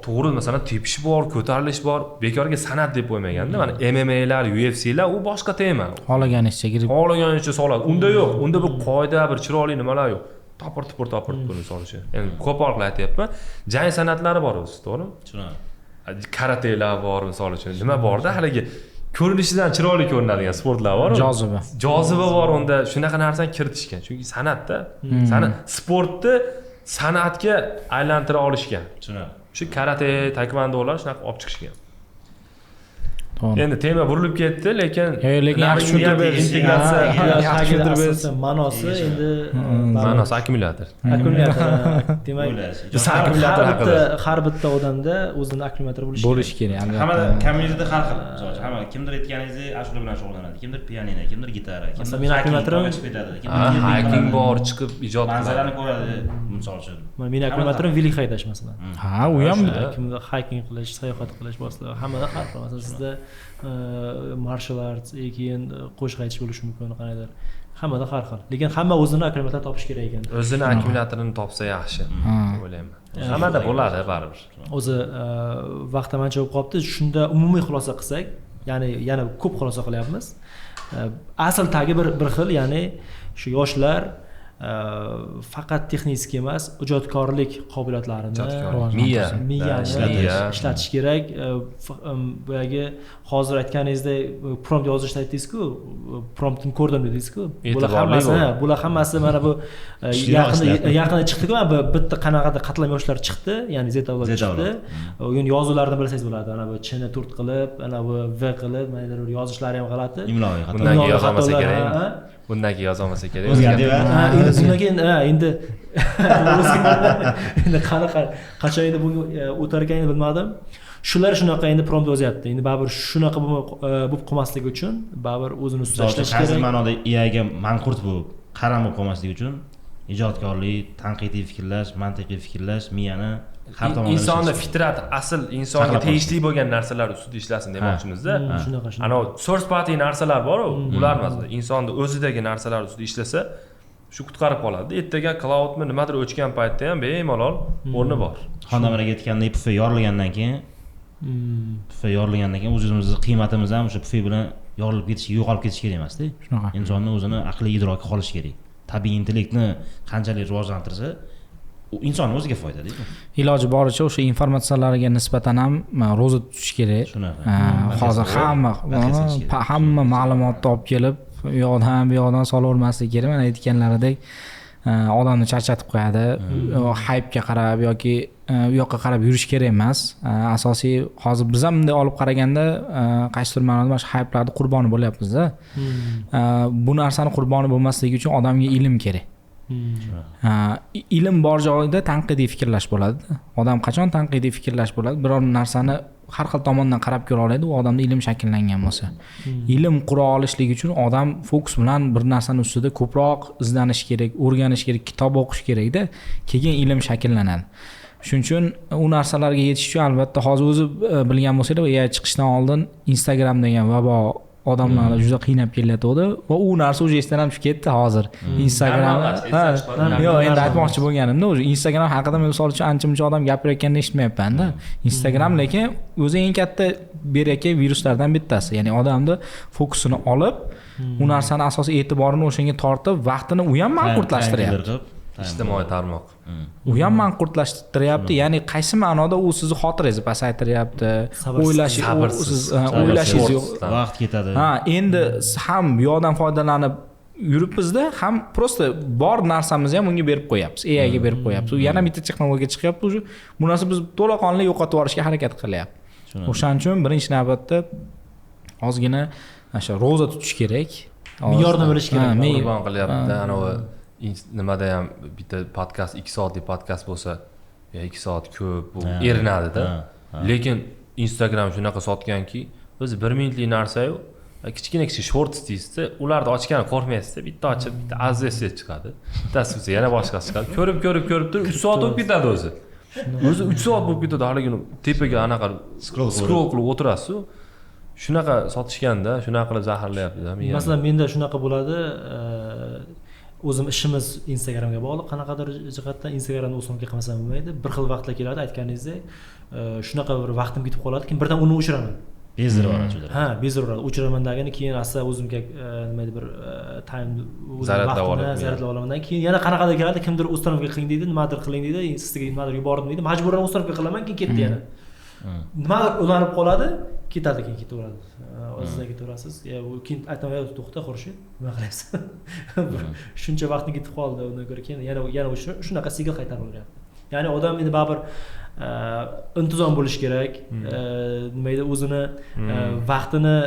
to'g'ri, masalan, tepish bor, ko'tarilish bor. Bekorga san'at deb qo'ymaganda, mana MMA'lar, UFC'lar u boshqa tema. Xohlaganicha kirib, xohlaganicha soladi. Unda yo'q, unda bir qoida, bir chiroyli nimalar yo'q. Topir buni solishi. Endi ko'polqila aytyapman. Jang san'atlari bor o'zi, to'g'rimi? Shunaqa. Karatelar bor misol uchun. Nima borda haligi ko'rinishidan chiroyli ko'rinadigan sportlar bor. Joziba bor unda. Shunaqa narsani kiritishgan. Chunki san'atda, san'at sportni san'atga aylantira olishgan. Shunaqa. Shu karate, taekvondolar shunaqa olib chiqishgan. Endi tema burilib ketdi, lekin yaxshi tushuntirib berasiz. Ma'nosi endi ma'nosi akkumulyator. Demak, biz akkumulyator haqida har bitta odamda o'zining akkumulyatori bo'lishi kerak. Hamma kommunitida har xil. Masalan, hamma kimdir aytganingizdek ashula bilan shug'ullanadi, kimdir pianino, kimdir gitara, kimdir men akkumulyatorım hiking bor, chiqib ijod qiladi. Manzarani ko'radi, misol uchun. Mening akkumulyatorım veli haydash masalan. Ha, u ham kimda hiking qilish, sayohat qilish boshqa, hammada har xil. Masalan, sizda martial arts, keyin qo'shiq aytish bo'lishi mumkin, qanaqadir. Hammada har xil. Lekin hamma o'zini akkumulyator topish kerak ekan. O'zini akkumulyatorini topsa yaxshi deb o'ylayman. Hammada bo'ladi baribir. O'zi vaqt ancha bo'lib qolibdi. Shunda umumiy xulosa qilsak, ya'ni yana ko'p xulosa qilyapmiz. Asl tagi bir xil, ya'ni shu yoshlar faqat texnik emas, ijodkorlik qobiliyatlarini, miyani ishlatish kerak. Boyagi hozir aytganingizdek prompt yozishni aytdingiz-ku, promptni ko'rdim dedingiz-ku. Bular hammasi mana bu yaqinda chiqdi-ku, bitta qanaqadir qatlam yoshlar chiqdi, ya'ni Z avlod chiqdi. Uni yozuvlarini bilsangiz bo'ladi. Ana bu chini turt qilib, ana bu v qilib, mana bir yozishlari ham g'alati. Bundan keyin yozolmasa kerak. Bundan keyin yozolmasa kerak. Undan keyin endi qachon endi bunga o'tar ekanini bilmadim. Shular shunaqa endi prompt yozyapti. Endi baribir shunaqa bo'lib qolmasligi uchun baribir o'zini ustida ishlash kerak. Hozir ma'noda IAga manqurt bo'lib, qaram bo'lib qolmasligi uchun ijodkorlik, tanqidiy fikrlash, mantiqiy fikrlash, miyani har tomonlama insonni fitrati, asl insonga tegishli bo'lgan narsalar ustida ishlasin demoqchimizda. Shunaqa. Ana source party narsalar bor-ku, ular masalan insonni o'zidagi narsalar ustida ishlasa, shu qutqarib qoladi. Ertaga cloudmi nimadir o'chgan paytda ham bemalol o'rni bor. Xonadonga ketganda pufa yorilgandan keyin o'zimizni qiymatimiz ham o'sha pufa bilan yorilib ketish, yo'qolib ketish kerak emas-da. Insonning o'zini aqliy idroki qolishi kerak. Tabiiy intellektni qanchalik rivojlantirsa, insonni o'ziga foydali. iloji boricha o'sha informatsiyalarga nisbatan ham ro'za tutish kerak. Shunaqa. Hozir hamma ma'lumotni olib kelib u yoqdan bu yoqdan solavermaslik kerak. Mana aytganlaridek odamni charchatib qo'yadi. Hype'ga qarab yoki u yoqqa qarab yurish kerak emas. Asosiy hozir biz ham bunday olib qaraganda qaysidir ma'noda mana shu hype'larning qurboni bo'lyapmiz-da. Bu narsani qurboni bo'lmasligi uchun odamga ilm kerak. Ilm bor joyda tanqidiy fikrlash bo'ladi. Odam qachon tanqidiy fikrlash bo'ladi? Biror narsani har xil tomondan qarab ko'ra oladi, u odamda ilm shakllangan bo'lsa. Ilm qura olishlik uchun odam fokus bilan bir narsani ustida ko'proq izlanish kerak, o'rganish kerak, kitob o'qish kerak-da, keyin ilm shakllanadi. Shuning uchun u narsalarga yetish uchun albatta hozir o'zi bilgan bo'lsanglar, AI chiqishdan oldin Instagram degan vabo odamlarni juda qiynab kelayotdi va u narsa уже esdan ham chiqib ketdi hozir. Instagram. Yo'q, endi aytmoqchi bo'lganimda, o'zi Instagram haqida men misol uchun ancha-muncha odam gapirayotganini eshitmayapman-da. Instagram lekin o'zi eng katta berayotgan viruslardan bittasi. Ya'ni odamni fokusini olib, u narsani asosiy e'tiborini o'shanga tortib, vaqtini u ham manqurtlashtiryapti. Ijtimoiy tarmoq. U ham manqurtlashtiryapti. Ya'ni qaysi ma'noda u sizni xotirangizni pasaytiryapti, o'ylashingiz yo'q. Vaqt ketadi. Endi ham bu yoqdan foydalanib yuribmizda, ham prosta bor narsamizni ham unga berib qo'yapmiz, AI ga berib qo'yapmiz. U yana bitta texnologiya chiqyapti, o'sha bu narsa biz to'laqonli yo'qotib yuborishga harakat qilyapti. O'shaning uchun birinchi navbatda ozgina o'sha ro'za tutish kerak. Me'yorni bilish kerak. Qurbon qilyapti. Anavi nimada ham bitta podkast 2 soatlik podkast bo'lsa, 2 soat ko'p, bu erinadi-da. Lekin Instagram shunaqa sotganki, o'zi 1 minutlik narsa-yu, kichkina shorts deysiz, ularni ochgani qo'rqmaysiz, bitta ochib, bitta AZS chiqadi. Bittasi bo'lsa yana boshqasi chiqadi. Ko'rib turib 3 soat o'tib ketadi o'zi. O'zi 3 soat bo'lib ketadi, haligini tepaga anaqa scroll qilib o'tirasiz. Shunaqa sotishganda, shunaqa qilib zaharlayapti-da. Masalan, menda shunaqa bo'ladi, o'zim ishimiz Instagramga bog'liq, qanaqadir jihatdan Instagramni o'zimga qilmasam bo'lmaydi. Bir xil vaqtlar keladi, aytganingizdek, shunaqa bir vaqtim ketib qoladi, keyin birdan uni o'chiraman. Bezdirib oladi. Bezdirib o'chiraman-dagani keyin asta o'zimga nima edi bir time zaryadlab olaman. Keyin yana qanaqadir keladi, kimdir uстановка qiling deydi, nimadir qiling deydi, sizga nimadir yubordim deydi, majburan uстановка qilaman, keyin ketdi yana. Nimadir ulanib qoladi, ketadi, keyin ketaveradi. O'zingizga ketaverasiz. Keyin aytaman, to'xta, xurshid, nima qilyapsan? Shuncha vaqting ketib qoldi, undan ko'ra keyin yana shunaqa sigal qaytarib o'tyapti. Ya'ni odam endi baribir intizom bo'lish kerak. Nima edi, o'zini vaqtini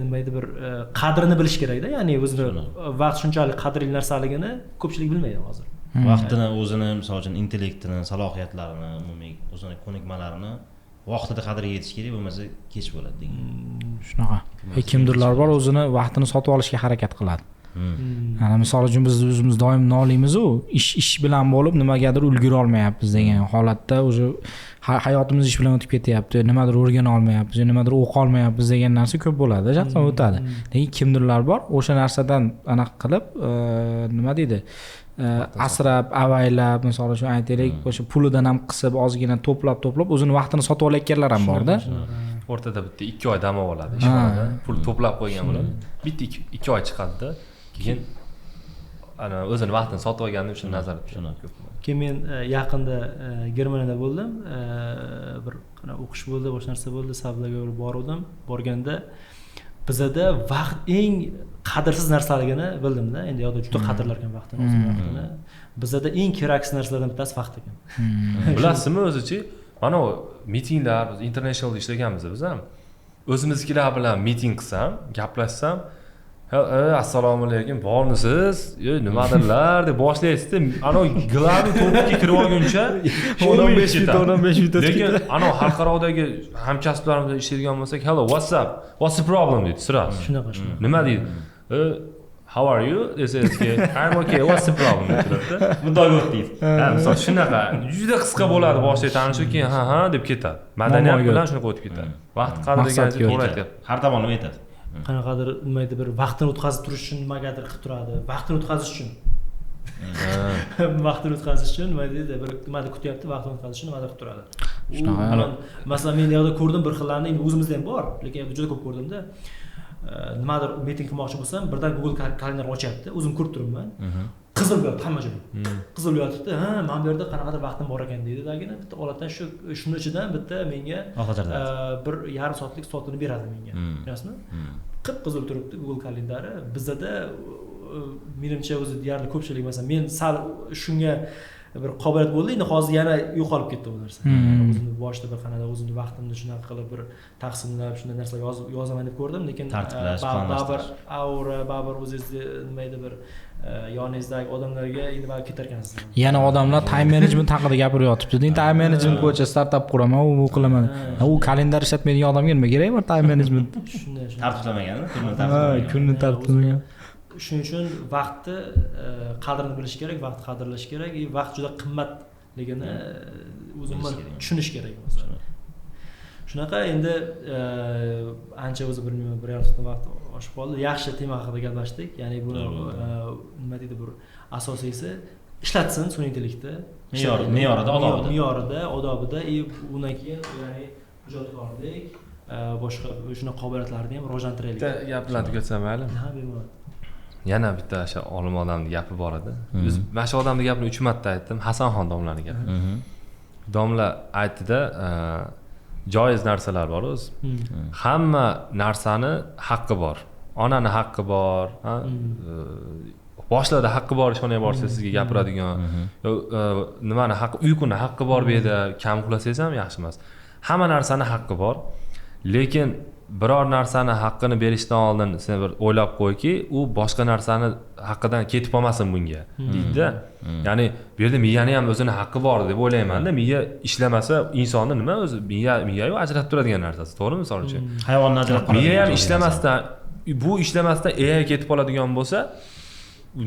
nima edi bir qadrini bilish kerak-da. Ya'ni o'zini vaqt shunchalik qadrli narsaligini ko'pchilik bilmaydi hozir. Vaqtini, o'zini, misol uchun intellektini, salohiyatlarini, umumiy o'zini ko'nikmalarini vaqtida qadriga yetish kerak, bo'lmasa kech bo'ladi degan. Shunaqa. Kimdirlar bor, o'zini vaqtini sotib olishga harakat qiladi. Ana misol uchun biz o'zimiz doim noliymiz-u, ish bilan bo'lib nimagadir ulgura olmayapmiz degan holatda o'zi hayotimiz ish bilan o'tib ketyapti, nimadir o'rgana olmayapmiz, nimadir o'qiy olmayapmiz degan narsa ko'p bo'ladi, shaxsan o'tadi. Lekin kimdirlar bor, o'sha narsadan anaqa qilib, nima deydi? Asrab, avaylab, misol uchun aytaylik, o'sha pulidan ham qisib, ozgina to'plab o'zini vaqtini sotib olayotganlar ham bor-da. O'rtada bitta 2 oy dam oladi, ishxonada pul to'plab qo'ygan bo'ladi. Bitta 2 oy chiqadi-da, keyin ana o'zini vaqtini sotib olganini uchun nazarda tutadi. Keyin men yaqinda Germaniyada bo'ldim, bir o'qish bo'ldi, boshqa narsa bo'ldi, savdoga bordim. Borganda bizada vaqt eng qadrsiz narsaligini bildim-da. Endi yo'qda juda qadrlarkan vaqtini, o'z vaqtini. Bizada eng keraksiz narsalardan bittasi vaqt ekan. Bilasizmi o'zichi? Mana mitinglar, biz internationalda ishlaganmiz biz ham. O'zimizkilar bilan miting qilsam, gaplashsam, assalomu alaykum, bormisiz? Nimadirlar deb boshlaysiz-da, ana glavni to'piga kirib olguncha 15 minut. Lekin ana xalqarodagi hamkasblarimiz bilan ishlaydigan bo'lsak, hello, what's up? What's the problem deydi, sirasi. Shunaqa. Nima deydi? How are you? Desa, I'm okay. What's the problem? Bunday o'tdingiz. Misol shunaqa juda qisqa bo'ladi, boshida tanishuv, keyin ha deb ketadi. Madaniyat bilan shunaqa o'tib ketadi. Vaqt qadriga to'g'ri aytyapti. Har tomon nima aytadi? Qanaqadir nima edi bir vaqtini o'tkazib turish uchun nimagadir qilib turadi. Vaqtini o'tkazish uchun. Vaqtini o'tkazish uchun nima deydi, bir nimadir kutyapti, vaqtini o'tkazish uchun nimadir qilib turadi. Shunaqa. Masalan, men yerda ko'rdim bir xillarni, endi o'zimizda ham bor, lekin juda ko'p ko'rdimda. Nimadir miting qilmoqchi bo'lsam, birdan Google kalendarni ochyapti, o'zim ko'rib turibman. qizil yotibdi hamma joy qizil yotibdi, ha mana bu yerda qanaqadir vaqtim bor ekan deydi, dagina bitta olatdan shuni ichidan bitta menga bir yarim soatlik slotini beradi menga, bilasizmi? Qip-qizil turibdi Google kalendari. Bizda menimcha o'zi deyarli ko'pchilik, masalan men sal shunga bir qobiliyat bo'ldi, endi hozir yana yo'qolib ketdi bu narsa. O'zimni boshida bir qanday o'zimni vaqtimni shunaqa qilib bir taqsimlab shunday narsalar yozaman deb ko'rdim, lekin baribir aura, baribir o'zingizni nima edi bir yoningizdagi odamlarga endi balki ketar ekansiz. Yana odamlar time management haqida gapirib yotibdi. Time management bo'yicha startap quraman, u qilaman. U kalendar ishlatmaydigan odamga nima kerak bor time management? Shunday. Tartiblamagan, kunni tartiblamagan. Shuning uchun vaqtni qadrini bilish kerak, vaqtni qadrlash kerak, vaqt juda qimmatligini o'zimman tushunish kerak masalan. Shunaqa endi ancha o'zi bilmayman, 1,5 soat vaqt oshib qoldi. Yaxshi tema haqida gaplashdik. Ya'ni buni nima deydi, bir asosiysi ishlatsin sun'iy intellektni. Me'yorida, odobida, undan keyin ya'ni ijodkorlik, boshqa shuna qobiliyatlarni ham rivojlantiraylik. Bitta gap bilan tugatsam maylimi? Ha, bemalol. Yana bitta o'sha olim odamning gapi bor edi. Biz mana shu odamning gapini 3 marta aytdim. Hasanxon domlaning gapi. Domla aytdi-da, joiz narsalar bor o'zi. Hamma narsani haqqi bor. Onani haqqi bor, boshlarda haqqi bor, ishxonaga borsangiz sizga gapiradigan, nimani haqqi, uyquni haqqi bor bu yerda, kam uxlasangiz ham yaxshi emas. Hamma narsani haqqi bor. Lekin biror narsani haqqini berishdan oldin sen bir o'ylab qo'yki, u boshqa narsani haqqidan ketib qolmasin bunga, deydi-da. Ya'ni bu yerda miyani ham o'zini haqqi bor deb o'ylayman-da. Miya ishlamasa insonni nima o'zi miya-yu ajratib turadigan narsasi, to'g'rimi misol uchun? Hayvonni ajratib miya ham ishlamasdan, bu ishlamasdan AI ketib qoladigan bo'lsa,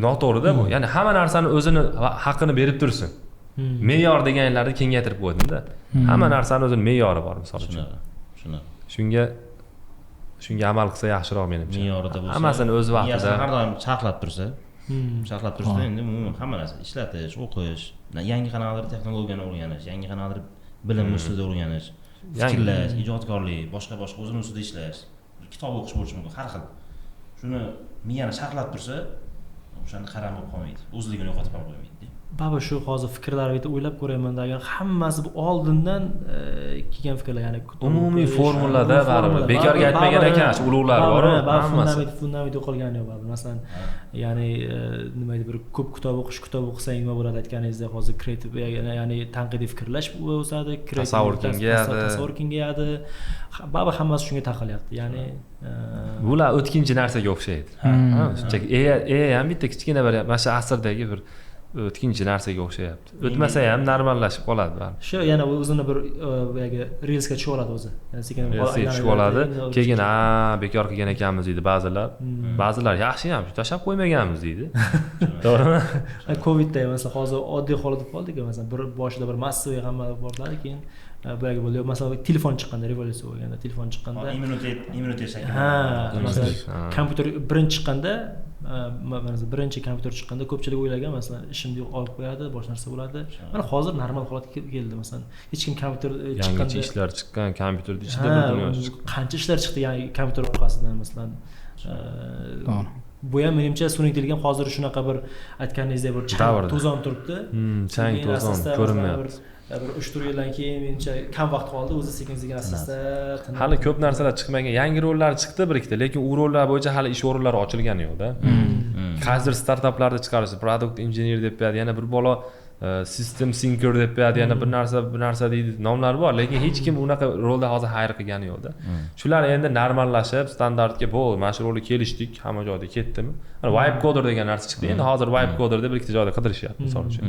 noto'g'ri-da bu. Ya'ni hamma narsani o'zini haqqini berib tursin. Me'yor deganlarni kengaytirib qo'ydim-da. Hamma narsani o'zini me'yori bor misol uchun. Shunga amal qilsa yaxshiroq menimcha. Me'yorida bo'lsa, hammasini o'z vaqtida har doim chaqlab tursa, endi umuman hamma narsa ishlatish, o'qish, yangi qanaqadir texnologiyani o'rganish, yangi qanaqadir bilim ustida o'rganish, fikrlash, ijodkorlik, boshqa o'zini ustida ishlash, kitob o'qish bo'lishi mumkin, har xil. Shuni miyani chaqlab tursa, o'shani qaram bo'lib qolmaydi. O'zligini yo'qotib ham qo'ymaydi. Baba shu hozir fikrlarni o'ylab ko'raman degan, hammasi bu oldindan kelgan fikrlar, ya'ni umumiy formulada baribir bekorga aytmagan ekan, shu ulug'lar bor, hammasi. Fundament yo'qolgani yo'q baribir. Masalan, ya'ni nima edi, bir ko'p kitob o'qisang nima bo'ladi aytganingizdek, hozir kreativ, ya'ni tanqidiy fikrlash o'sadi, tasavvur kengayadi. Baba hammasi shunga taqalyapti. Ya'ni bular o'tkinchi narsaga o'xshaydi. Shunchaki AI ham bitta kichkina bir mana shu asrdagi bir o'tkinchi narsaga o'xshayapti. O'tmasa ham normallashib qoladi baribir. Shu yana o'zini bir boyagi reelsga tushib oladi o'zi. Sekin tushib oladi. Keyin bekor qilgan ekanmiz deydi ba'zilar. Ba'zilar yaxshi ham tashlab qo'ymaganmiz deydi. To'g'rimi? Covidda masalan hozir oddiy holat bo'lib qoldi-ku, masalan bir boshida bir massiviy hamma borladi, keyin boyagi bo'ldi. Masalan telefon chiqqanda, revolyutsiya bo'lganda, telefon chiqqanda. Immunitet shakli. Masalan kompyuter birinchi chiqqanda, birinchi kompyuter chiqqanda ko'pchilik o'ylagan, masalan ishimni olib qo'yadi, boshqa narsa bo'ladi. Mana hozir normal holatga keldi. Masalan hech kim kompyuter chiqqanda yangi ishlar chiqqan, kompyuterning ichida bir dunyo chiqqan. Qancha ishlar chiqdi, ya'ni kompyuter orqasidan masalan. Bu ham menimcha sun'iy intellekt hozir shunaqa bir aytganingizdek bir to'zon turibdi. Chang to'zon ko'rinmayapti. Bir 3-4 yildan keyin menimcha kam vaqt qoldi, o'zi sekin-sekin asta hali ko'p narsalar chiqmagan, yangi rollar chiqdi bir ikkita, lekin u rollar bo'yicha hali ish o'rinlari ochilgani yo'q-da. Hozir startaplarni chiqarish, product engineer deb qo'yadi, yana bir bola system thinker deb qo'yadi, yana bir narsa deydi, nomlar bor, lekin hech kim unaqa rolda hozir hire qilgani yo'q-da. Shular endi normallashib, standartga bo'ldi, mana shu rolga kelishdik, hamma joyda ketdimi? Mana vibe coder degan narsa chiqdi. Endi hozir vibe coder deb bir ikkita joyda qidirishyapti, misol uchun.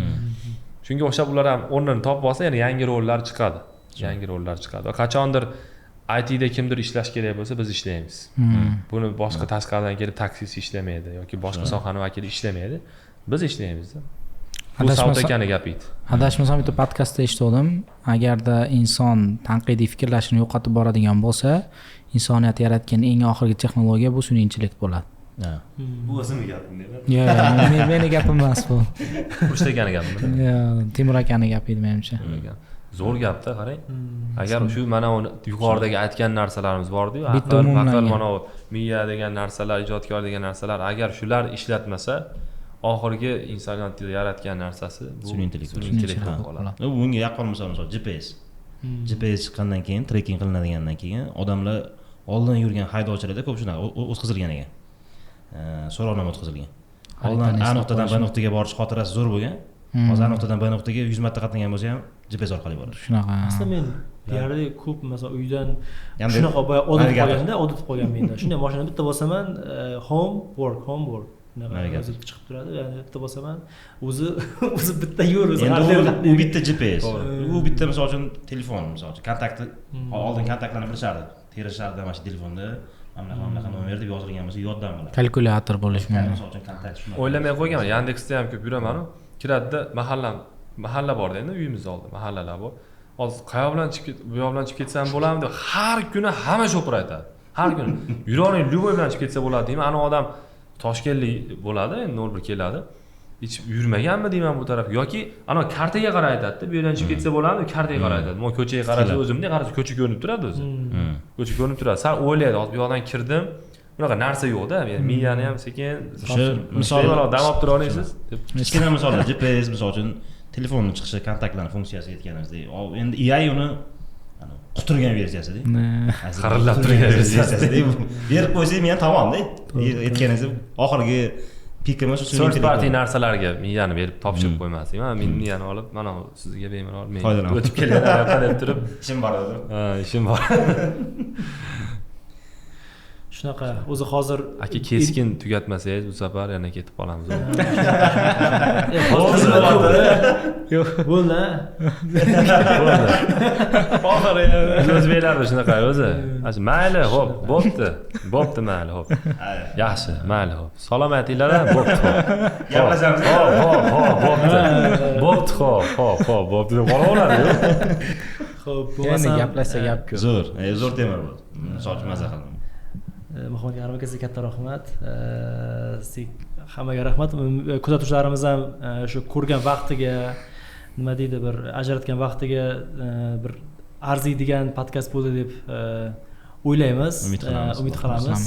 Shunga o'xshab ular ham o'rnini topib olsa, yana yangi rollar chiqadi. Yangi rollar chiqadi. Va qachondir ITda kimdir ishlash kerak bo'lsa, biz ishlaymiz. Buni boshqa tashqaridan kelib taksisi ishlamaydi yoki boshqa sohani vakili ishlamaydi. Biz ishlaymiz-da. Bu savdo ekani gap edi. Adashmasam bitta podkastda eshitdim. Agarda inson tanqidiy fikrlashini yo'qotib boradigan bo'lsa, insoniyat yaratgan eng oxirgi texnologiya bu sun'iy intellekt bo'ladi. Bu o'zimning gapim deyman. Yo'q, meni gapim emas bu. Ushtakani gapmi? Yo'q, Timur akaning gapi edi menimcha. Zo'r gapda, qarang. Agar shu mana yuqoridagi aytgan narsalarimiz bor-ku, aql, mana miya degan narsalar, ijodkor degan narsalar, agar shular ishlatmasa, oxirgi insoniyat yaratgan narsasi bu Sun'iy intellekt. sun'iy intellekt bo'lib qoladi. Bunga yaqqol misol GPS. GPS chiqqandan keyin, trekking qilinadigandan keyin odamlar oldin yurgan haydovchilarda ko'p shunaqa o'tkazilgan ekan. So'rovnoma o'tkazilgan. Oldin A nuqtadan B nuqtaga borish xotirasi zo'r bo'lgan. Hozir A nuqtadan B nuqtaga 100 marta qatnagan bo'lsa ham GPS orqali boradi. Shunaqa. Aslida men deyarli ko'p masalan uydan Endi shunaqa odatib navigator. qolgan menda. Shunday mashina bitta bosaman, home work. Navigator. O'zi chiqib turadi. Ya'ni bitta bosaman, o'zi bitta yo'l o'zi. Endi u bitta GPS. U bitta misol uchun telefon, misol uchun kontaktni oldin kontaktlarni bilishardi. Terishardi mana shu telefonda mana nomer deb yozilgan bo'lsa yoddan bo'ladi. Kalkulyator bo'lishi mumkin. Misol uchun kontakt shunaqa. O'ylamay qo'yganman. Yandexda ham ko'p yuraman-ku. Kiradida mahalla bor endi uyimiz oldi, mahallalar bor. Hozir qayoq bilan chiqib bu yoq bilan chiqib ketsam bo'ladimi deb har kuni hamma shopir aytadi. Har kuni yuroning Lyuboy bilan chiqib ketsa bo'ladi deyman. Ana odam Toshkentlik bo'ladi, endi 01 keladi. Hech yurmaganmi deyman bu taraf yoki ana kartaga qarab aytadi. Bu yerdan chiqib ketsa bo'ladimi? Kartaga qarab aytadi. Men ko'chaga qarasa o'zimda qarasa ko'cha ko'rinib turadi o'zi. Ko'cha ko'rinib turadi. Sal o'ylaydi, hozir bu yoqdan kirdim. Bunaqa narsa yo'q-da. Miyani ham sekin O'sha misol dam olib tura olasiz. kichkina misollar GPS misol uchun telefonning chiqishi kontaktlarning funksiyasi aytganimizdek. Endi AI uni quturgan versiyasida. Xirillab turgan versiyasida. Berib qo'ysangiz men tamomda. Aytganingiz oxirgi pikimiz shu third party narsalarga miyani berib topshirib qo'ymaslik. Mana men miyani olib, mana sizga bemalol men o'tib kelyapman deb turib, ishim bor edi. Ha, ishim bor. Shunaqa o'zi hozir aka keskin tugatmasangiz bu safar yana ketib qolamiz. Yo'q, bo'ldi. Oxiri o'zbeklarda shunaqa o'zi. Mayli, xo'p, bo'pti, mayli, xo'p. Yaxshi, mayli, xo'p. Salomatinglar, bo'pti, xo'p. Gaplashamiz. Bo'pti, bo'pti deb qolaveradi. Xo'p, Endi bo'lmasa gaplashsa gap ko'p. Zo'r tema bu. Misol uchun maza qildim. Muhammad Karim aka sizga katta rahmat. Hammaga rahmat. Kuzatuvchilarimiz ham shu ko'rgan vaqtiga nima deydi bir ajratgan vaqtiga bir arziydigan podkast bo'ldi deb o'ylaymiz. Umid qilamiz.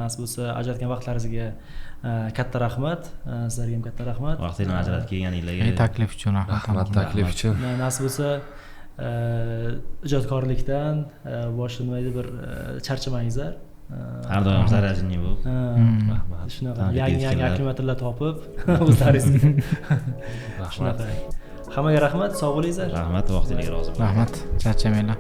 Nasib bo'lsa ajratgan vaqtlaringizga katta rahmat. Sizlarga ham katta rahmat. Vaqtingizni ajratib kelganingizga Taklif uchun Rahmat taklif uchun. Nasib bo'lsa ijodkorlikdan boshqa nima deydi bir charchamangizlar. Har doim zararli bo'lib. Rahmat. Shunaqa yangi akkumulyatorlar topib o'zlaringizga. Shunaqa. Hammaga rahmat, sog' bo'linglar. Rahmat, vaqtingizga rozi bo'ling. Rahmat, charchamanglar.